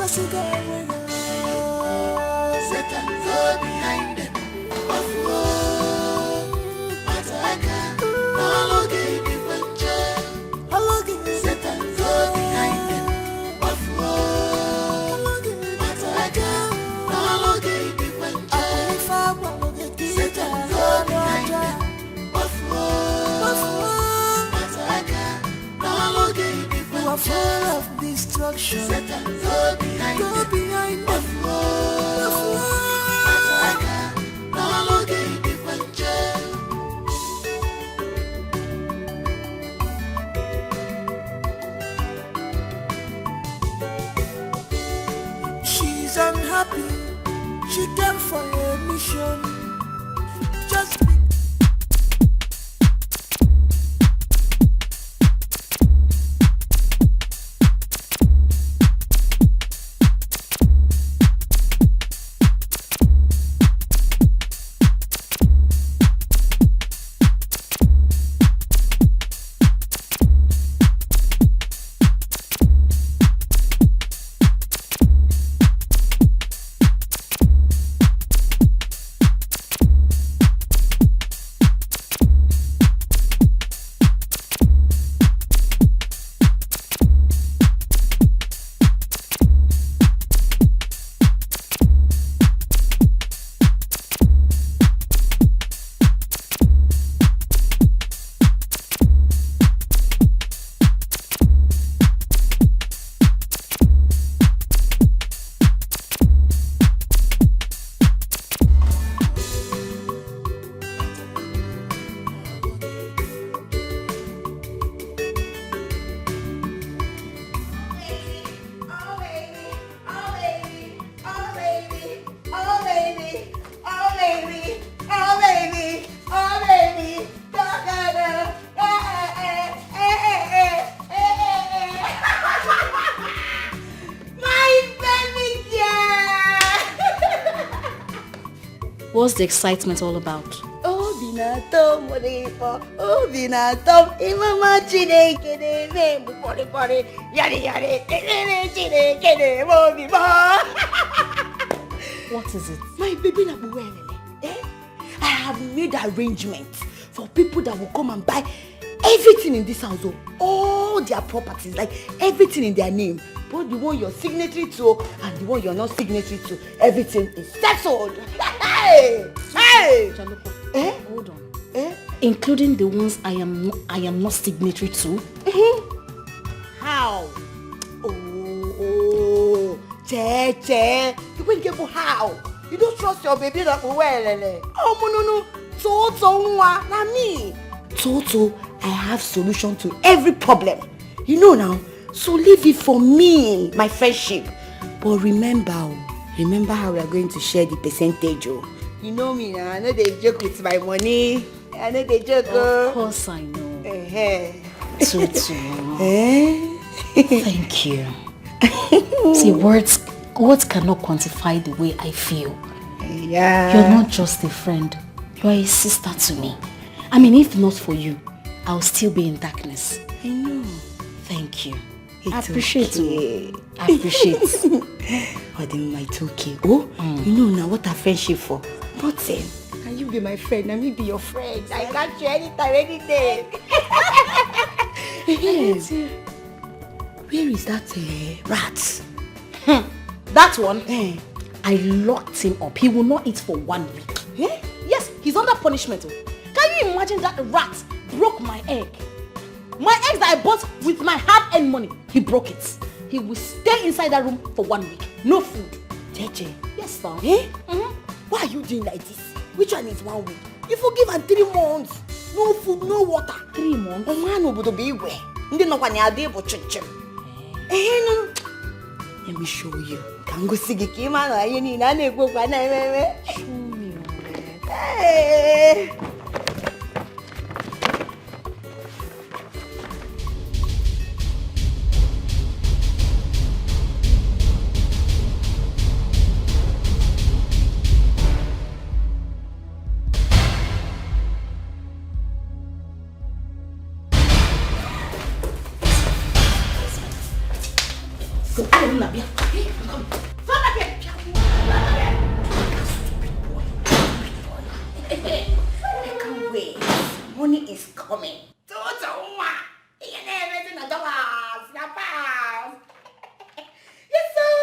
Satan go behind them. Mataka, Nalogi, Dipancha. Satan go behind them. Mataka, Nalogi, Dipancha. Satan go behind them. Mataka, Nalogi, Dipancha. You are full of destruction. Satan go behind them. She's unhappy. She came for a mission. Just What's the excitement all about? Binatom, Binatom, Imama Chineke, Pori, Yari, Chineke, What is it? My baby Nabuelele, I have made arrangements for people that will come and buy everything in this house, all their properties, like everything in their name. Both the one you're signatory to and the one you're not signatory to, everything is settled. Hey! Jaloko, hold on. Including the ones I am not signatory to? How? Oh, Che. You will get how? You don't trust your baby that well. Oh, no. Toto, na me. Toto, I have solution to every problem. You know now. So leave it for me, my friendship. But remember how we are going to share the percentage. Oh. You know me now. I know they joke with my money. I know they joke. Of course I know. Toto. Thank you. See, words cannot quantify the way I feel. Yeah. You're not just a friend. You're a sister to me. I mean, if not for you, I'll still be in darkness. I know. Thank you. It's I appreciate okay. I appreciate. Oh, then it's okay. Oh, you know now what a friendship for. Nothing. Can you be my friend? Let me be your friend. I got you anytime, any day. Where is that rat? That one? I locked him up. He will not eat for 1 week. Yes, he's under punishment. Can you imagine that rat broke my egg? My eggs that I bought with my hard-earned money, he broke it. He will stay inside that room for 1 week. No food. Jeje. Yes, sir. Why are you doing like this? Which one is 1 week? You forgive and 3 months. No food, no water. 3 months? Oh man, obodo be where? Ndi no kwani ade bo chinchin. No. Let me show you. Can go see ki ma na aye ni na na-egbo kwa na ememe. Show me. Hey. I can't wait. Money is coming. Yes, sir.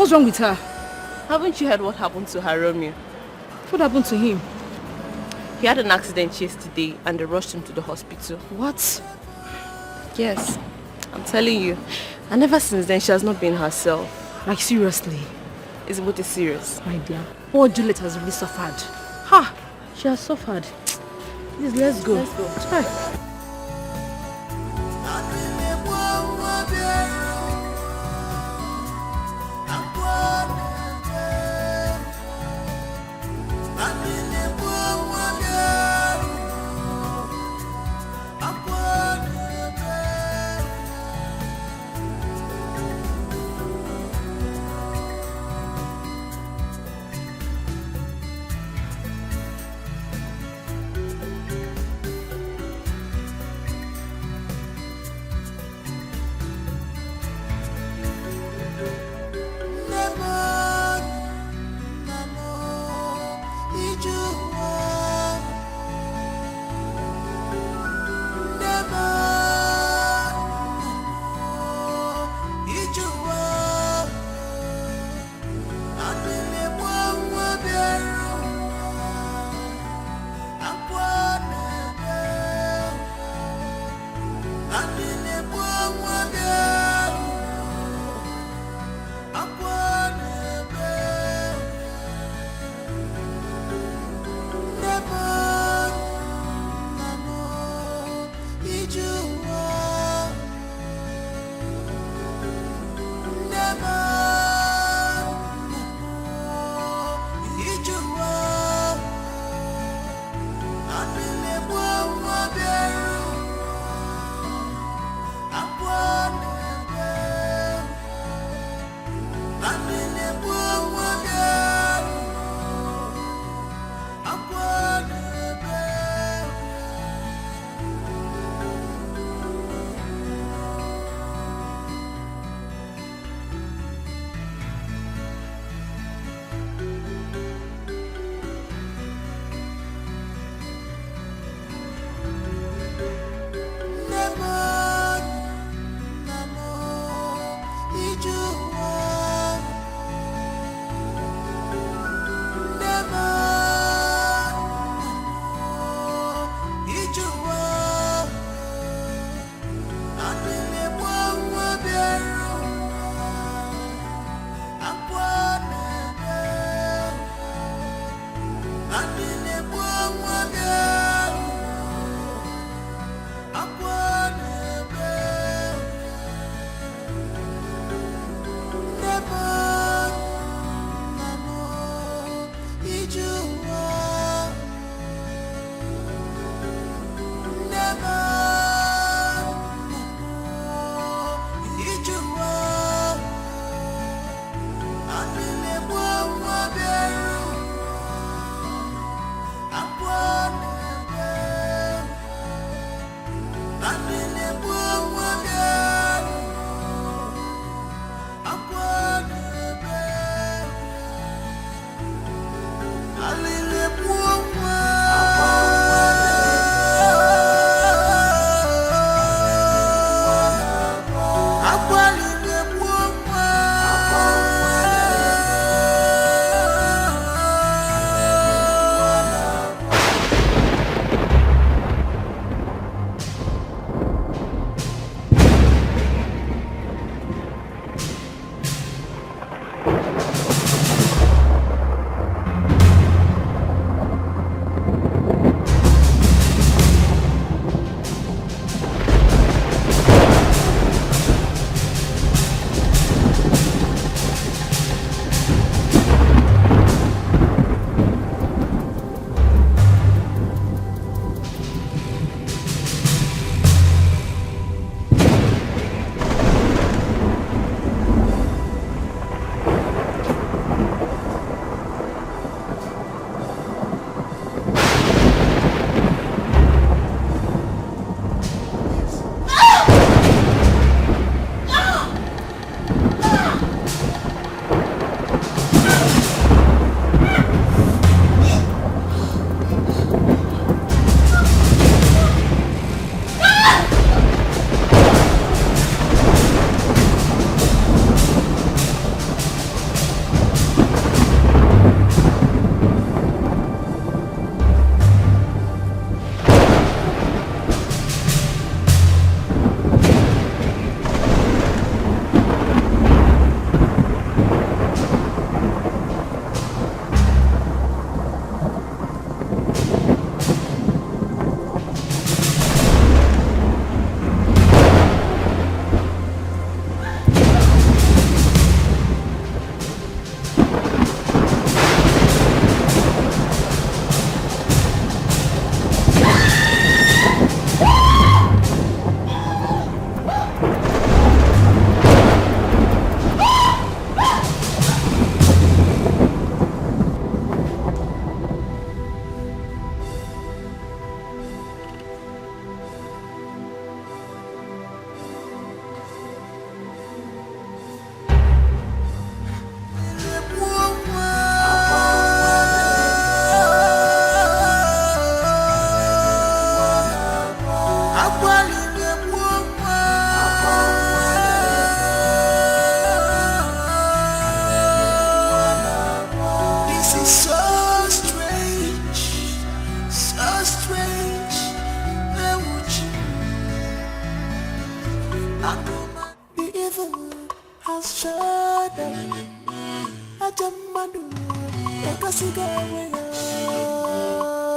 What's wrong with her? Haven't you heard what happened to her Romeo? What happened to him? He had an accident yesterday and they rushed him to the hospital. What? Yes, I'm telling you. And ever since then, she has not been herself. Like seriously? It's what is serious. My dear, poor Juliet has really suffered. Ha! She has suffered. Please, let's go. Let's go. Hi.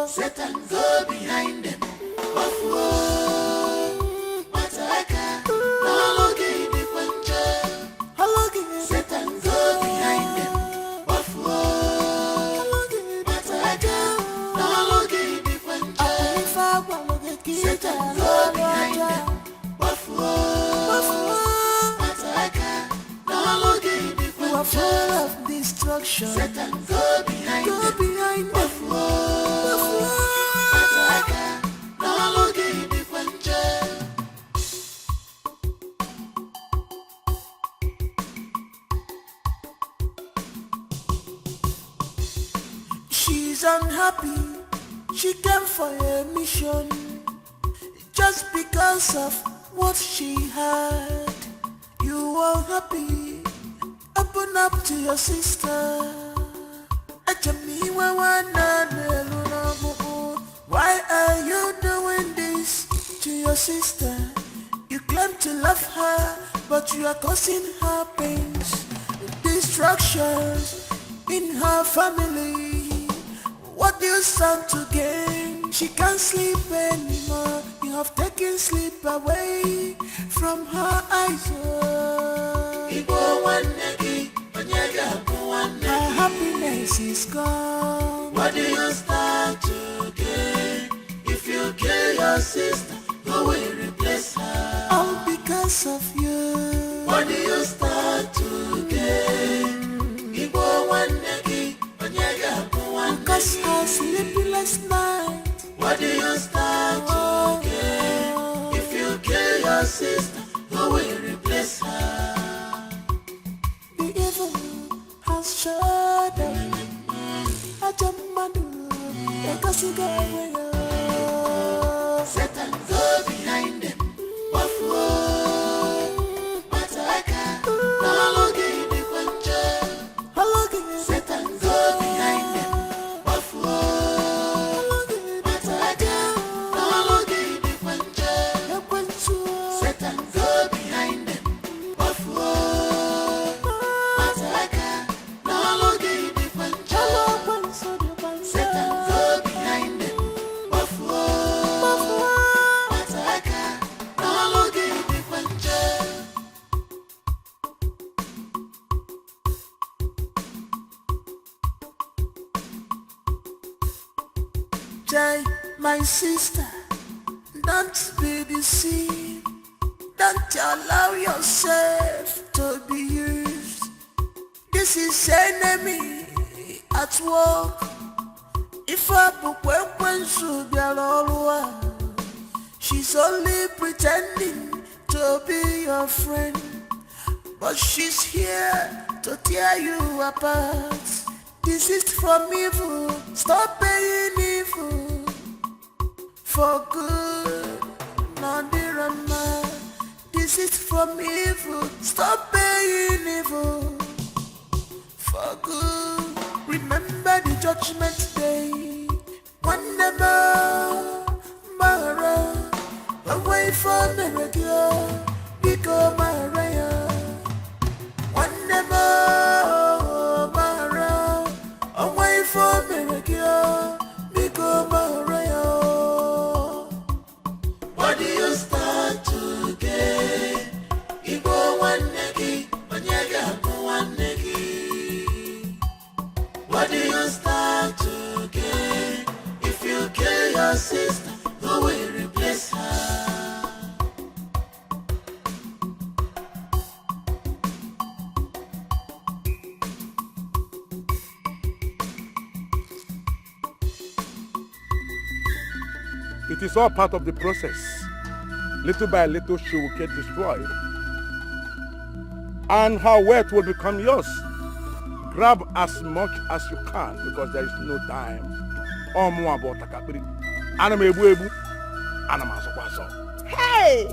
Satan go behind them. Of war, Mataka, Nalogi the Puncher. Satan go behind them. Of war, Mataka, Nalogi the Puncher. Satan go behind them. Of war, Mataka, Nalogi the Puncher. You are full of destruction. Satan go behind them. Of war, Mataka, Nalogi the Puncher. She's unhappy. She came for a mission just because of what she had. You are happy. Open up to your sister. Why are you doing this to your sister? You claim to love her, but you are causing her pains, destructions in her family. What do you stand to gain? She can't sleep anymore. You have taken sleep away from her eyes. Her happiness is gone. What do you stand to gain? If you kill your sister, who will replace her? All because of you. What do you stand to gain? Because her sleepless night. What do you stand to gain? If you kill your sister, who will replace her? The evil has shut up. Satan go behind them. Mataka, Nalogi the Puncher. Satan go behind them. Mataka, Nalogi the Puncher. Satan go behind them. Mataka, Nalogi the Puncher. Satan go behind them. Mataka, Nalogi the Puncher. Jai, my sister, don't be deceived. Don't allow yourself to be used. This is enemy at work. If I book when she's only pretending to be your friend, but she's here to tear you apart. Desist from evil, stop paying evil for good. Nadirama, desist from evil, stop paying evil for good. Remember the judgment day. Whenever Mara away from the regular, become Maria. Whenever Mara away from the regular, become Maria. What do you start to get? Ibo one negi, Onyaga one negi. What do you start to get? If you kill your sister, who will replace her? It is all part of the process. Little by little, she will get destroyed. And her wealth will become yours. Grab as much as you can because there is no time. Or more about Takapiri. Hey!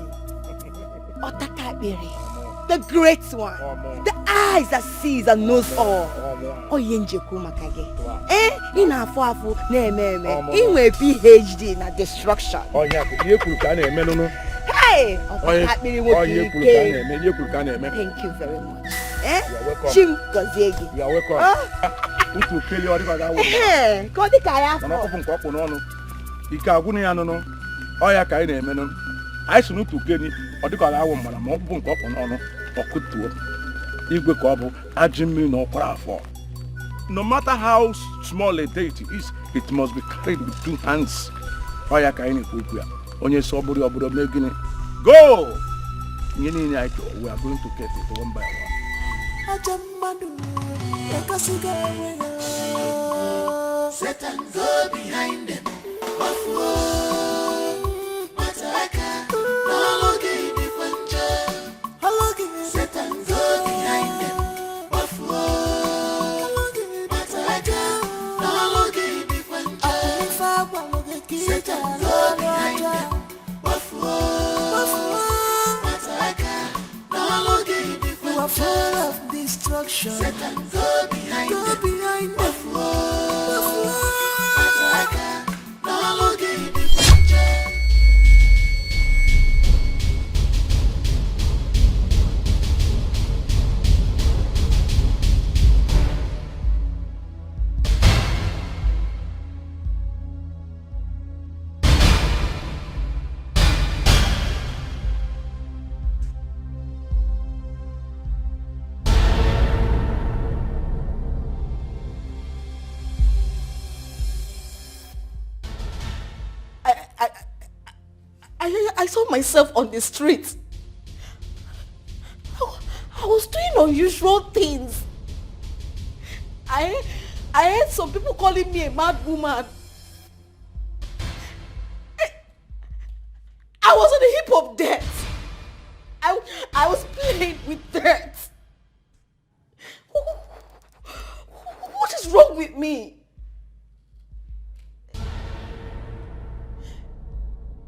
Otakabiri, the great one, the eyes that sees and knows all. Oyenjeku makage. Ina afu na-eme. Inwe PhD na destruction. Hey! Otakabiri woke. Thank you very much. You are welcome. Chim Gozegi. You are welcome. Utu keli ori ba ga wo. Ko di ka ya. Na ko fun ko no no. Ike agunu ya no no. O ya ka ị na-eme no. Ai sunu utu keli odi ka ga wo mara ma ko fun ko no no. Okutuo. Igwe ka ọ bụ ajị mmiri na ọkwara afọ. No matter how small a deity is, it must be carried with 2 hands. O ya ka ị na-ekwu okwu ya. Onye so obodo mee gịnị? Go! We are going to get it one by one. Satan, go behind them. Satan, go behind them. Satan, go behind them. You are full of destruction. Satan, go behind them. I saw myself on the street. I was doing unusual things. I heard some people calling me a mad woman. I was on the hip of death. I was playing with death. What is wrong with me?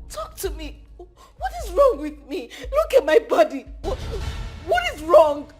Talk to me. What is wrong with me? Look at my body. What is wrong?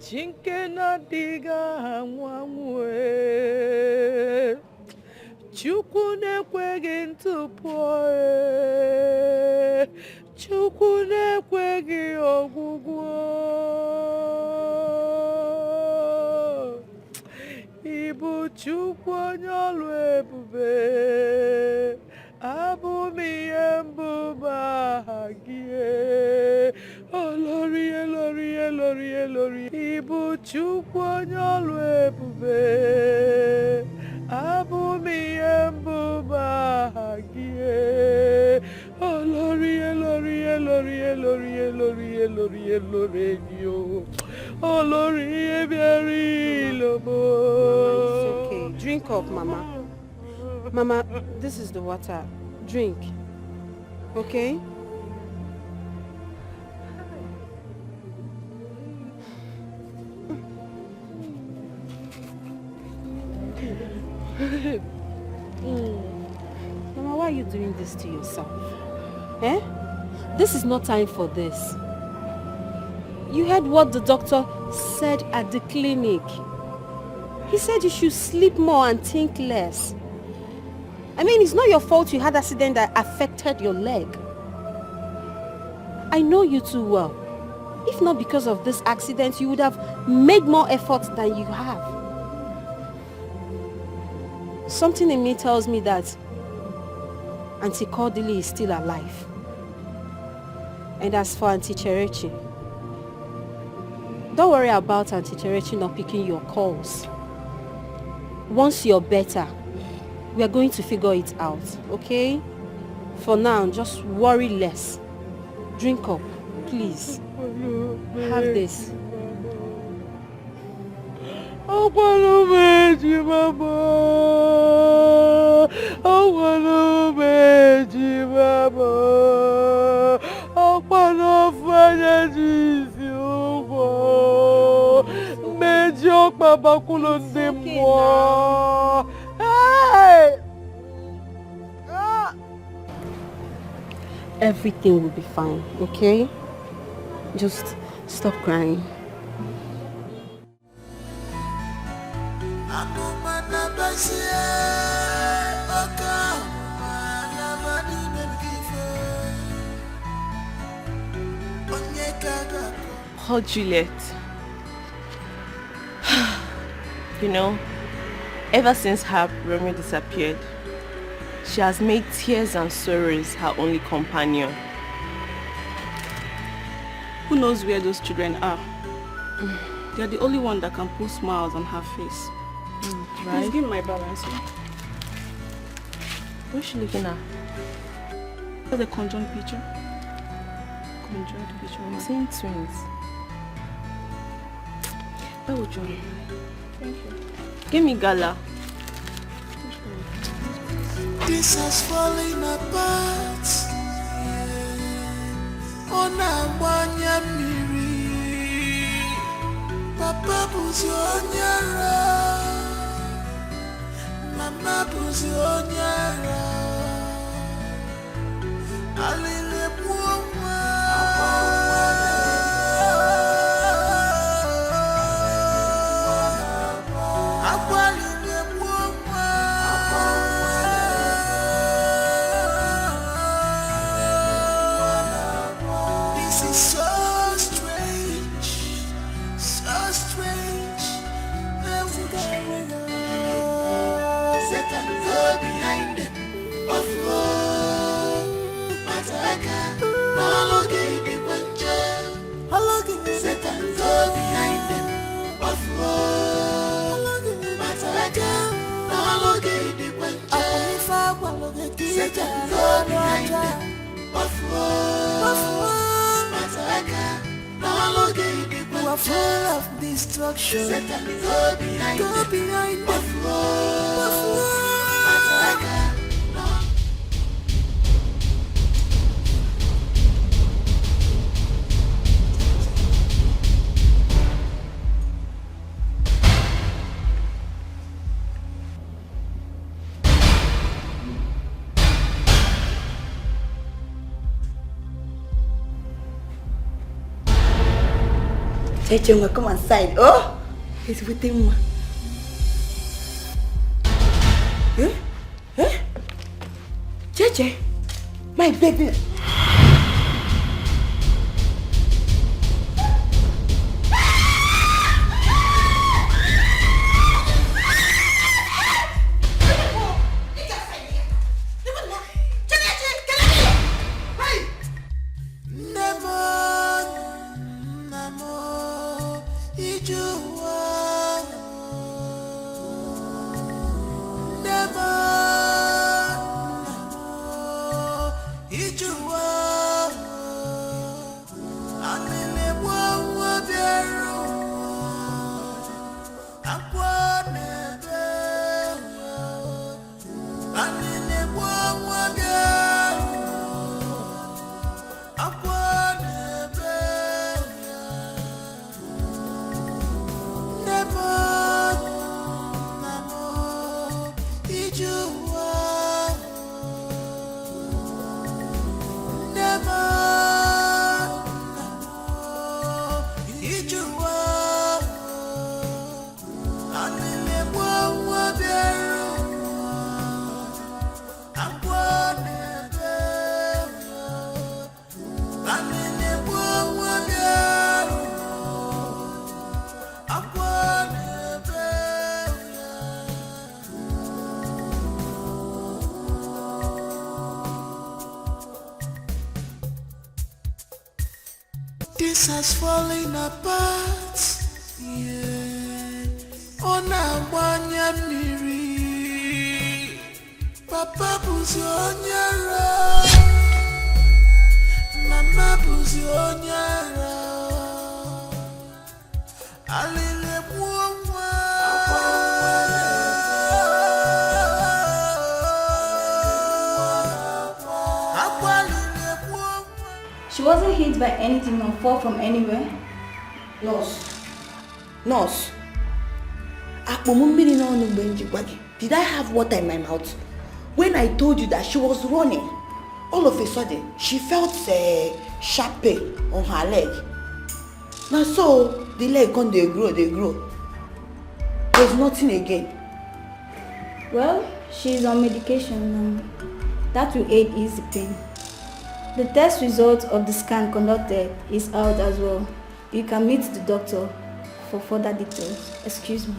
chinke na diga nwanwe Chukwu na-ekweghị ntụpụ Chukwu na-ekweghị ọgwụgwụ Ibu Chukwu onye ọlụ ebube abụ m ihe mbụ ma gị Olori elori elori elori Ibu Chukwu onye ọlụ ebube abụ m ihe mbụ ma gị Olori elori elori elori elori elori elori yo Olori ebiari lobo. It's okay. Drink up, Mama. Mama, this is the water. Drink. Okay? Mama, why are you doing this to yourself? Eh? This is not time for this. You heard what the doctor said at the clinic. He said you should sleep more and think less. I mean, it's not your fault you had an accident that affected your leg. I know you too well. If not because of this accident, you would have made more effort than you have. Something in me tells me that Auntie Cordelia is still alive. And as for Auntie Cherechi, don't worry about Auntie Cherechi not picking your calls. Once you're better, we are going to figure it out, okay? For now, just worry less. Drink up, please. Have this. I want to Mama. I want to Mama. I want to find Papa Kulonde moi. Hey! Everything will be fine, okay? Just stop crying. Oh, Juliet. You know, ever since her Romeo disappeared, she has made tears and sorrows her only companion. Who knows where those children are? They're the only one that can put smiles on her face. Right? Please give me my balance. What's she looking at? The conjoined picture. Conjoined picture. Same twins. Where would you? Thank you. Give me gala. This has fallen apart. Onamanya miri. Papa buzi onyara. Mama buzi onyara. Alile buoma. You are full of destruction. Go behind them. Cheche, come inside. Oh, he's with him. Eh? Eh? Cheche, my baby. This has fallen apart, yeah. Ona wanya miri, Papa buzi onyara, Mama buzi onyara, Alile buwa. She wasn't hit by anything or fall from anywhere. Nurse. Did I have water in my mouth? When I told you that she was running, all of a sudden, she felt a sharp pain on her leg. Now so, the leg can they grow. There's nothing again. Well, she's on medication. That will aid ease the pain. The test result of the scan conducted is out as well. You can meet the doctor for further details. Excuse me.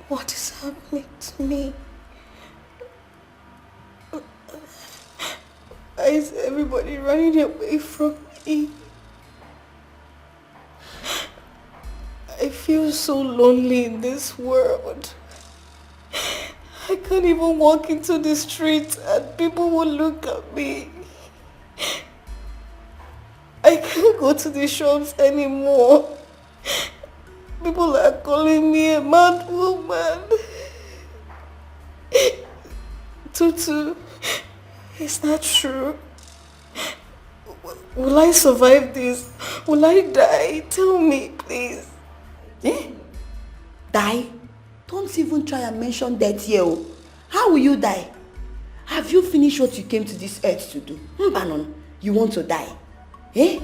What is happening to me? Why is everybody running away from me? I feel so lonely in this world. I can't even walk into the street and people will look at me. I can't go to the shops anymore. People are calling me a mad woman. Tutu, it's not true. Will I survive this? Will I die? Tell me, please. Eh? Die? Don't even try and mention death here. How will you die? Have you finished what you came to this earth to do? Banon, you want to die? Eh?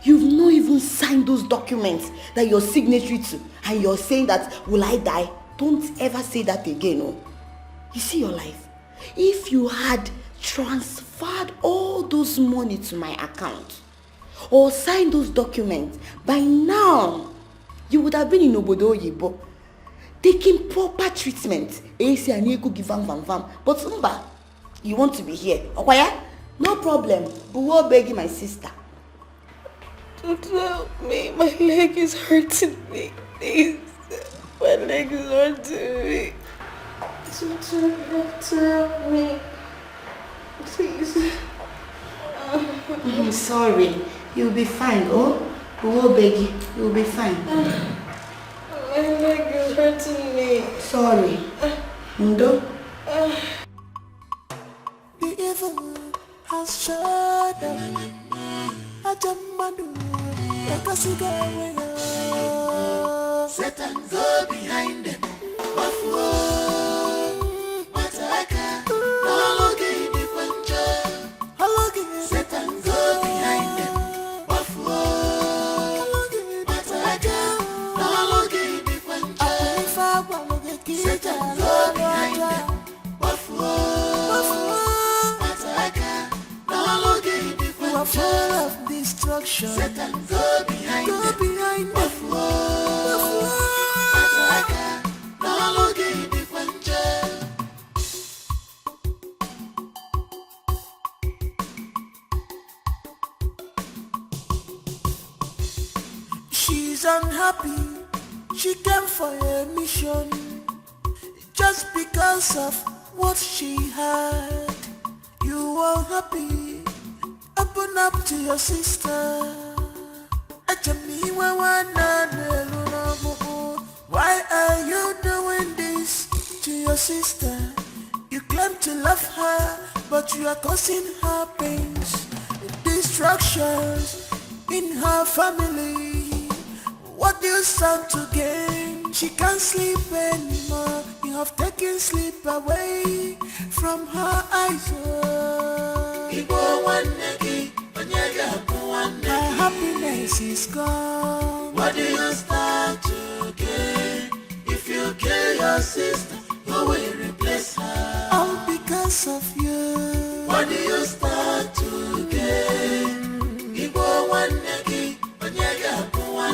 You've not even signed those documents that you're signatory to, and you're saying that, will I die? Don't ever say that again, oh. You see your life? If you had transferred all those money to my account, or signed those documents, by now, you would have been in Obodo Yibo, taking proper treatment. But Umba, you want to be here. Okay? No problem. But we'll beg my sister. Don't help me. My leg is hurting me. Please. My leg is hurting me. Don't help me. Please. I'm sorry. You'll be fine, oh? We will beg you. You'll be fine. My leg is hurting me. Sorry. Ndo, destruction. Satan, go behind them. Buffalo. Mataka, no longer in the puncher. She's unhappy. She came for a mission just because of what she had. You are happy. Open up to your sister. Why are you doing this to your sister? You claim to love her, but you are causing her pains, destructions in her family. What do you stand to gain? She can't sleep anymore. You have taken sleep away from her eyes. Her happiness is gone. What do you stand to gain? If you kill your sister, who will replace her? All because of you. What do you stand to gain?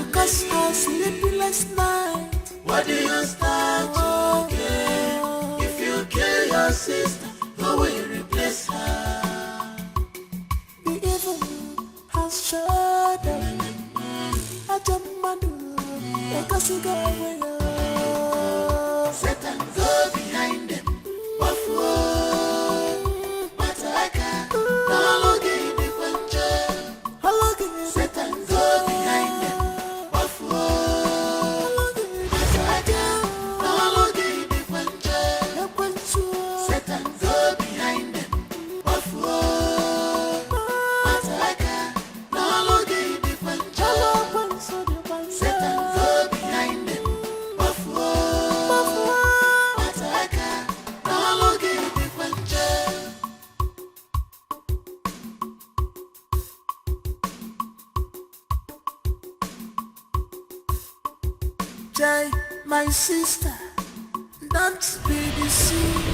Because her sleepless night. What do you stand to gain? If you kill your sister, who will replace her? The evil has showed up. Satan, go behind them. Buffalo. Mataka, no longer in the puncher. Satan, go behind them. Buffalo. Mataka, no longer in the puncher. Satan, go behind them. Buffalo. Mataka, no longer in the puncher. Satan, go behind them. Buffalo. Mataka, no longer in the puncher. Jai, my sister, don't be deceived.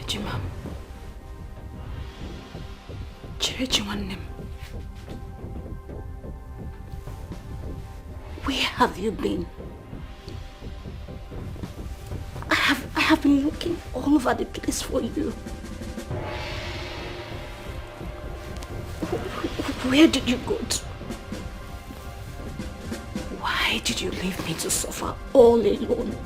Ejima. Chirechi nwanne m. Where have you been? I have been looking all over the place for you. Where did you go to? Why did you leave me to suffer all alone?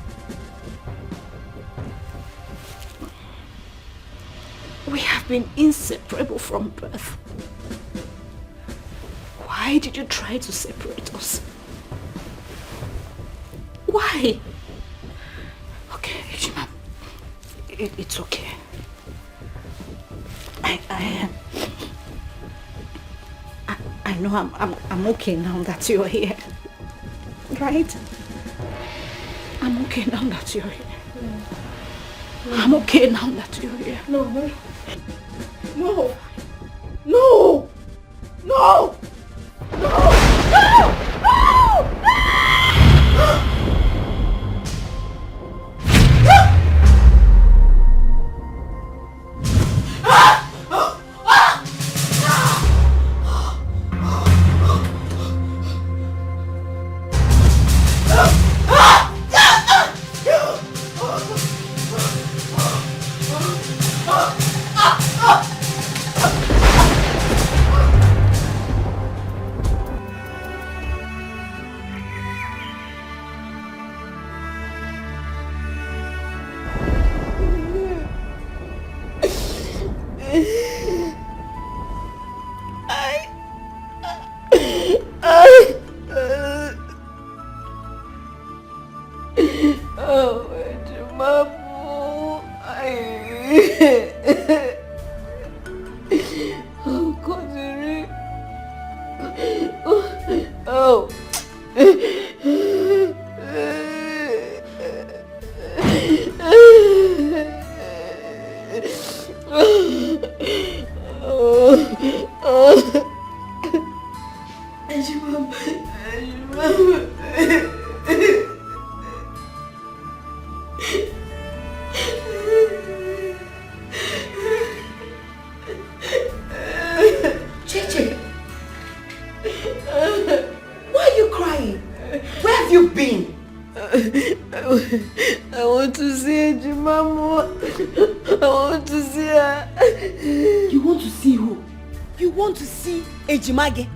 We have been inseparable from birth. Why did you try to separate us? Why? Okay, Ejima, it's okay. I know I'm okay now that you're here, right? I'm okay now that you're here. I'm okay now that you're here. No. No! No! No! No! Oh, Mamu. Oh, Kodiri. Oh. Cheche, why are you crying? Where have you been? I want to see Ejimamu. I want to see her. You want to see who? You want to see Ejimage?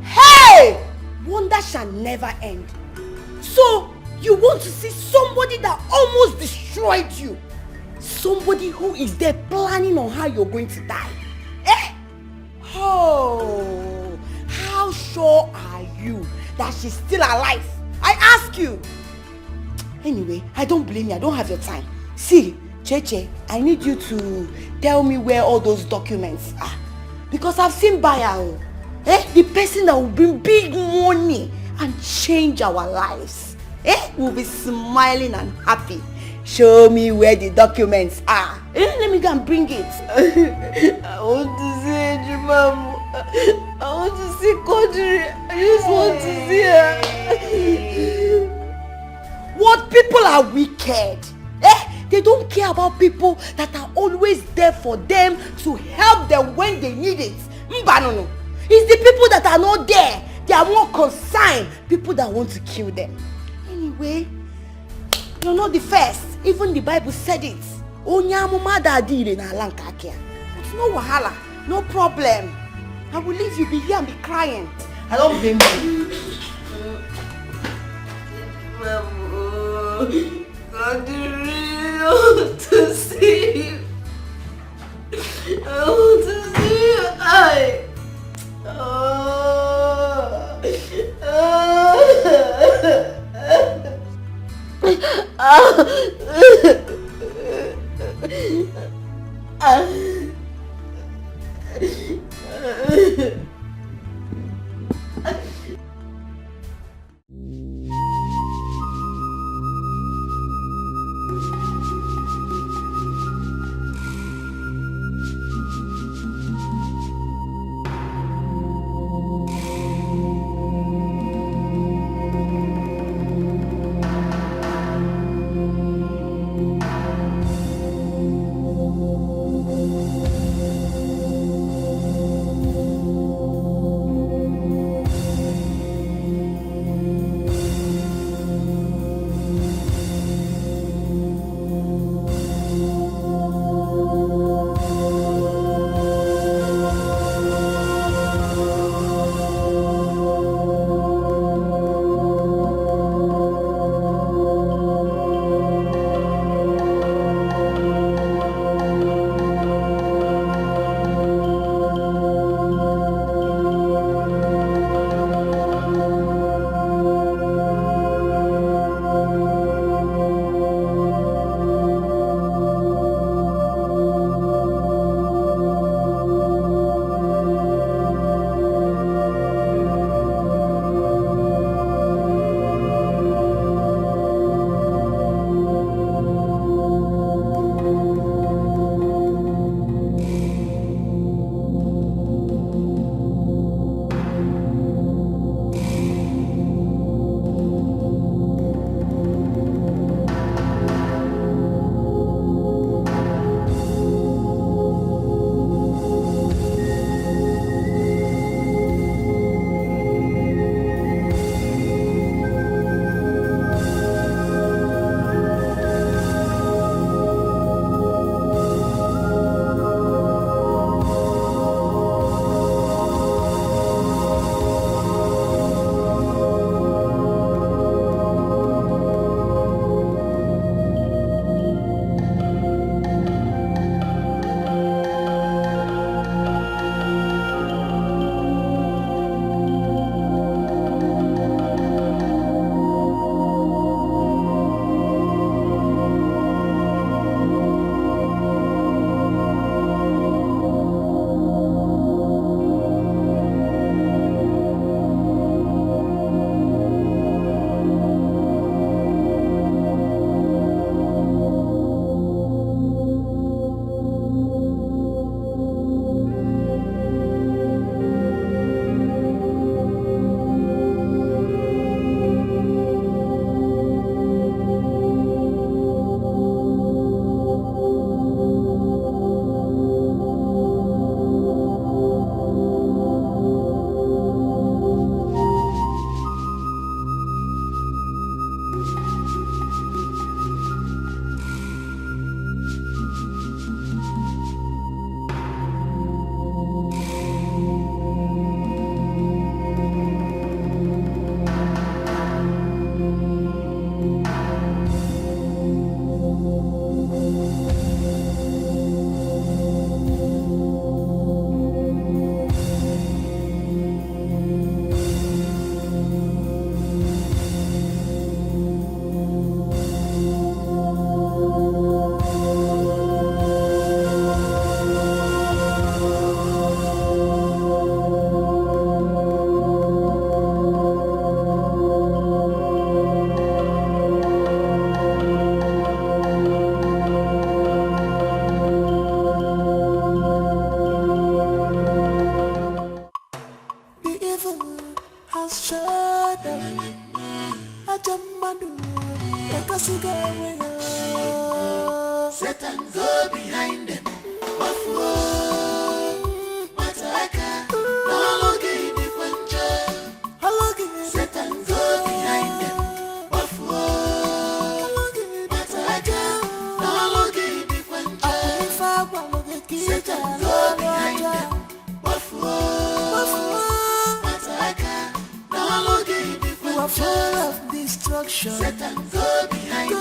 Hey! Wonder shall never end. So, you want to see somebody that almost destroyed you? Somebody who is there planning on how you're going to die? Eh? Oh, how sure are you that she's still alive? I ask you. Anyway, I don't blame you. I don't have your time. See, Cheche, I need you to tell me where all those documents are. Because I've seen buyer. The person that will bring big money and change our lives. Will be smiling and happy. Show me where the documents are. Let me go and bring it. I want to see Ejimamu. I want to see Kodiri. I just want to see her. What people are wicked. They don't care about people that are always there for them to help them when they need it. Mbanono. It's the people that are not there. They are more concerned. People that want to kill them. Anyway, you're not the first. Even the Bible said it. Onyamuma dadile na lankakia. It's no wahala. No problem. I will leave you be here and be crying. I don't blame you. God, I want to see you. I want to see you. Satan, go behind them. Satan, go behind them. You are full of destruction. Satan, go behind them.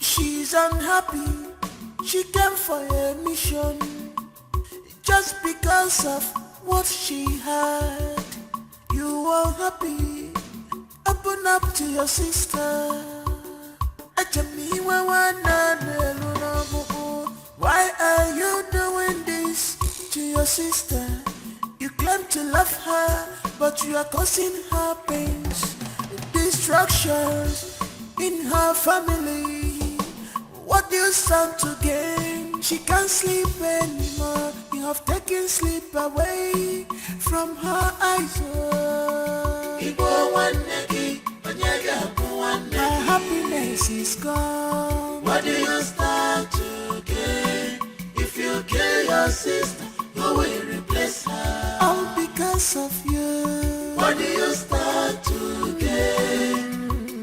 She's unhappy. She came for a mission just because of what she had. You are happy. Open up to your sister. Why are you doing this to your sister? You claim to love her, but you are causing her pains, destructions in her family. What do you stand to gain? She can't sleep anymore. You have taken sleep away from her eyes. Her happiness is gone. What do you stand to gain? If you kill your sister, who will replace her? All because of you. What do you stand to gain?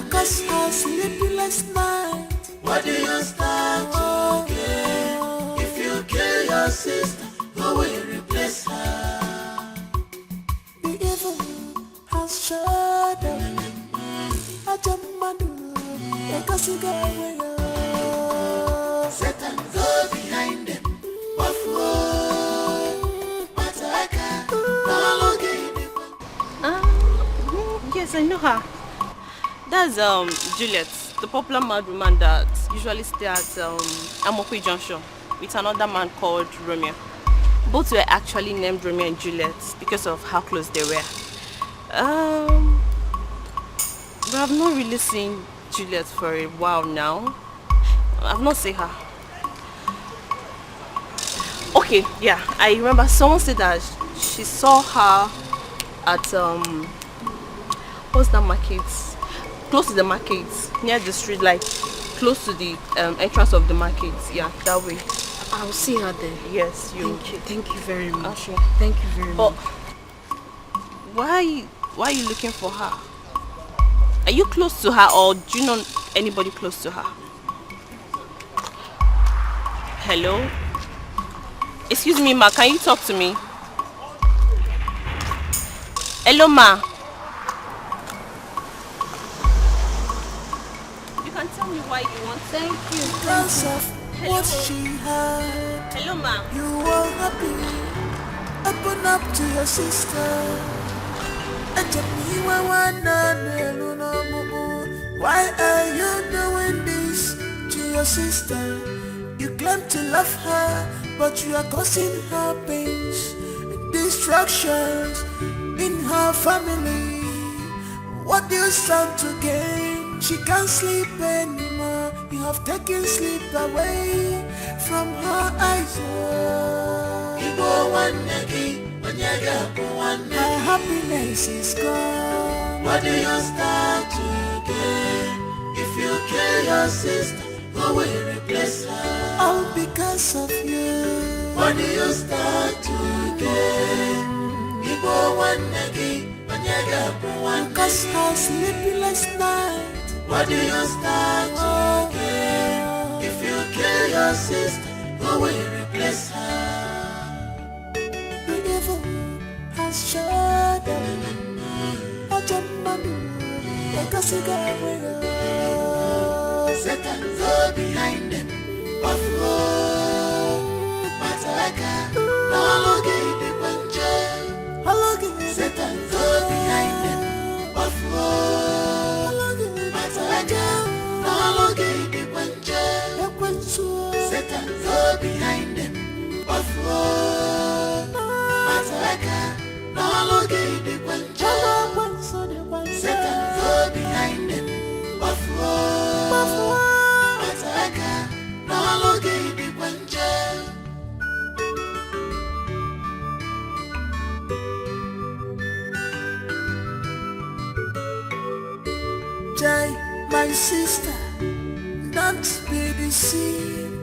Because her sleepless night. What do you stand to gain? If you kill your sister, who will replace her? The evil has shut up. Satan, go behind them. Yes, I know her. That's Juliet, the popular mad woman that usually stays at Amokwe Junction with another man called Romeo. Both were actually named Romeo and Juliet because of how close they were. But I've not really seen Juliet for a while now. I've not seen her. Okay, yeah, I remember someone said that she saw her at what's that market? Close to the market, near the street, like close to the entrance of the market. Yeah, that way. I'll see her there. Yes, you. Thank you very much. Okay. Thank you very much. Why are you looking for her? Are you close to her, or do you know anybody close to her? Hello? Excuse me, ma, can you talk to me? Hello, ma. You can tell me why you want. Thank you. Because of what she had. Hello, ma. You are happy. Open up to your sister. Why are you doing this to your sister? You claim to love her, but you are causing her pains, destructions in her family. What do you stand to gain? She can't sleep anymore. You have taken sleep away from her eyes. Her happiness is gone. What do you stand to gain? If you kill your sister, who will replace her? All because of you. What do you stand to gain? Because her sleepless night. What do you stand to gain? If you kill your sister, who will replace her? The evil has shut up. Satan, go behind them. Satan, go behind them. Satan, go behind them. Satan, go behind them. Buffalo, Ataka, no longer the Punjab. Jai, my sister, don't be deceived.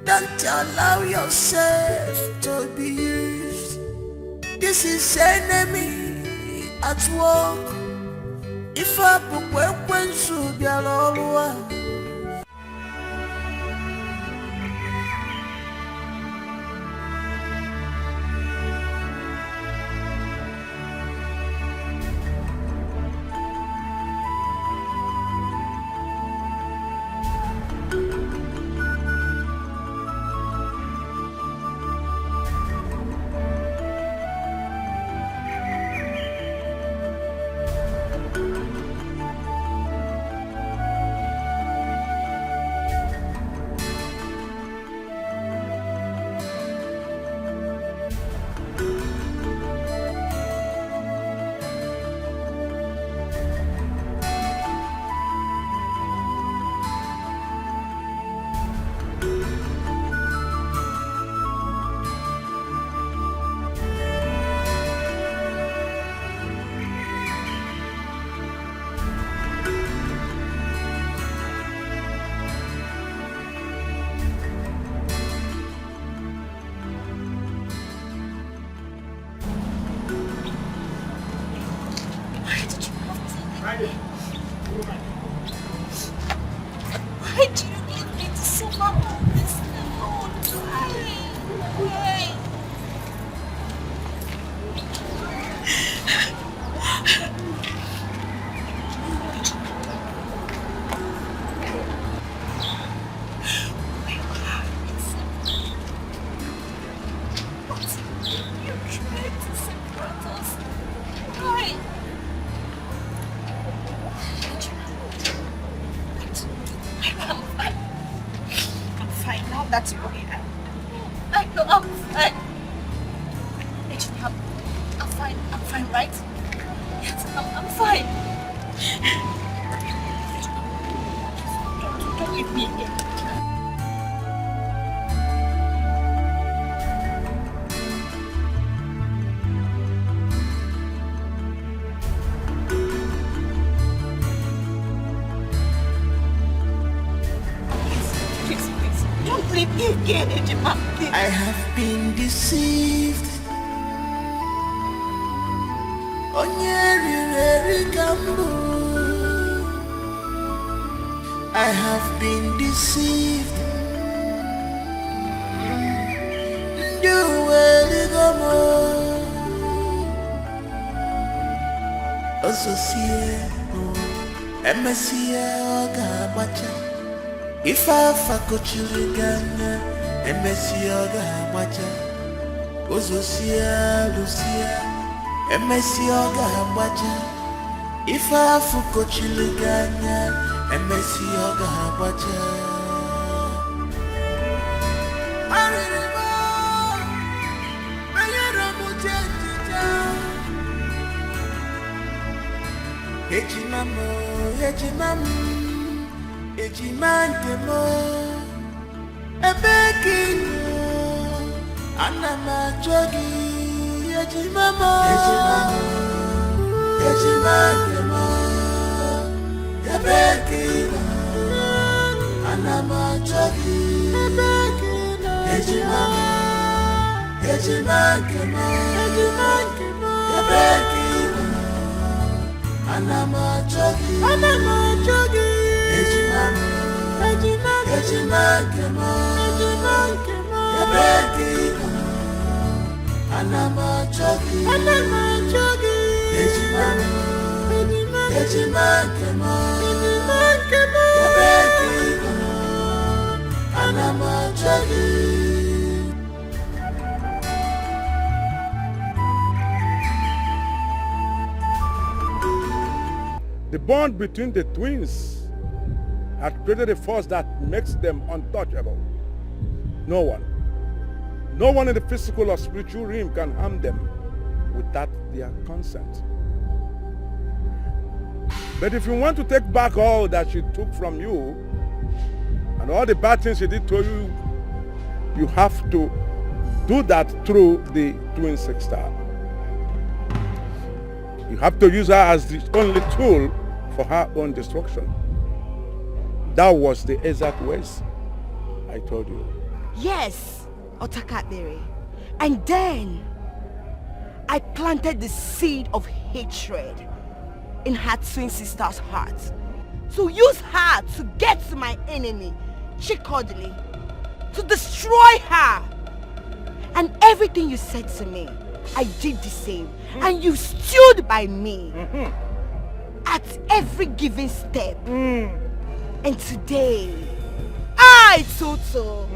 Don't allow yourself to be used. This is enemy at work. If I put weapons to be all Why do you need me to suffer all this alone? Why? That's okay. I know I'm fine. Actually, I'm fine, right? Yes, I'm fine. Don't leave me again. I have been deceived. I have been deceived. If I fuck children, MSC Oga Macha, Ozosia, Lucia, MSC Oga Macha. If I fuck children, MSC Oga Macha. Ejimantemo ebekino anama jogi ejimantemo ebekino anama jogi ejimantemo ebekino anama jogi The bond between the twins had created a force that makes them untouchable. No one in the physical or spiritual realm can harm them without their consent. But if you want to take back all that she took from you and all the bad things she did to you, you have to do that through the twin sister. You have to use her as the only tool for her own destruction. That was the exact words I told you. Yes, Otakabere. And then I planted the seed of hatred in her twin sister's heart. So use her to get to my enemy, Chikodili, to destroy her. And everything you said to me, I did the same. And you stood by me at every given step. And today, I, Toto,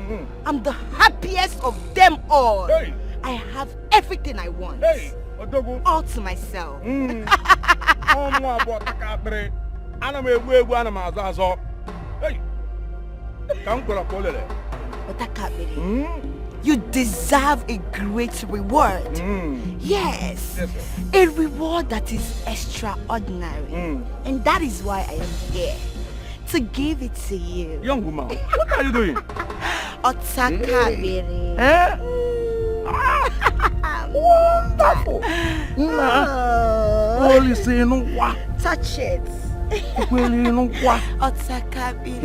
am the happiest of them all. Hey. I have everything I want. Hey, Odogu. All to myself. Hey. You deserve a great reward. Yes, a reward that is extraordinary. And that is why I am here. To give it to you. Young woman, what are you doing? Otakabere. Wonderful. Holy say no wa. Touch it. Really no wa. Otakabere.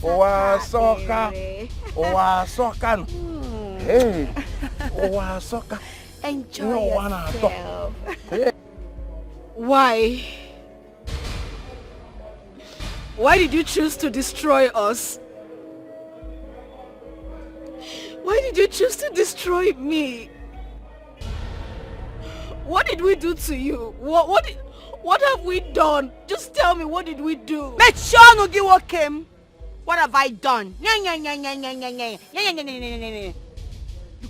Owasoka. Hey. Owasoka. Enjoy yourself. Why? Why did you choose to destroy us? Why did you choose to destroy me? What did we do to you? What have we done? Just tell me, what did we do? Make sure no give what came. What have I done? Look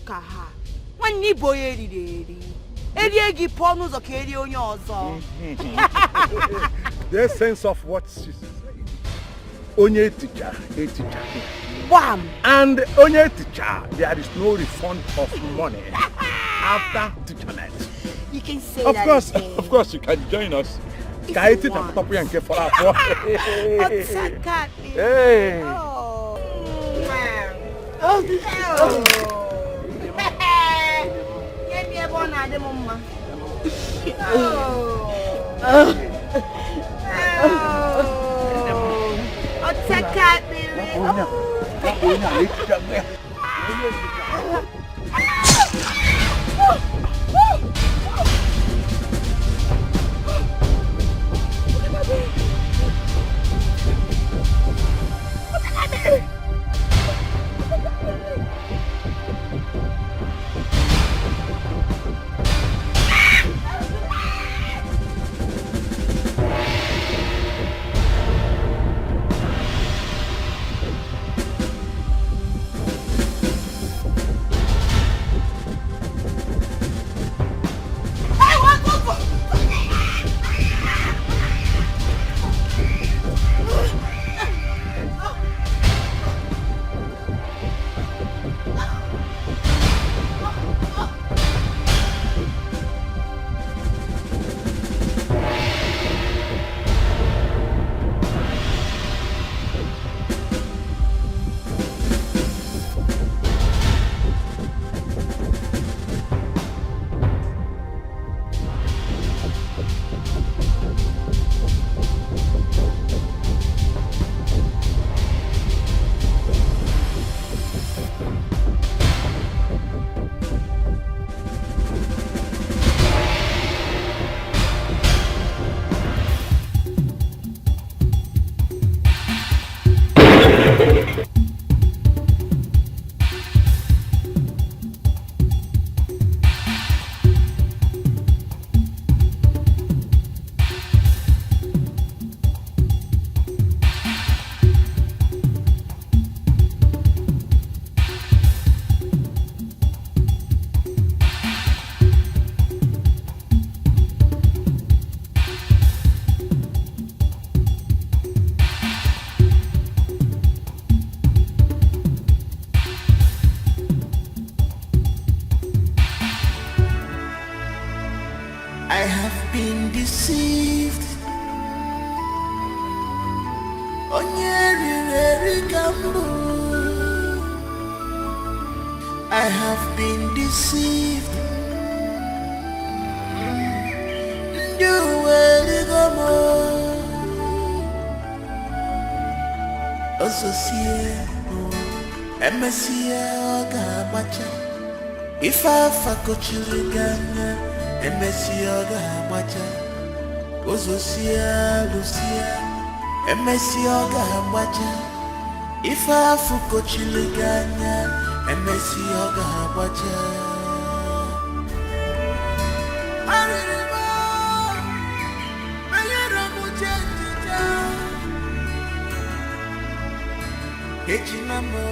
at her. One ni boy eri pornos or carry on yours. The sense of what she said. Onye teacher, a teacher. Wham! And onye teacher, there is no refund of money after teachernet. You can say of that. Of course, you can join us. Hey. I have been deceived. I have been deceived. You will go more. Associate, MSC, Gabacha. If I fakochiri Ganya, MSC, Gabacha. Associate, Lucia, MSC, Gabacha. If I fakochiri Ganya, MSC, Gabacha. Ejimamo,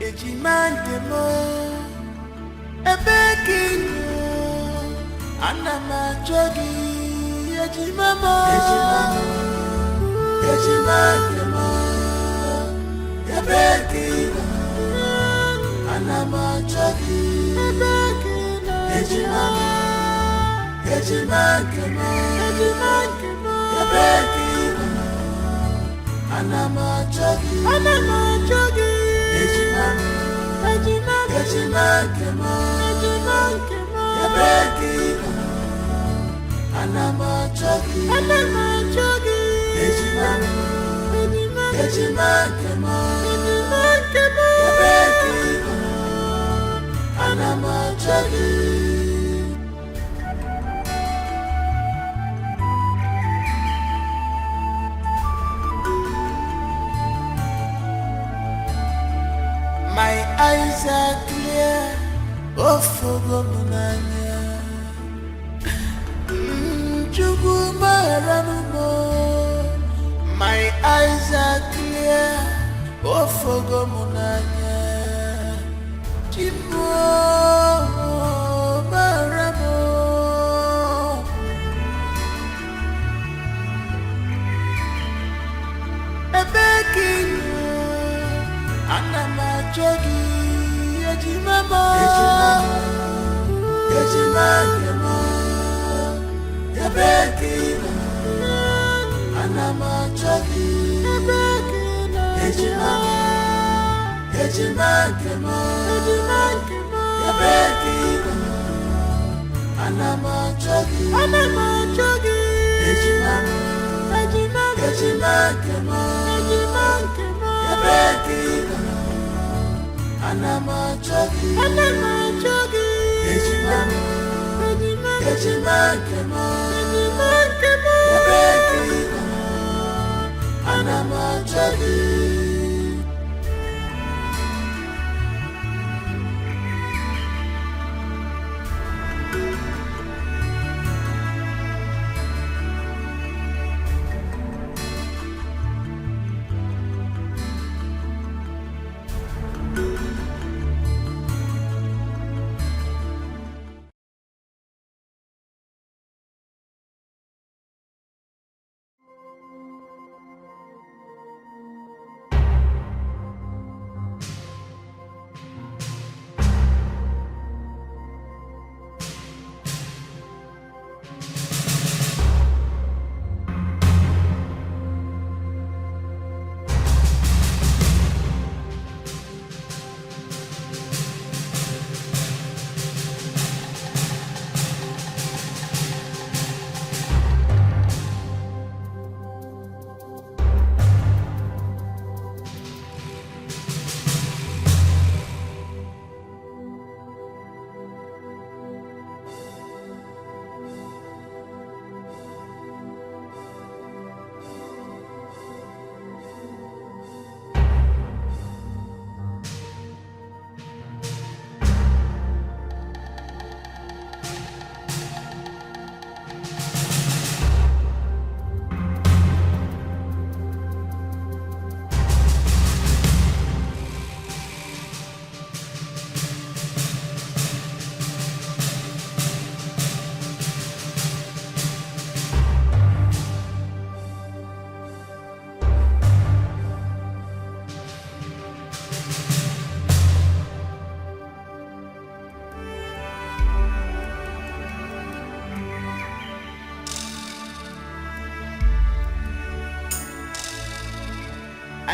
ejimantemo, ebekino, anamachogi, ejimamo, ejimantemo, ebekino, anamachogi, ebekino, ejimamo, ejimantemo, ebekino. Anamachogi, Ejimamo, Ejimakemo, Yabekino, Anamachogi, Ejimamo, Ejimakemo, Yabekino, Anamachogi. My eyes are clear, oh Fogomunanya. My eyes are clear, oh Fogomunanya. Jimo Maramo. Ebekino. Anamachogi, Ejimamo, Ejimamo, Yabekino, Anamachogi, Ejimamo, Ejimamo, Yabekino, Anamachogi, Ejimamo, Ejimamo, Yabekino. Anamachogi, Ejimamo, Ejimakemo, Yabekino, Anamachogi.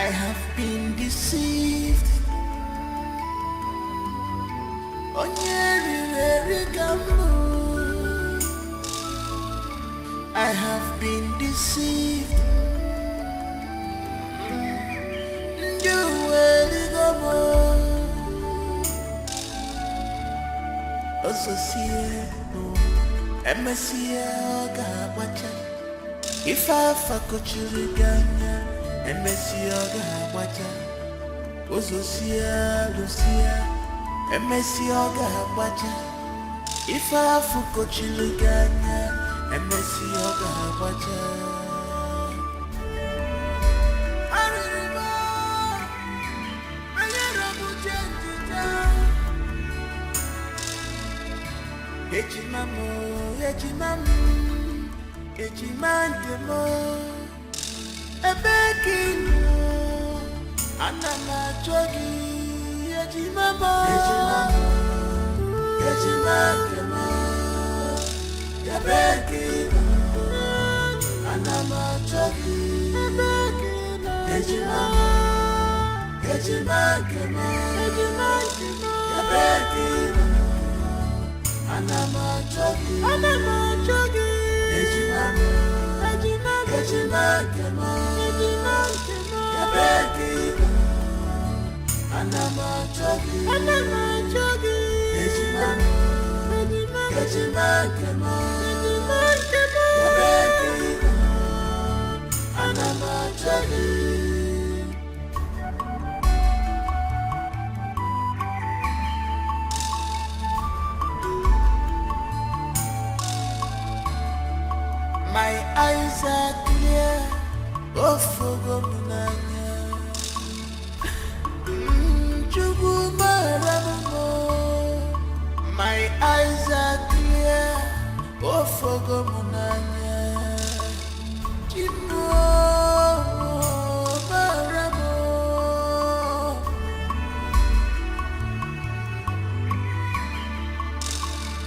I have been deceived. I have been deceived. If I fakochiriganya and Messioga wacha, Ozosia Lucia and Messioga wacha. If I fakochiriganya and Messioga wacha. Ejimandemo ebekino anama jogi ejimamo ejimandemo ebekino anama jogi ebekino ejimamo ejimandemo ebekino anama jogi Ejimamo, Ejimamo, Yabekino, Anama Jogi, Ejimamo, Ejimamo, Yabekino, Anama Jogi. My eyes are clear, oh Fogomunanya. My eyes are clear, oh Fogomunanya. Jimo Maramo.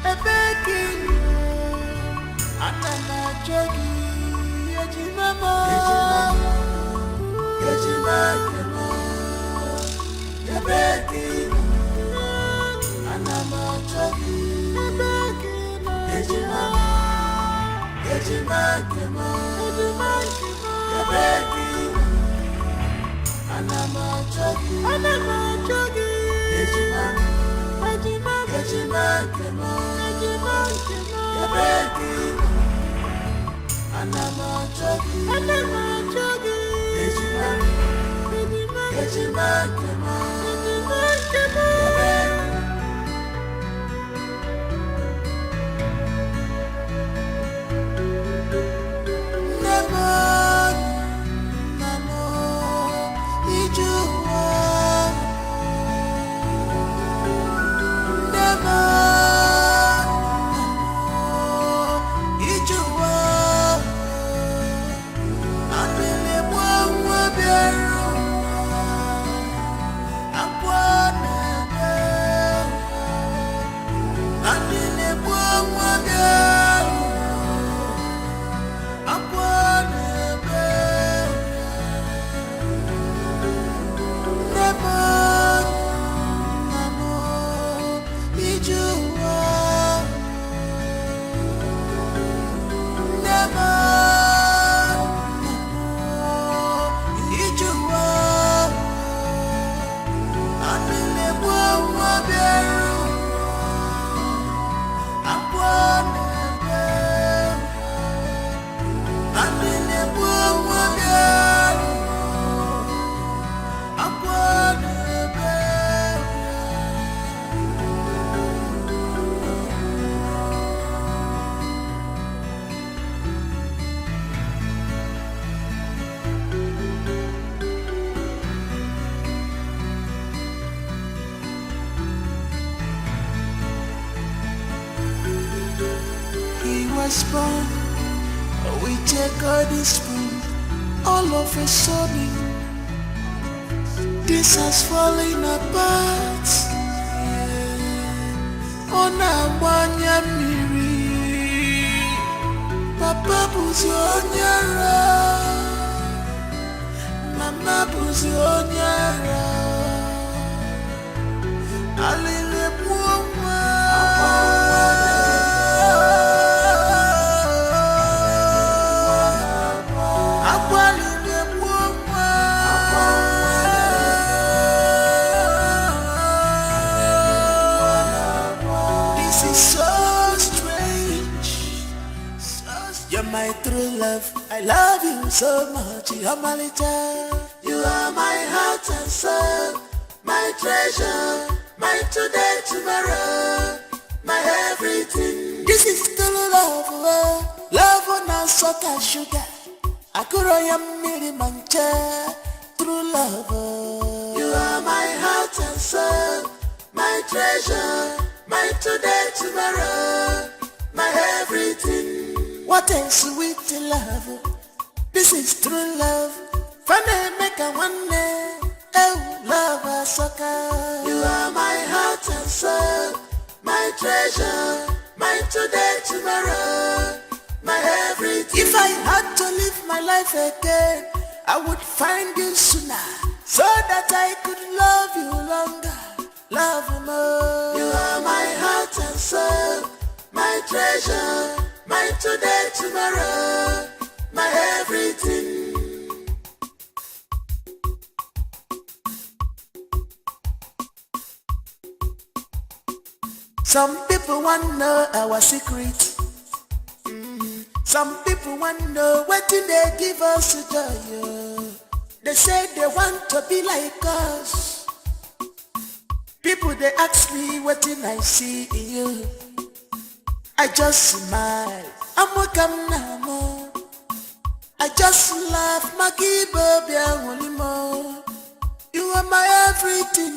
Ebekino. Anama jogi, ejimamo, ejimamo, yabekino. Anama jogi, ejimamo, ejimamo, yabekino. Anama jogi, ejimamo, ejimamo, yabekino. Anama jogi, Ejimamo, Ejimamo, Born, we take all this spoon, all of a sudden, this has fallen apart. On a one-year miri, Papa was on your Mama buzi onyara alile muwa akwalile muwa this is so strange. You're my true love. I love you so much. You're my little. You are my heart and soul, my treasure, my today, tomorrow, my everything. This is true love. Love on a salt and sugar. I could am nearly mancha. True love. You are my heart and soul, my treasure, my today, tomorrow, my everything. What a sweet love. This is true love. Funny make a one day. Oh, love a sucker. You are my heart and soul, my treasure, my today, tomorrow, my everything. If I had to live my life again, I would find you sooner, so that I could love you longer, love you more. You are my heart and soul, my treasure, my today, tomorrow, my everything. Some people want to know our secret. Some people want to know what do they give us joy. They say they want to be like us. People they ask me what did I see in you. I just smile. I'm welcome now. I just laugh. Maki baby, more. You are my everything.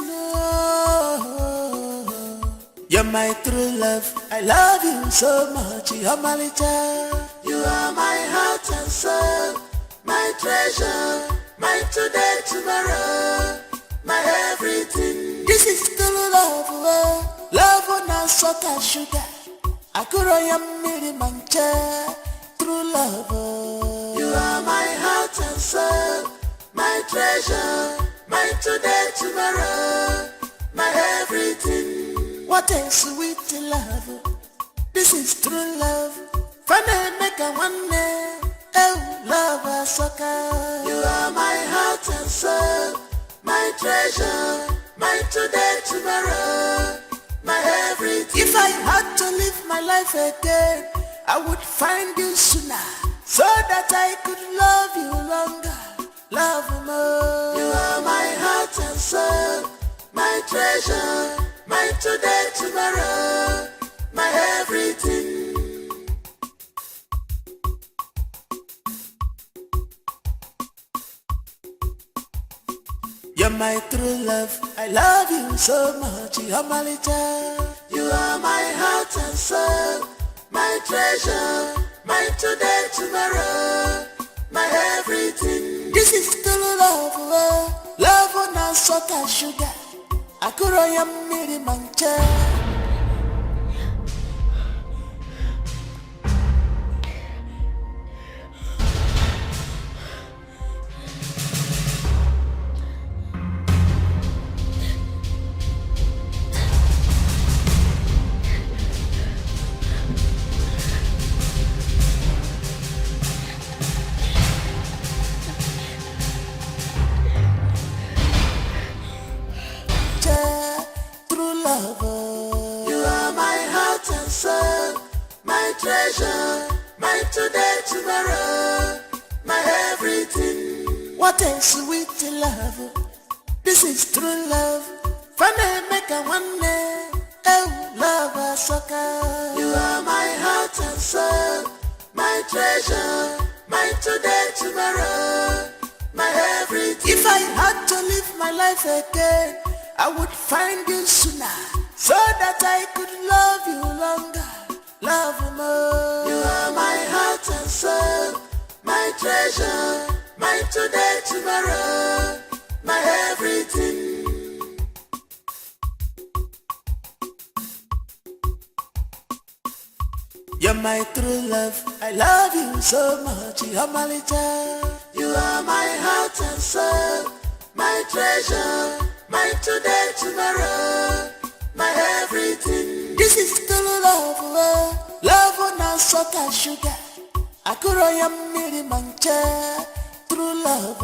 You're my true love. I love you so much. You're my little. You are my heart and soul, my treasure, my today, tomorrow, my everything. This is true love. Love on a salt and sugar. I could am nearly mancha. True love. You are my heart and soul, my treasure, my today, tomorrow, my everything. What a sweet love. This is true love. Funny make a one day. Oh, love a sucker. You are my heart and soul, my treasure, my today, tomorrow, my everything. If I had to live my life again, I would find you sooner, so that I could love you longer, love you more. You are my heart and soul, my treasure, my today, tomorrow, my everything. You're my true love. I love you so much. You're my little. You are my heart and soul, my treasure, my today, tomorrow, my everything. This is true love. Love on a salt and sugar. I could am nearly mancha. My treasure, my today, tomorrow, my everything. What a sweet love. This is true love. Funny make a one day. Oh, love a sucker. You are my heart and soul, my treasure, my today, tomorrow, my everything. If I had to live my life again, I would find you sooner, so that I could love you longer, love you more. You are my heart and soul, my treasure, my today, tomorrow, my everything. You're my true love. I love you so much. You're my little. You are my heart and soul, my treasure, my today, tomorrow, my everything. This is true love, love on a salt and sugar. Akuroya miri mancha, true love.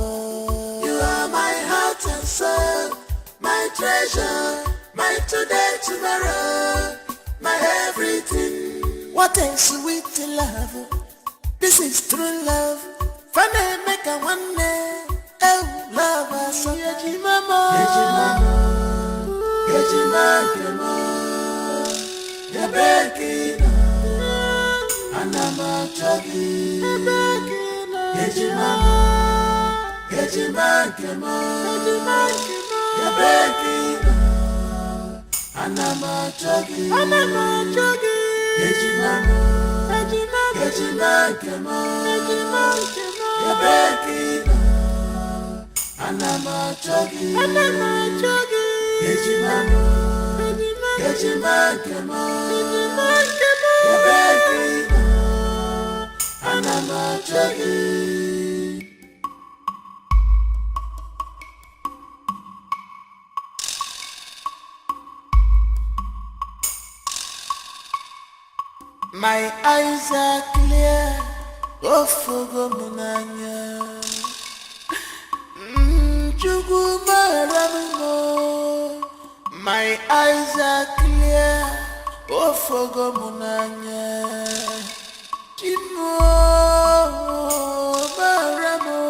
You are my heart and soul, my treasure, my today, tomorrow, my everything. What a sweet love. This is true love. Funny make a one day. Oh, love, so Yeji mama, Yeji mama, Yabekina, Anama Chogi, Yeji mama, Yeji mama, Yabekina, Anama Chogi, Yeji mama, Yeji mama, Yabekina. Anama chogi, Yeji mama, Yabekina, Anama chogi. My eyes are clear, oh fogo munanya. My eyes are clear, oh fogo munanya. Chimo maramo.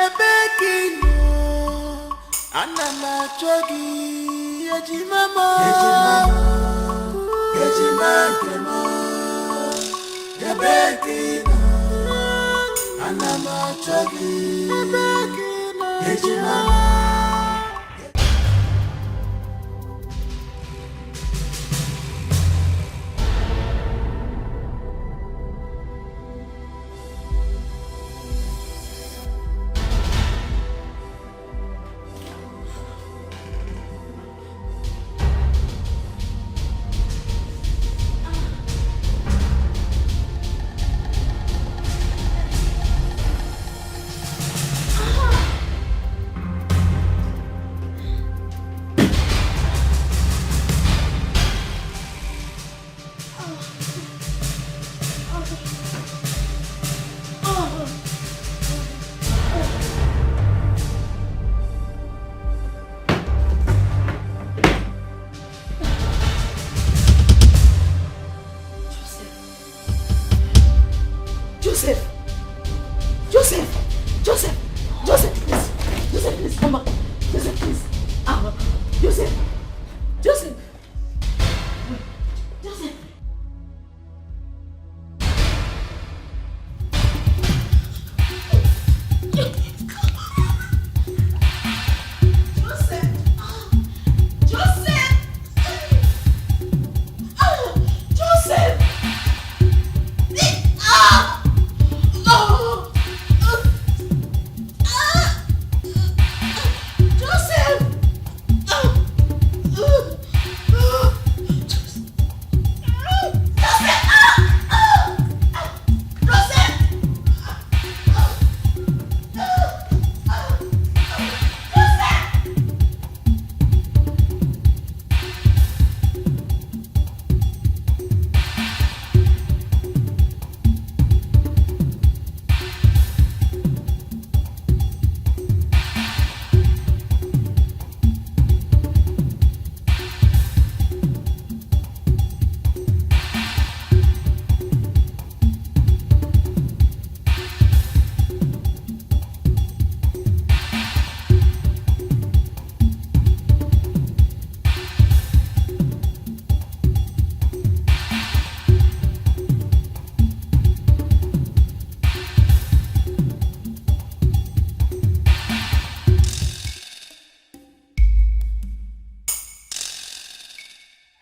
Ebekino, anama chogi, yejimamo, yejimamo, yebekino. Anama chogi, Yejimama.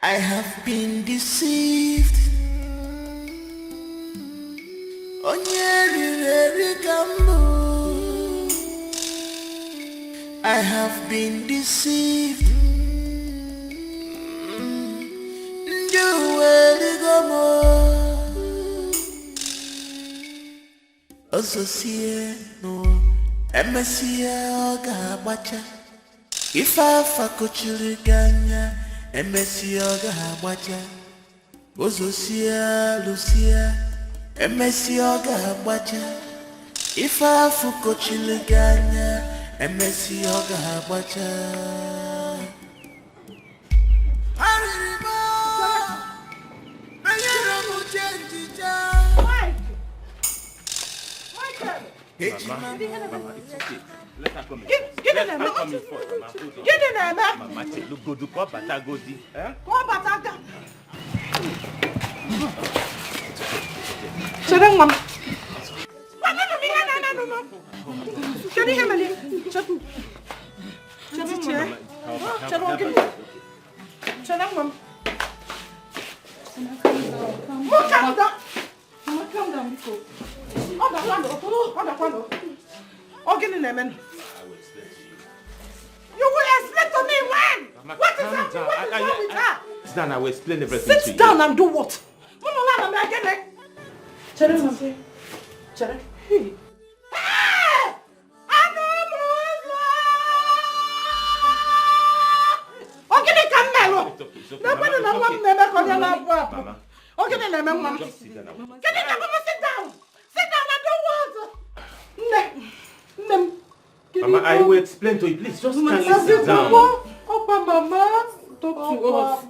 I have been deceived. I have been deceived. Ozosie no emesie oga agbacha ife afa kochiri ganya emesie oga agbacha Ozosie lusie emesie oga agbacha ife afa kochiri ganya emesie oga agbacha Aririma ayero mo chenjija Mama, it's okay. Let her come in first. Get Let in her there, come in first, Mama. Hold on. Get in there, man. Mama, look, go do call bata go di. Call Bataka. Shut Mama. Shut him, Emily. Shut him. Shut him, Mama. Calm down. Mama, calm down before. Oh, get in there, man. You will explain to me when? Mama, What is happening? What is wrong with her? Sit down, I will explain everything to you. Sit down and do what? Mama, get it. Chere, Mama. Chere. Hey! Mama. Sit down, I don't want. Mama, I will explain to you. Please, just kindly sit down. Opa, Mama. Talk to us.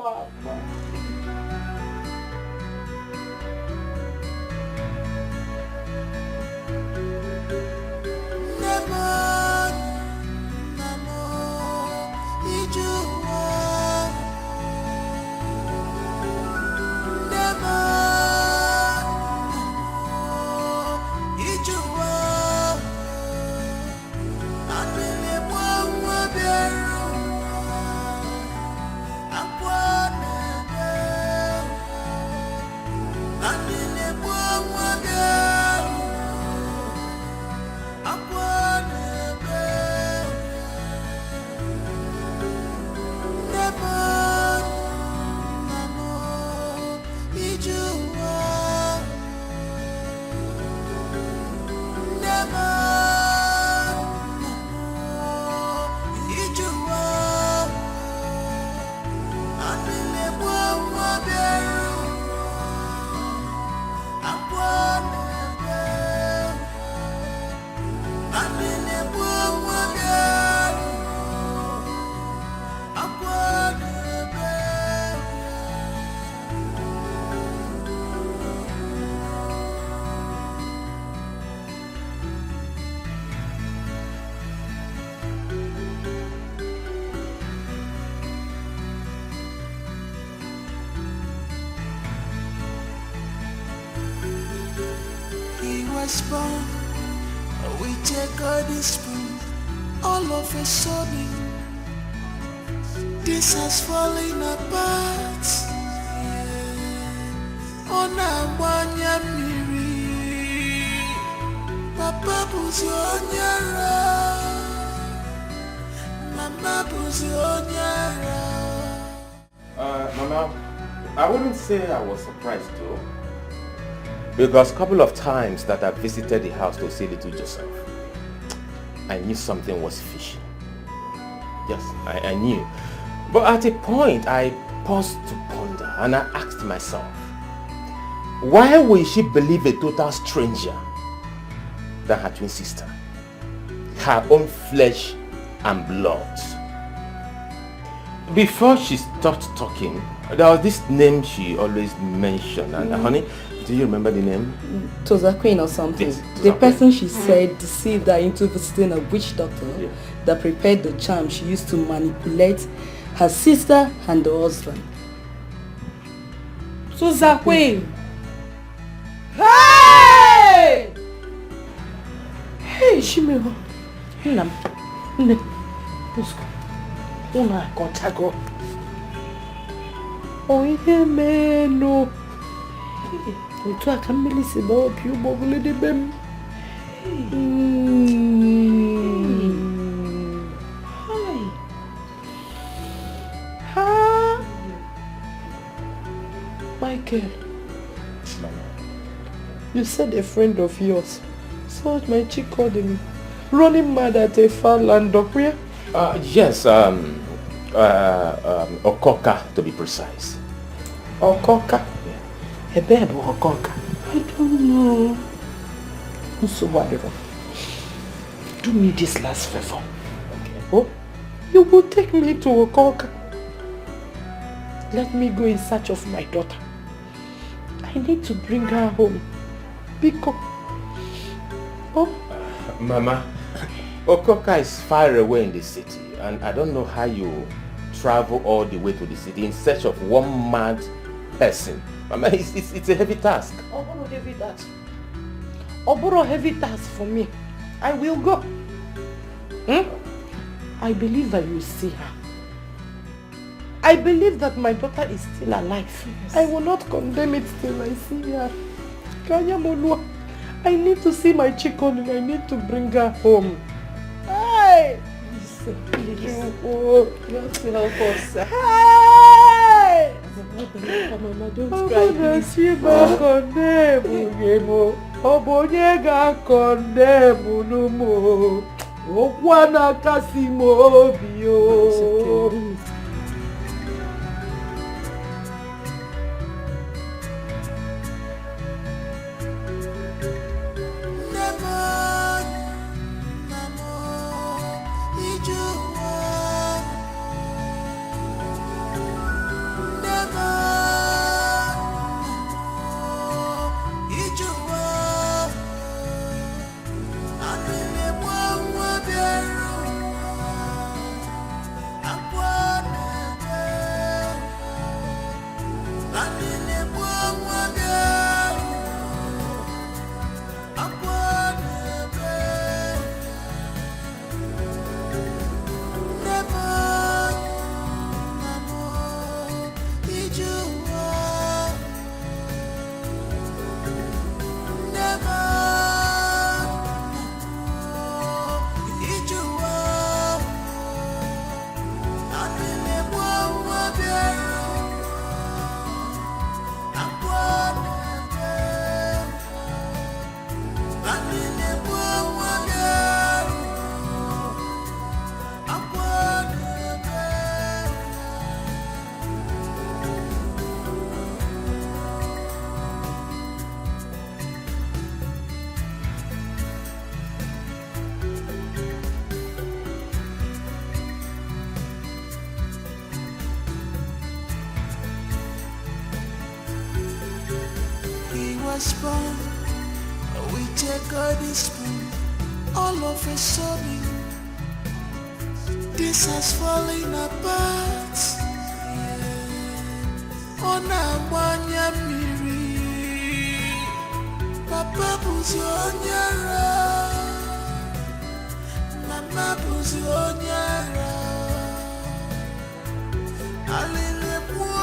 Born, we take all this spoon, all of a sudden, this has fallen apart. On a wanya miri, Papa buzi onyara, Mama buzi onyara. Mama, I wouldn't say I was surprised though. Because a couple of times that I visited the house to see little Joseph, I knew something was fishy. Yes, I knew. But at a point, I paused to ponder and I asked myself, why will she believe a total stranger than her twin sister? Her own flesh and blood. Before she stopped talking, there was this name she always mentioned. And honey, do you remember the name? Toza Queen or something. Yes, the person she said deceived her into visiting a witch doctor that prepared the charm she used to manipulate her sister and the husband. Toza Queen! Hey! Hey, Shimiro. Nne, let's go. Una contago. Oh, ihe meno. Otu aka mmiri si ba opi ụgbọ bụlụ dị be m. Ha. Michael. You said a friend of yours saw my chick called him running mad at a far land up here. Yes, Okoka to be precise. Okoka? Yeah. A babe Okoka? I don't know. So whatever. Do me this last favor. Okay. Oh, you will take me to Okoka. Let me go in search of my daughter. I need to bring her home. Because... Oh. Mama, Okoka is far away in the city, and I don't know how you travel all the way to the city in search of one mad person. Mama, it's a heavy task. Oboro heavy task. Oboro heavy task for me. I will go. I believe I will see her. I believe that my daughter is still alive. Yes. I will not condemn it till I see her. Kanyamolua. I need to see my chicken. I need to bring her home. Hey! Please. Oh, just help us. Hey! Mama, don't cry, please. Born with a golden spoon. All of a sudden, this has fallen apart. On a wanya miri, Papa buzi onyara, Mama buzi onyara. Alile buwa.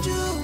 You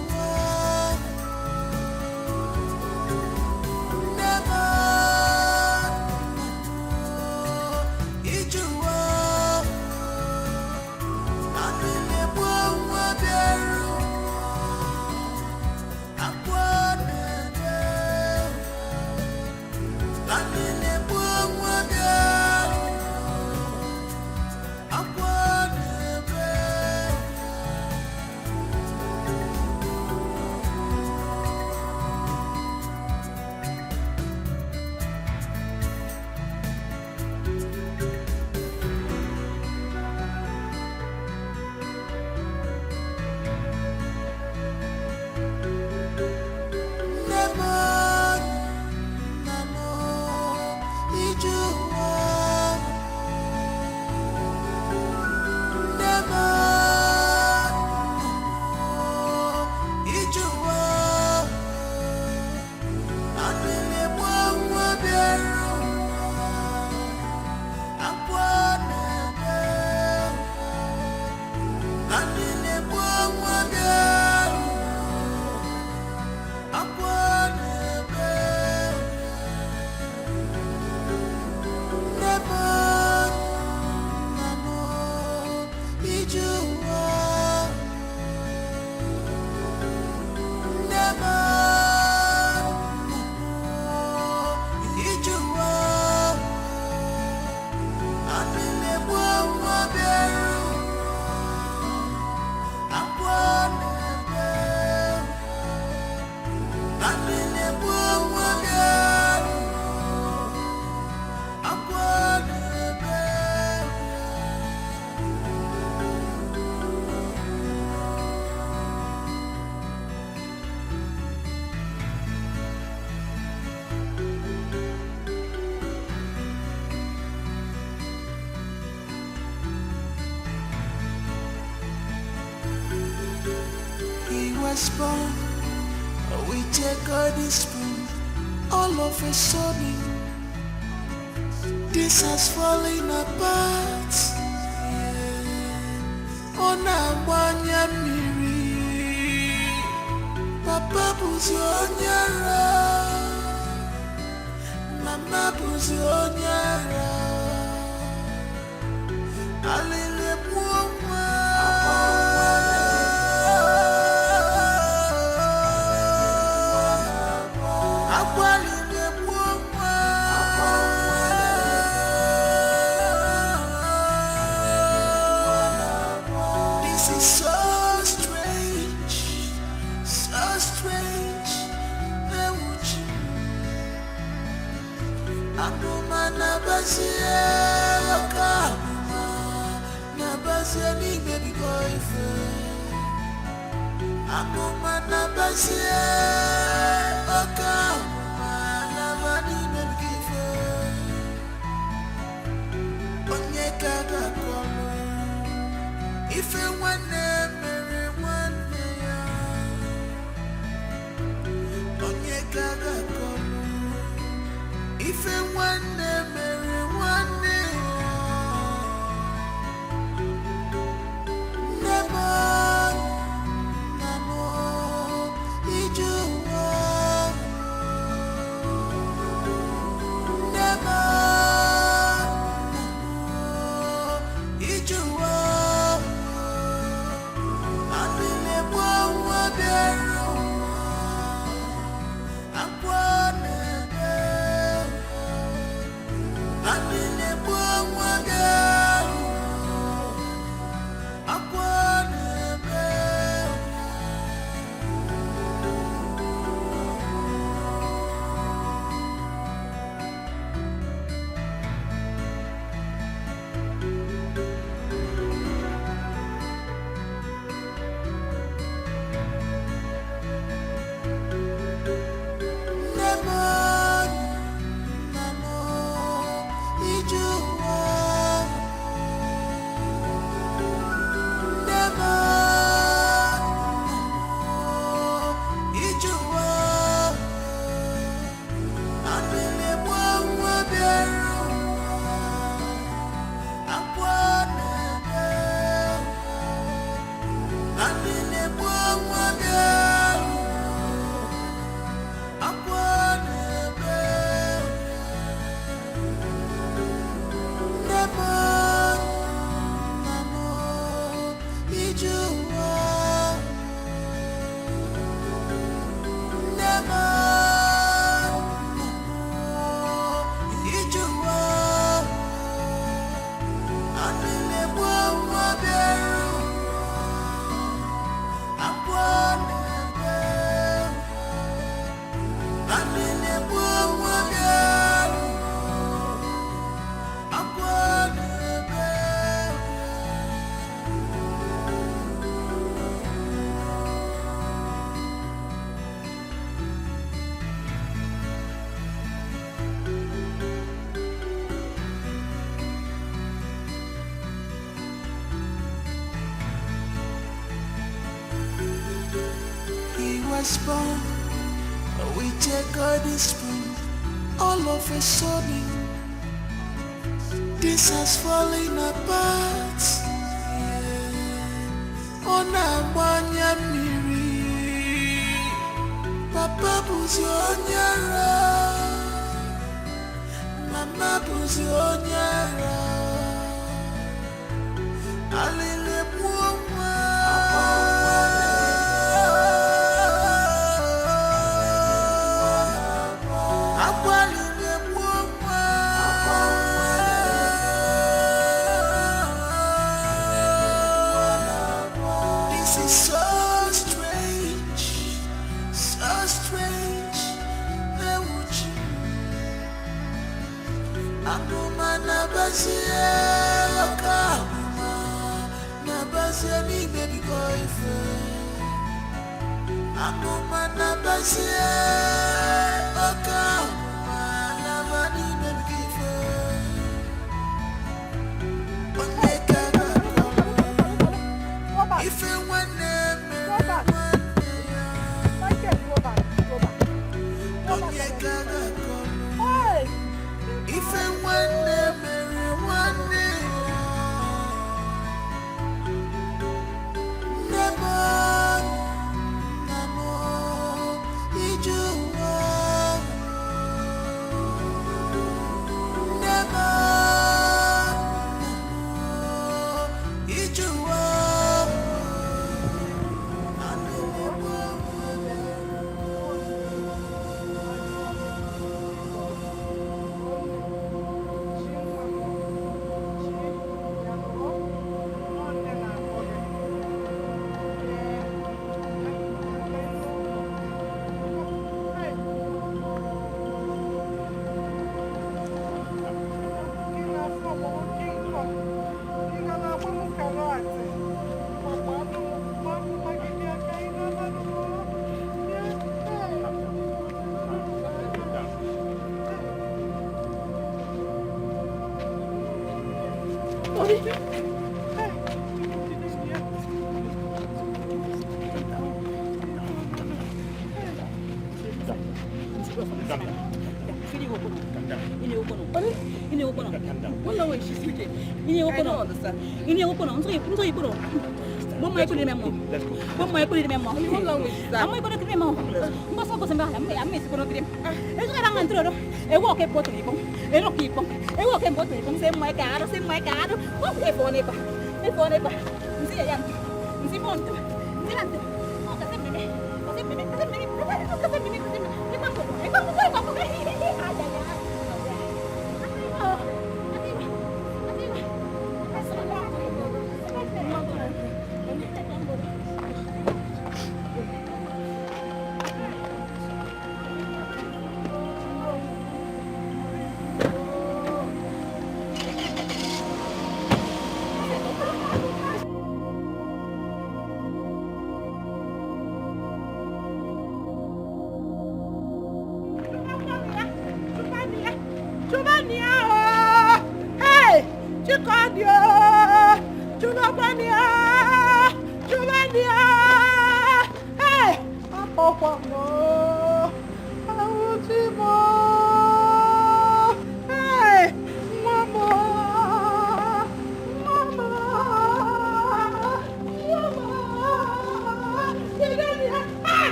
was born with a golden spoon. All of a sudden, this has fallen apart. On a wanya miri, Papa buzi onyara, Mama buzi onyara. Alele mwa. This is so strange, so strange. Akuma nabasia, akuma nabasia ni baby boyfriend. Akuma nabasia, akuma nabani baby boyfriend. Onyeka gakolo, ife wane mere wane ya. Onyeka gakolo. If you want to marry one day, never, did you want? Never, did you want? I really want to was born with a golden spoon. All of a sudden, this has fallen apart. On a wanya miri, Papa buzi onyara, Mama buzi onyara. Alele mwa. Nabasia ni baby boyfriend. Akuma nabasia, akuma nabani baby boyfriend. Onyeka gakolo, ife wane mere wane ya.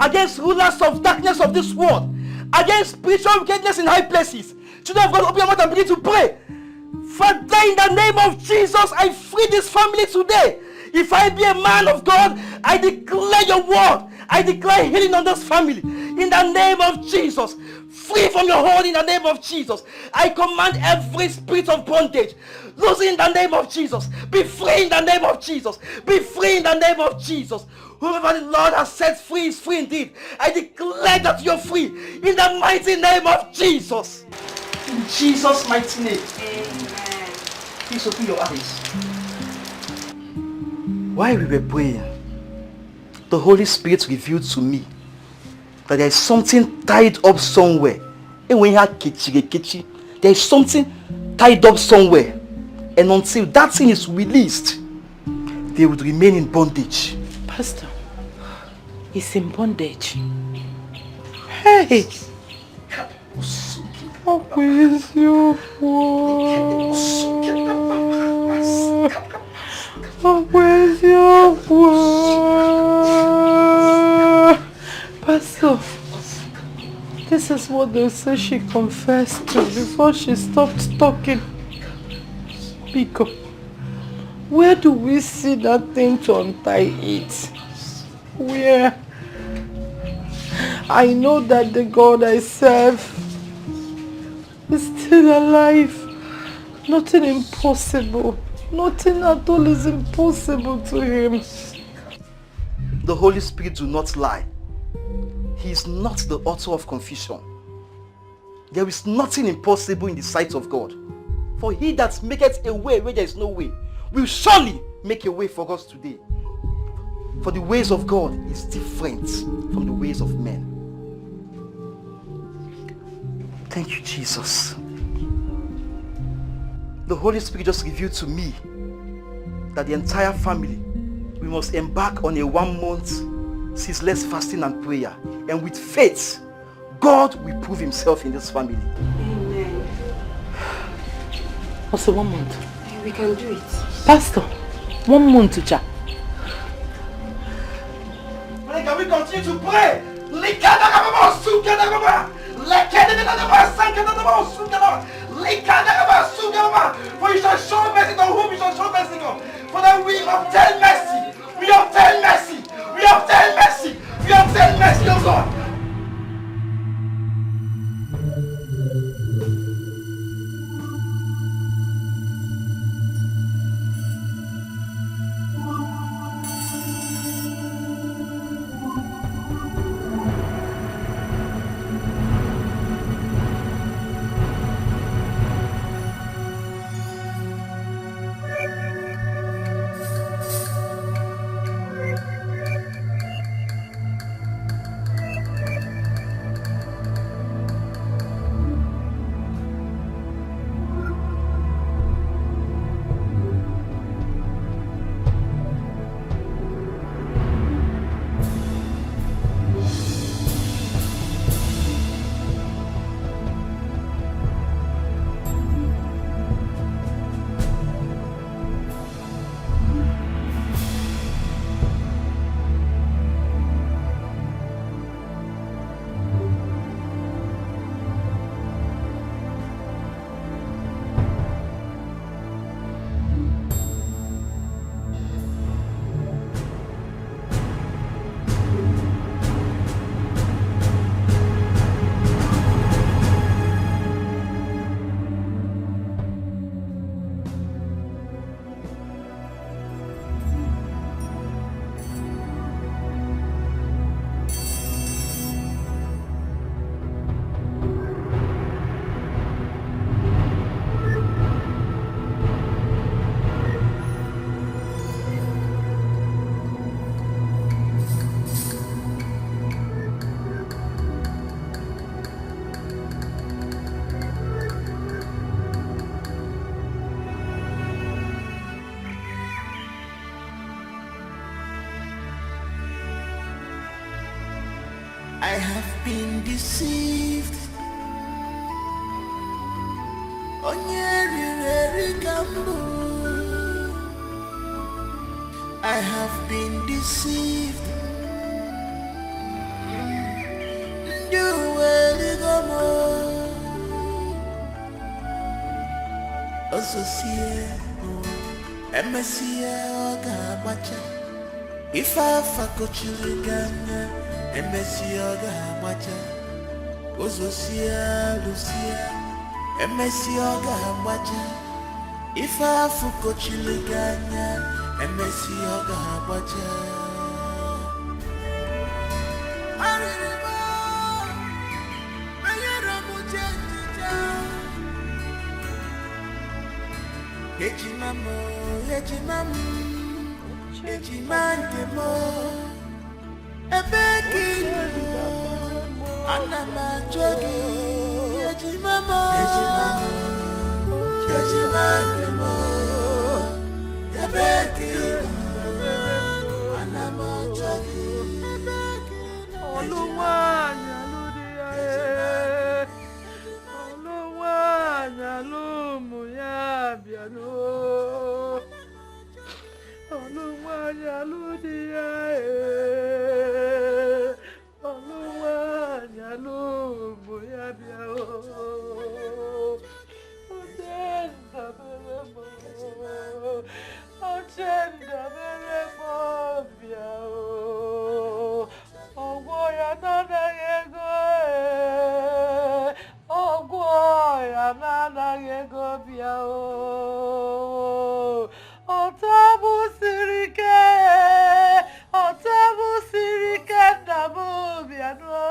Against rulers of darkness of this world, against spiritual wickedness in high places. Children of God, open your mouth and begin to pray. Father, in the name of Jesus, I free this family today. If I be a man of God, I declare your word. I declare healing on this family. In the name of Jesus. Free from your hold in the name of Jesus. I command every spirit of bondage. Lose in the name of Jesus. Be free in the name of Jesus. Be free in the name of Jesus. Whoever the Lord has set free is free indeed. I declare that you're free in the mighty name of Jesus. In Jesus' mighty name. Amen. Please open your eyes. While we were praying, the Holy Spirit revealed to me that there is something tied up somewhere. And when you have kichi, there is something tied up somewhere. And until that thing is released, they would remain in bondage. Pastor, he's in bondage. Hey! Where is your word? Where's your word? Pastor, this is what they say she confessed to before she stopped talking. Pico, where do we see that thing to untie it? Where? I know that the God I serve is still alive. Nothing impossible. Nothing at all is impossible to him. The Holy Spirit do not lie. He is not the author of confusion. There is nothing impossible in the sight of God. For he that maketh a way where there is no way will surely make a way for us today. For the ways of God is different from the ways of men. Thank you, Jesus. The Holy Spirit just revealed to me that the entire family, we must embark on a 1 month ceaseless fasting and prayer. And with faith, God will prove himself in this family. Amen. Also 1 month. We can do it. Pastor, 1 month to chat. Can we continue to pray? For you shall show mercy to whom you shall show mercy on. For that we obtain mercy. We obtain mercy. We obtain mercy. We obtain mercy, oh God. I have been deceived. I have been deceived. If I fakochiriganya, MSC Oga Macha, Ozosia Lucia, MSC Oga Macha. If I fakochiriganya, MSC Oga Macha. Ejimamo, Ejimandemo, Ebekino, Anamajogi, Ejimamo, Ejimandemo, Ebekino, Anamajogi, Oluwanya ludiae, Oluwanya lumuyabia. Oluwanya ludiae, Oluwanya lumuyabia. Ochenda beremo, Ochenda beremo bia. Ogwoya nana yego, Ogwoya nana yego bia. Otabu sirike namu biano.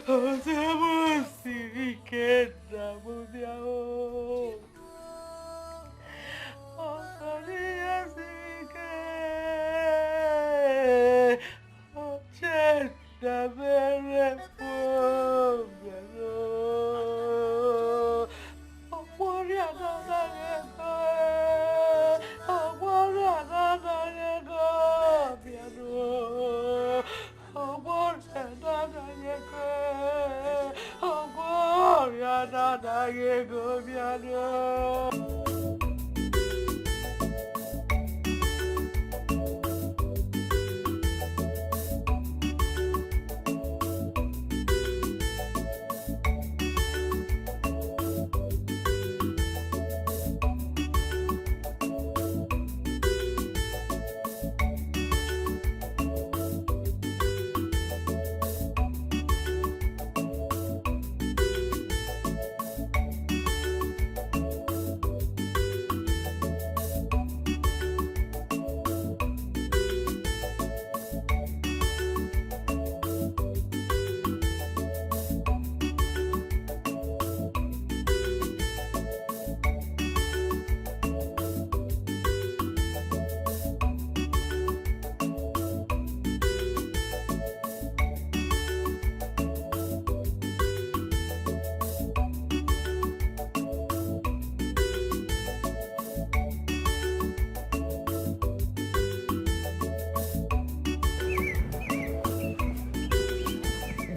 Otabu sirike namu biano. Otabu sirike, Ochenda beremo.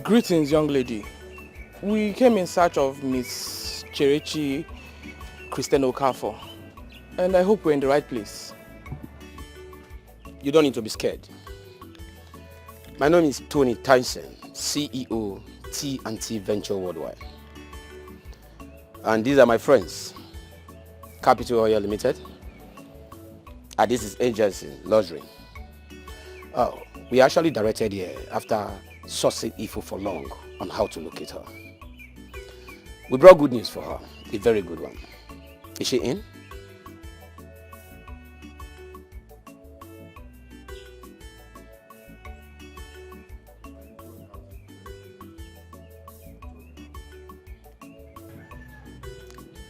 Greetings, young lady. We came in search of Miss Cherechi Christian Okafor, and I hope we're in the right place. You don't need to be scared. My name is Tony Tyson, CEO, T&T Venture Worldwide. And these are my friends, Capital Oil Limited. And this is Agency Luxury. Oh, we actually directed here after sourcing info for long on how to locate her. We brought good news for her, a very good one. Is she in?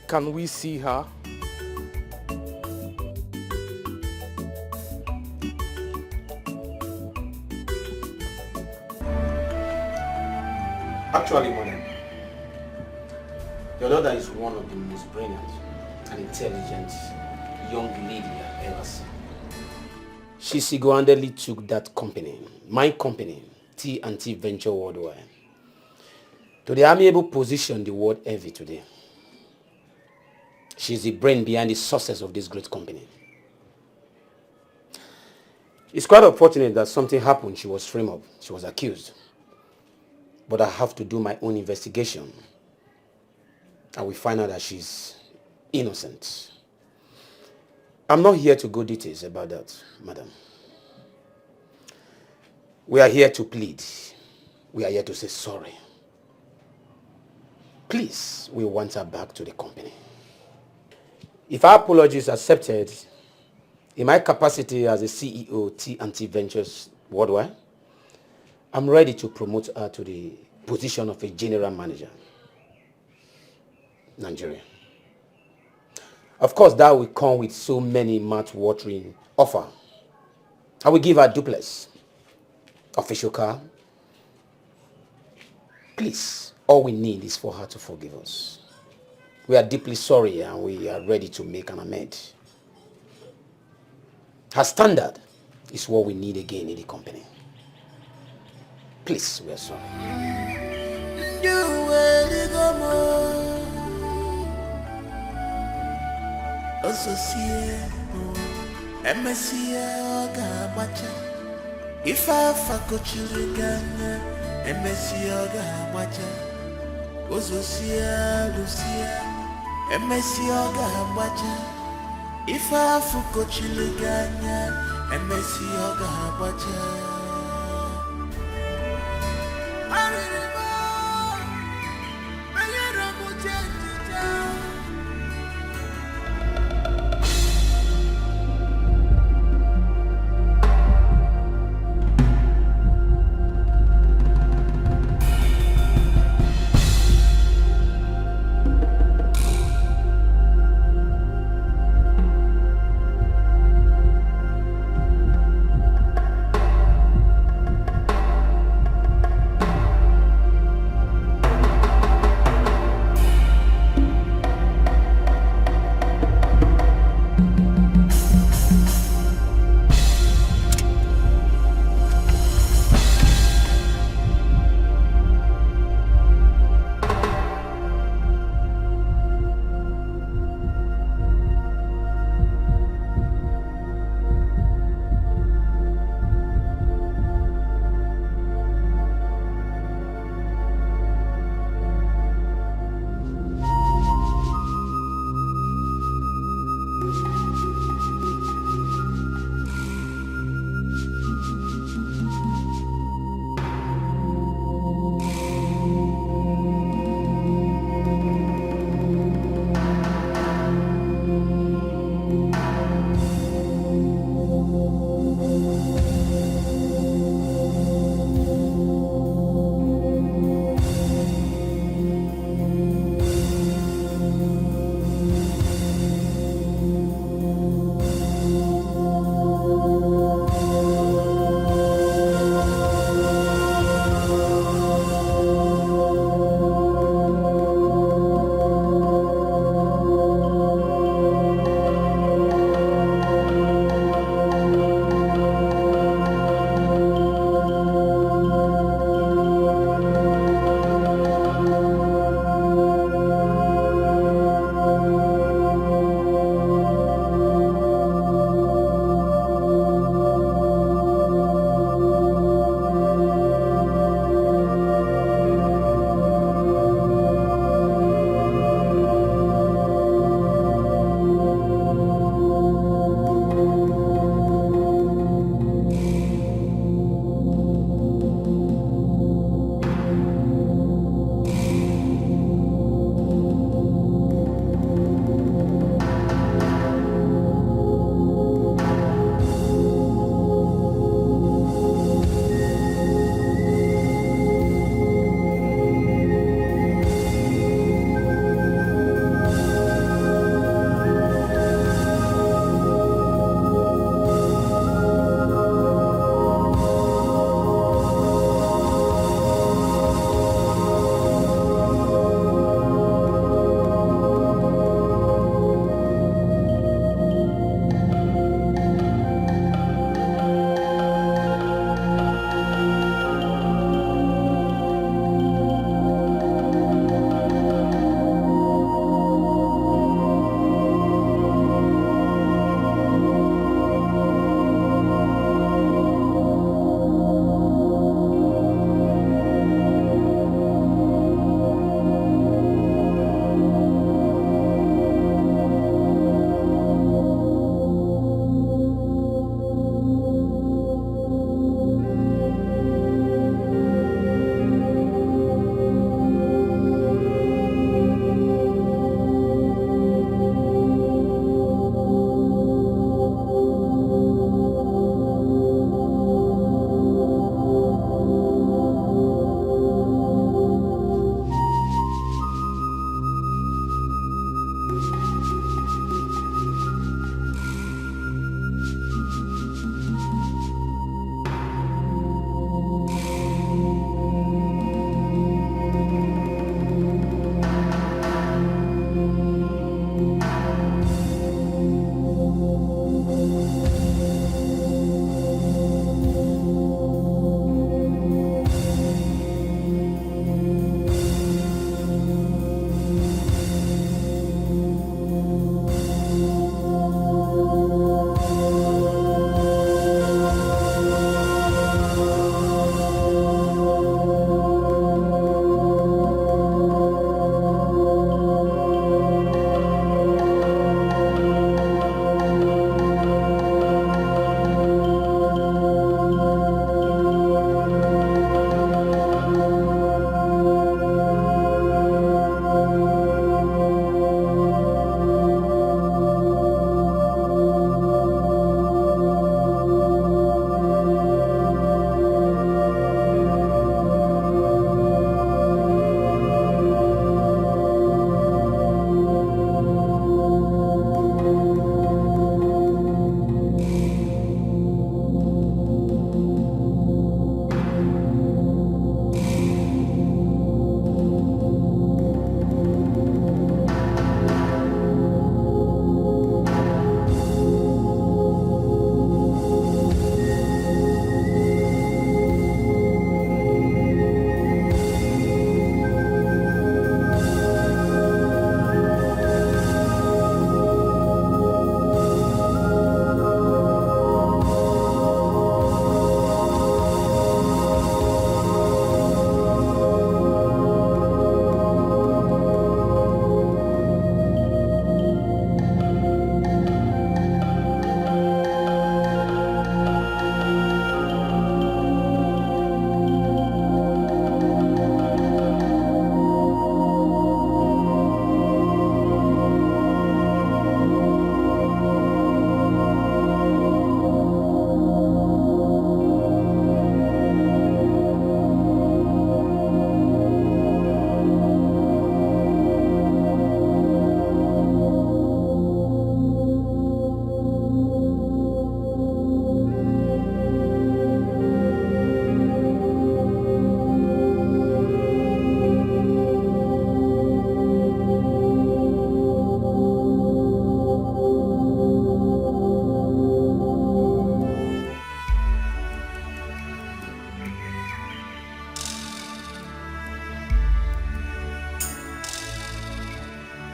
Can we see her? Actually, madam, your daughter is one of the most brilliant and intelligent young lady I've ever seen. She single-handedly took that company, my company, T&T Venture Worldwide, to the amiable position the world envy today. She's the brain behind the success of this great company. It's quite unfortunate that something happened. She was framed up. She was accused. But I have to do my own investigation. And we find out that she's innocent. I'm not here to go details about that, madam. We are here to plead. We are here to say sorry. Please, we want her back to the company. If our apology is accepted, in my capacity as a CEO, T&T Ventures Worldwide, I'm ready to promote her to the position of a general manager, Nigeria. Of course, that will come with so many mouth-watering offers. I will give her a duplex, official car. Please, all we need is for her to forgive us. We are deeply sorry and we are ready to make an amend. Her standard is what we need again in the company. Please, we are sorry. If I fuck children, Ozosia, Lucia, if I fuck children,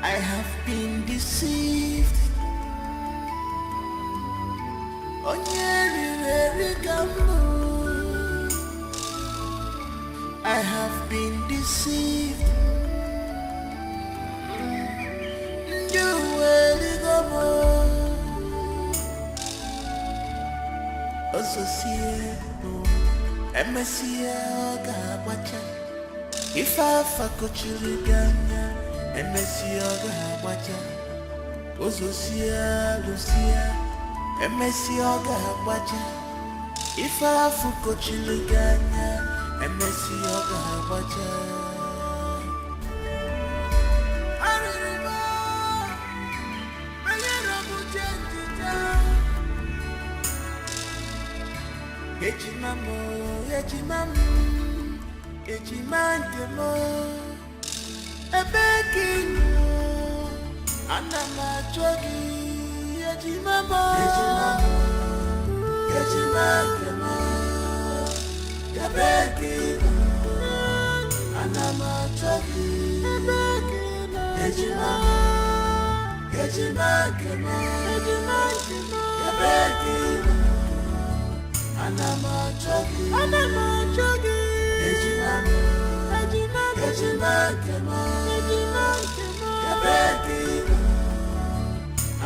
I have been deceived. I have been deceived. You will go Associate, MSCA, Gabacha. If I fuck a chilligana, MSCA, Gabacha. Associate, Lucia, MSCA, Gabacha. If I fuck a chilligana, MSCA, Gabacha. Ejimandemo, ebekinu, anamachogi, ejimamo, ejimandemo, ebekinu, anamachogi, ebekinu, ejimamo, ejimandemo, ebekinu. Anamachogi, Ejimamo, Ejimakemo, Yabekino.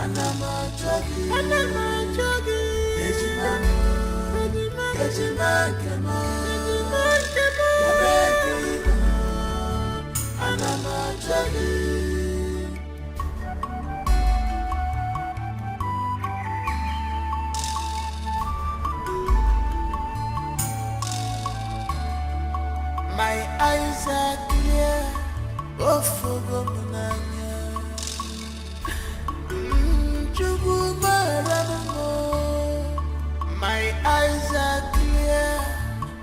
Anamachogi, Ejimamo, Ejimakemo, Yabekino. Anamachogi. My eyes are clear, oh for my eyes are clear,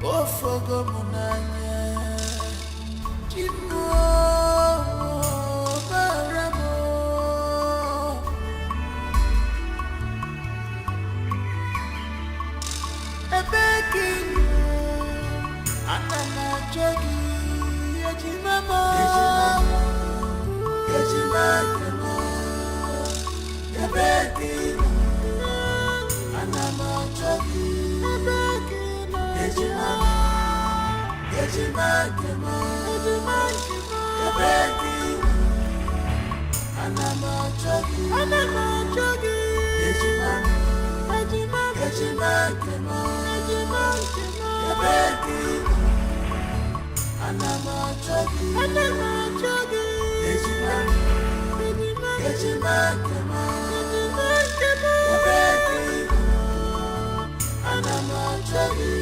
oh for Anamachogi, Ejimamo, Ejimamo, Yabekino. Anamachogi, Ejimamo, Ejimamo, Yabekino. Anamachogi, Ejimamo, Ejimamo, Yabekino. Anamachogi, Ejimamo, Ejimamo, Yabekino. Anamachogi.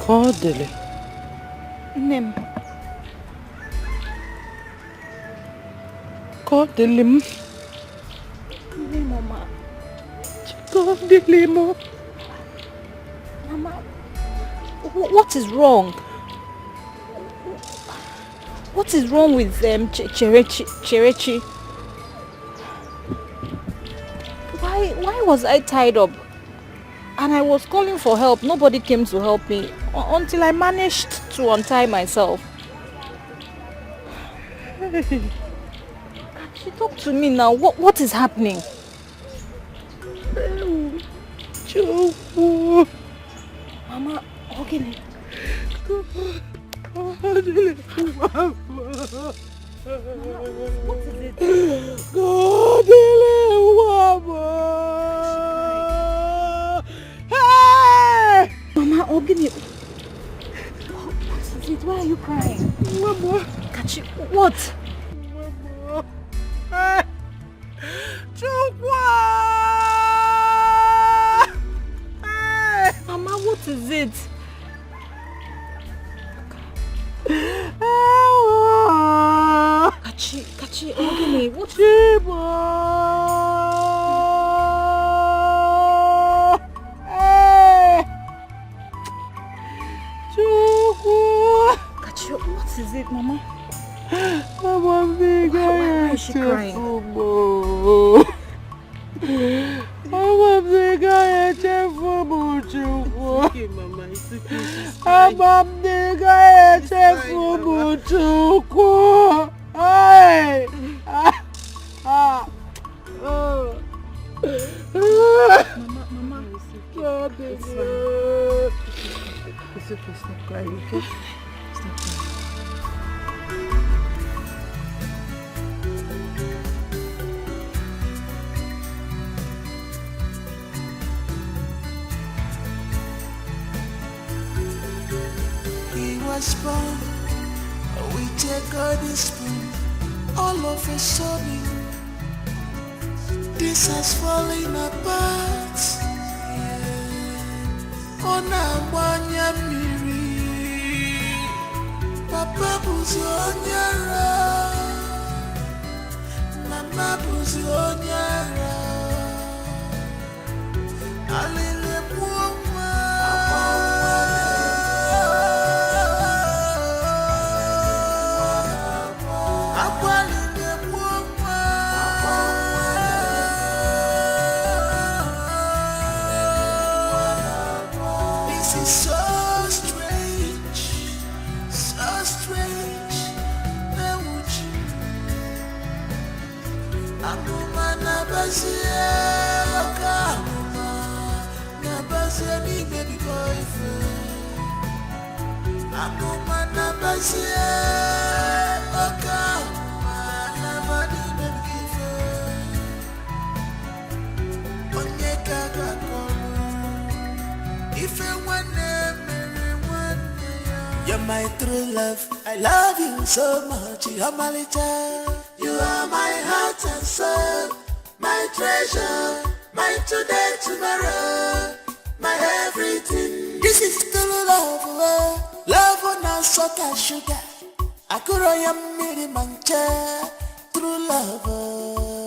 Kodele. Nem. Kodele. Mama. Kodele mo. Mama, what is wrong? What is wrong with Cherechi? Why was I tied up? And I was calling for help. Nobody came to help me until I managed to untie myself. She talk to me now. What is happening? Mama, okay. What is it? Hey! Mama, Ogini. What is it? Why are you crying? Mama. Kachi, what? Mama. Mama, what is it? Kachi, Ogini, what? Kachi, what is it, Mama? Why is she crying? Okay, Mama, it's Mama, it's okay, stop crying, okay? Stop crying. He was born with a golden spoon. All of a sudden, this has fallen apart. On a miri, Papa Buzionyara, Mama Buzionyara, Alile Puma. You're my true love, I love you so much, you're my little. You are my heart and soul, my treasure, my today, tomorrow, my everything. This is true love, love on a salt and sugar. I could am miri mancha, true love.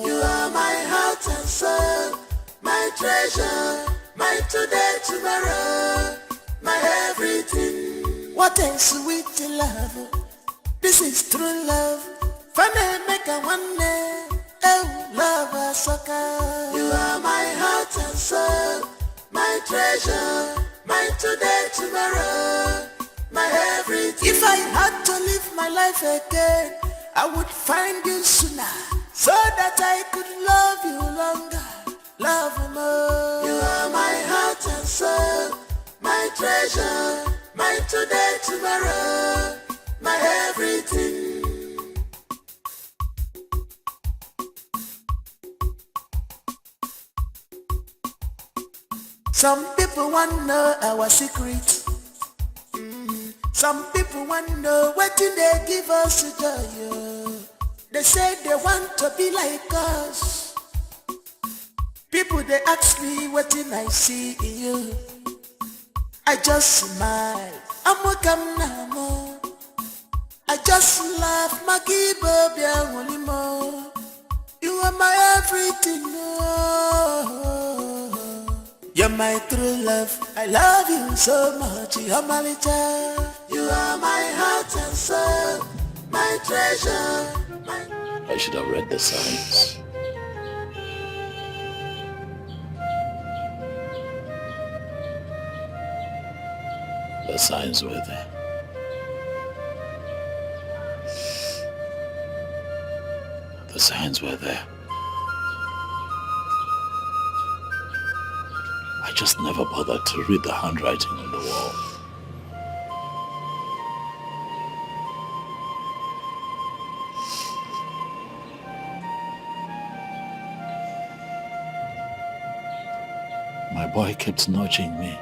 You are my heart and soul, my treasure, my today, tomorrow, my everything. What a sweet love, this is true love. Funny make a one day, oh love a sucker. You are my heart and soul, my treasure, my today, tomorrow, my everything. If I had to live my life again, I would find you sooner, so that I could love you longer, love more. You are my heart and soul, my treasure, my today, tomorrow, my everything. Some people want to know our secret. Some people want to know what do they give us joy. They say they want to be like us. People they ask me what did I see in you. I just smile. I'm welcome now. I just laugh. You are my everything. You're my true love. I love you so much. You're my little. You are my heart and soul, my treasure. I should have read the signs. The signs were there. The signs were there. I just never bothered to read the handwriting on the wall. My boy kept nudging me.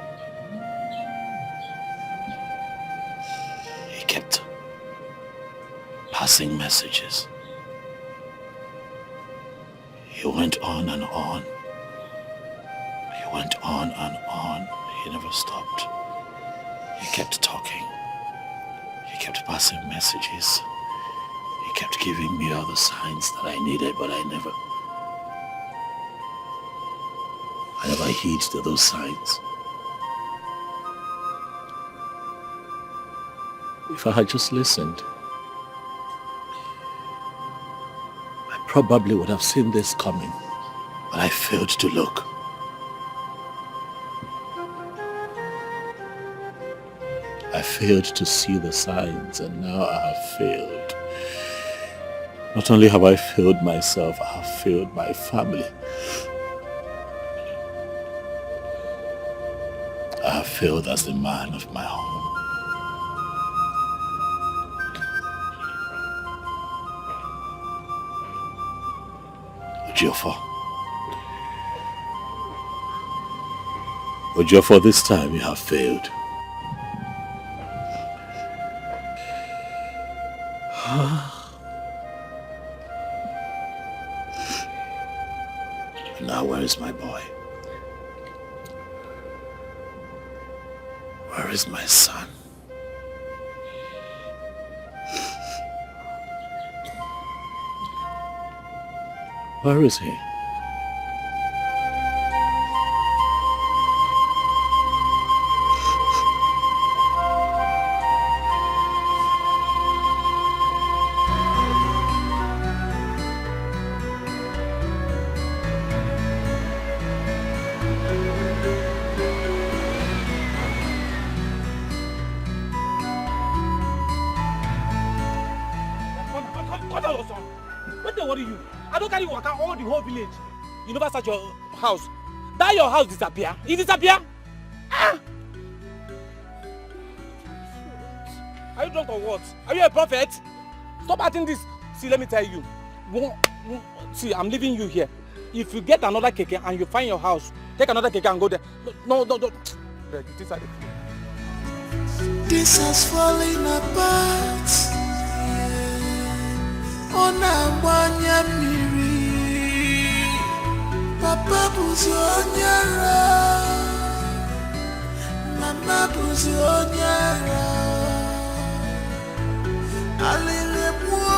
He kept passing messages. He He went on and on. He went on and on. He never stopped. He kept talking. He kept passing messages. He kept giving me all the signs that I needed, but I never heed to those signs. If I had just listened, I probably would have seen this coming, but I failed to look. I failed to see the signs, and now I have failed. Not only have I failed myself, I have failed my family. I have failed as the man of my home. Ejiofor, this time you have failed. Now where is my boy? Where is my son? Where is he? You never search your house. That your house disappear. It disappear. Ah! Are you drunk or what? Are you a prophet? Stop acting this. See, let me tell you. See, I'm leaving you here. If you get another keke and you find your house, take another keke and go there. No. This has fallen apart. Onabanya miri. Papa buzi onyara, Mama buzi onyara. Alele muwa,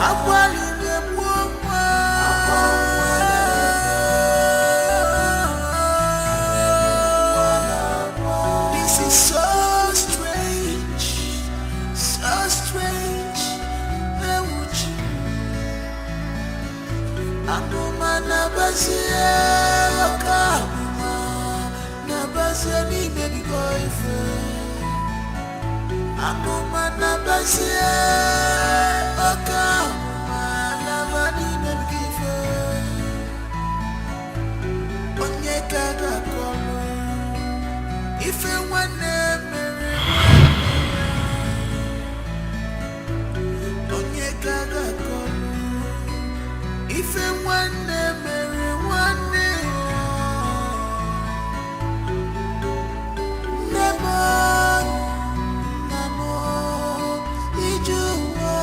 akwalele muwa. This is so strange. So strange, Abuma nabasia, Abuma nabasia ni baby boyfriend. Abuma nabasia, Abuma nabani baby boyfriend. Onye kaga kono, ife wane mere. Gaga kono, ife wane mere wane. Namo, ijuwa.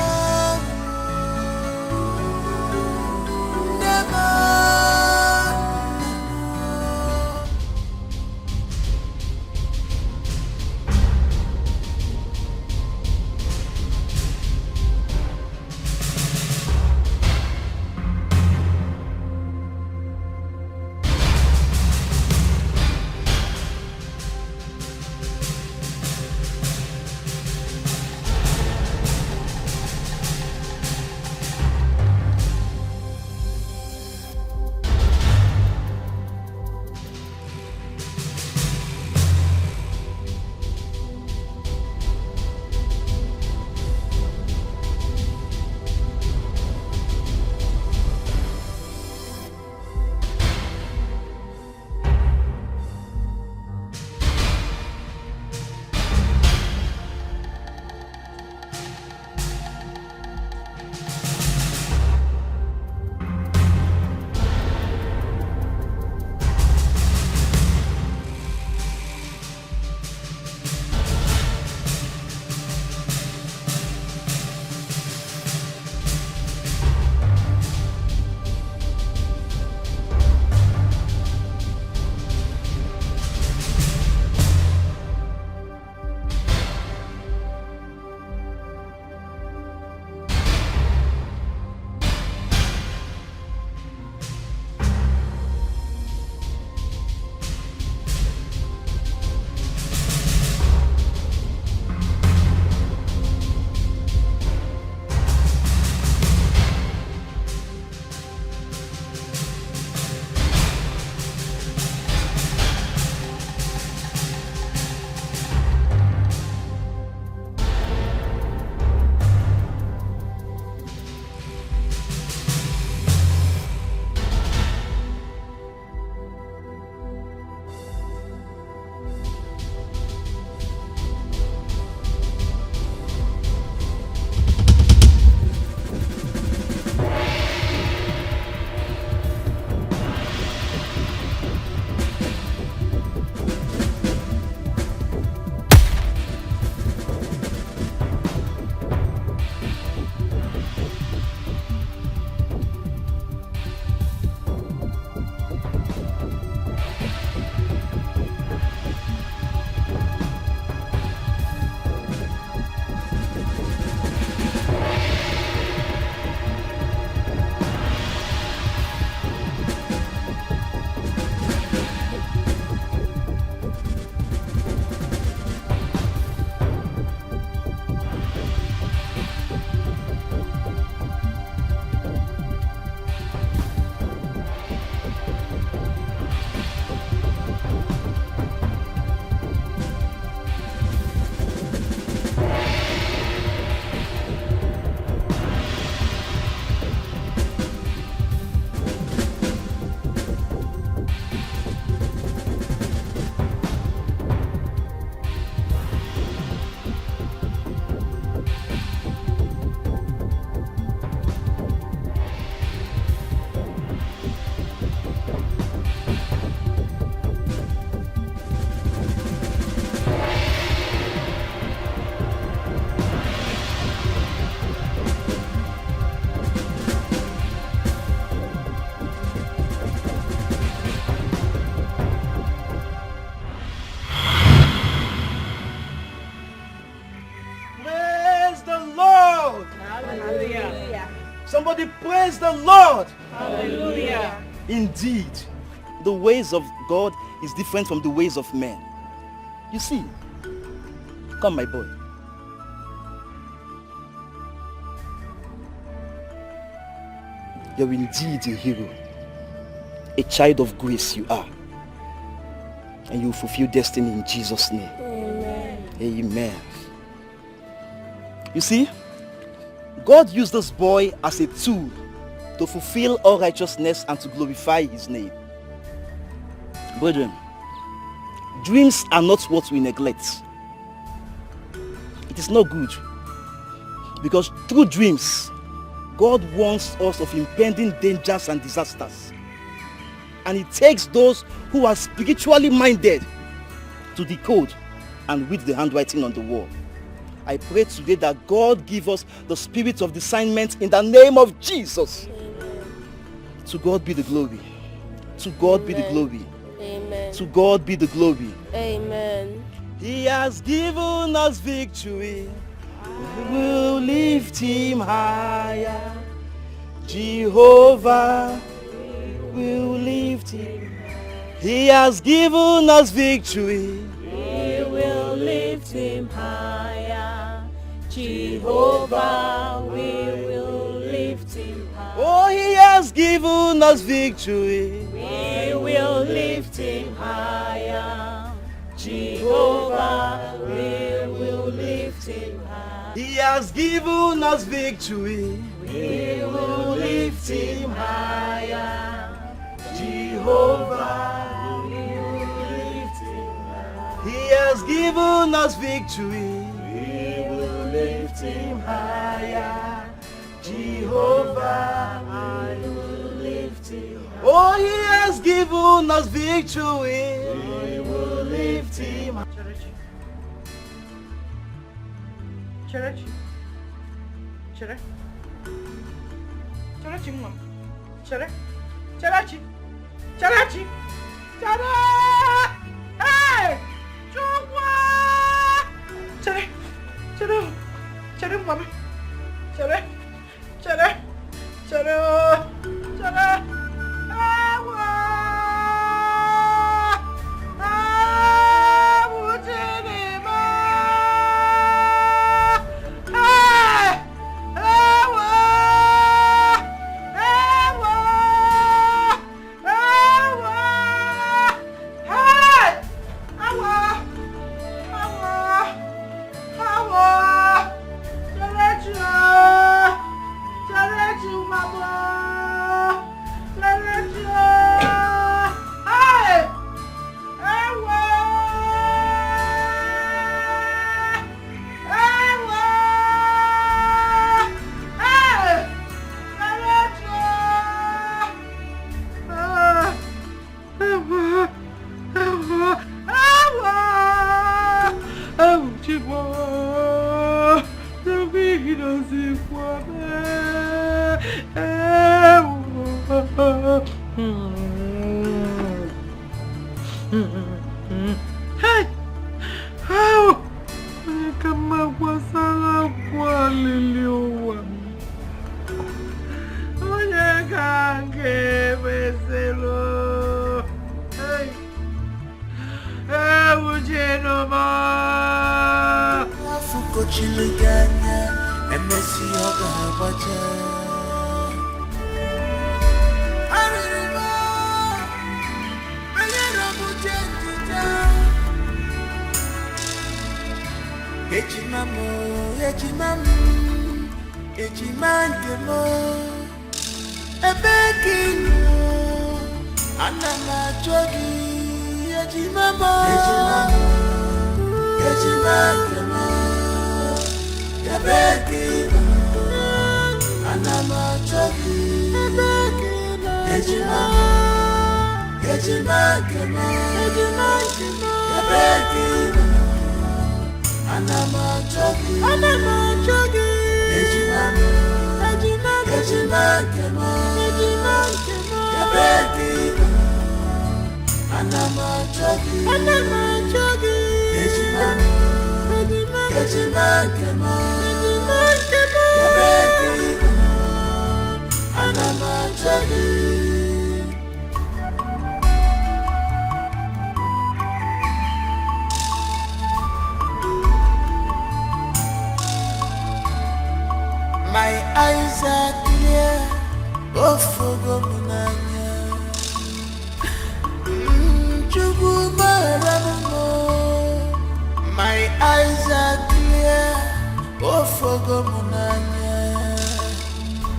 Somebody praise the Lord. Hallelujah. Indeed, the ways of God is different from the ways of men. You see, come my boy. You're indeed a hero. A child of grace you are. And you will fulfill destiny in Jesus' name. Amen. Amen. You see, God used this boy as a tool to fulfill all righteousness and to glorify his name. Brethren, dreams are not what we neglect. It is not good. Because through dreams, God warns us of impending dangers and disasters. And it takes those who are spiritually minded to decode and read the handwriting on the wall. I pray today that God give us the spirit of discernment in the name of Jesus. Amen. To God be the glory. To God be the glory. Amen. To God be the glory. Amen. He has given us victory. We will lift him higher. Jehovah will lift him. He has given us victory. We will lift him higher. Jehovah, we will lift him higher. Oh, he has given us victory. We will lift him higher. Jehovah, we will lift him higher. He has given us victory. We will lift him higher. Jehovah, we will lift him higher. he has given us victory. We will lift him higher. Jehovah, I will lift him higher. oh, he has given us victory. We will lift him higher. Church. Chere. Charachi, mom. Chere. Charachi. Charachi. Chara. Hey! Chukwa! Chere. Chere. Chere, mom. Chere. Chere. Chere. Chere. Awa! Awa, Chinima! Hey! Awa! Awa! Awa! Hey! Awa! Awa! Awa! Charachi! Charachi, mama! Charachi! Hey! Awa! Awa! Hey! Charachi! Hey! How? Kama wasala kwa liliwa. Onye kange beselo. Hey! Ujinoma. Afuko chiliganya, emesi oga bacha. Arima, ayera bujendita. Echimamo, echimamu, echimandemo. Ebekino, anama jogi, echimamo. Echimandemo, ebekino, anama jogi, echimamo. Echimandemo, ebekino. Anama jogi, echimamo, echimandemo, ebekino. Anama jogi, echimamo, echimandemo, ebekino. My eyes are clear. Oh, forgo munanya. Chubu maramu. My eyes are clear. Oh, forgo munanya.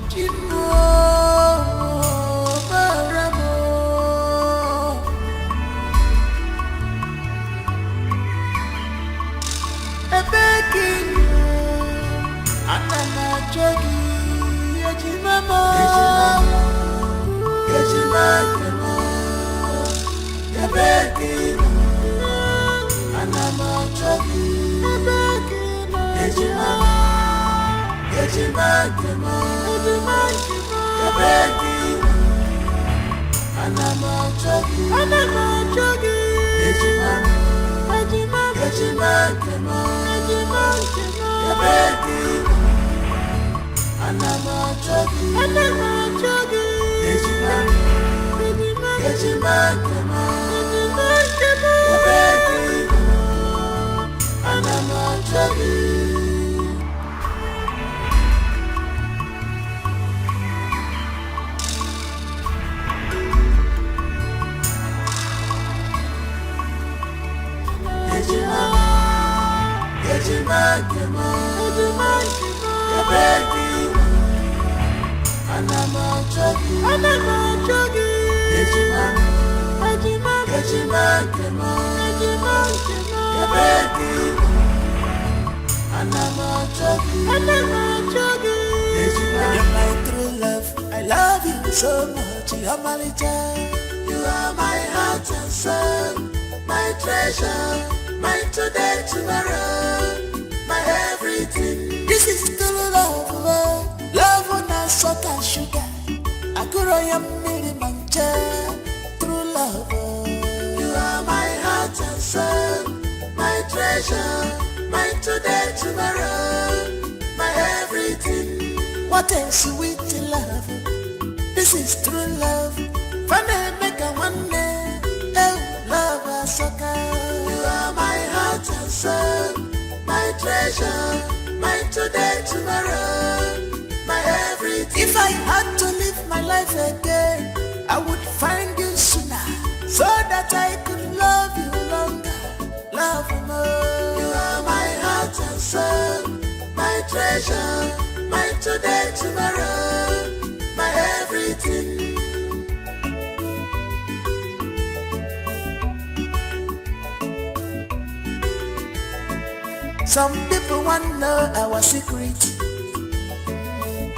Chimo maramu. Ebekin. Anama jogi. Yejimama. Yejimama. Ebekin. Anama jogi. Ebekin. Yejimama. Yejimama. Ebekin. Anama jogi. Anama jogi. Yejimama. Yejimama. Ebekin. Anama jogi. Anama jogi. Yejimama. Yejimama. Ebekin. Anama jogi. You're my true love. I love you so much. You're my little. You are my heart and soul, my treasure, my today, tomorrow, my everything. This is true love, love. Love on a salt and sugar. I could have made mancha. True love. You are my heart and soul, my treasure, my today, tomorrow, my everything. What a sweet love. This is true love. Funny make a one day. Oh, love a sucker. You are my heart and soul, my treasure, my today, tomorrow, my everything. If I had to live my life again, I would find you sooner, so that I could love you longer, love you more. You are my heart and soul, my treasure, my today, tomorrow, my everything. Some people want to know our secret.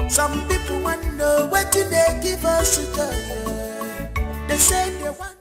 Some people want to know what do they give us to do. They say they want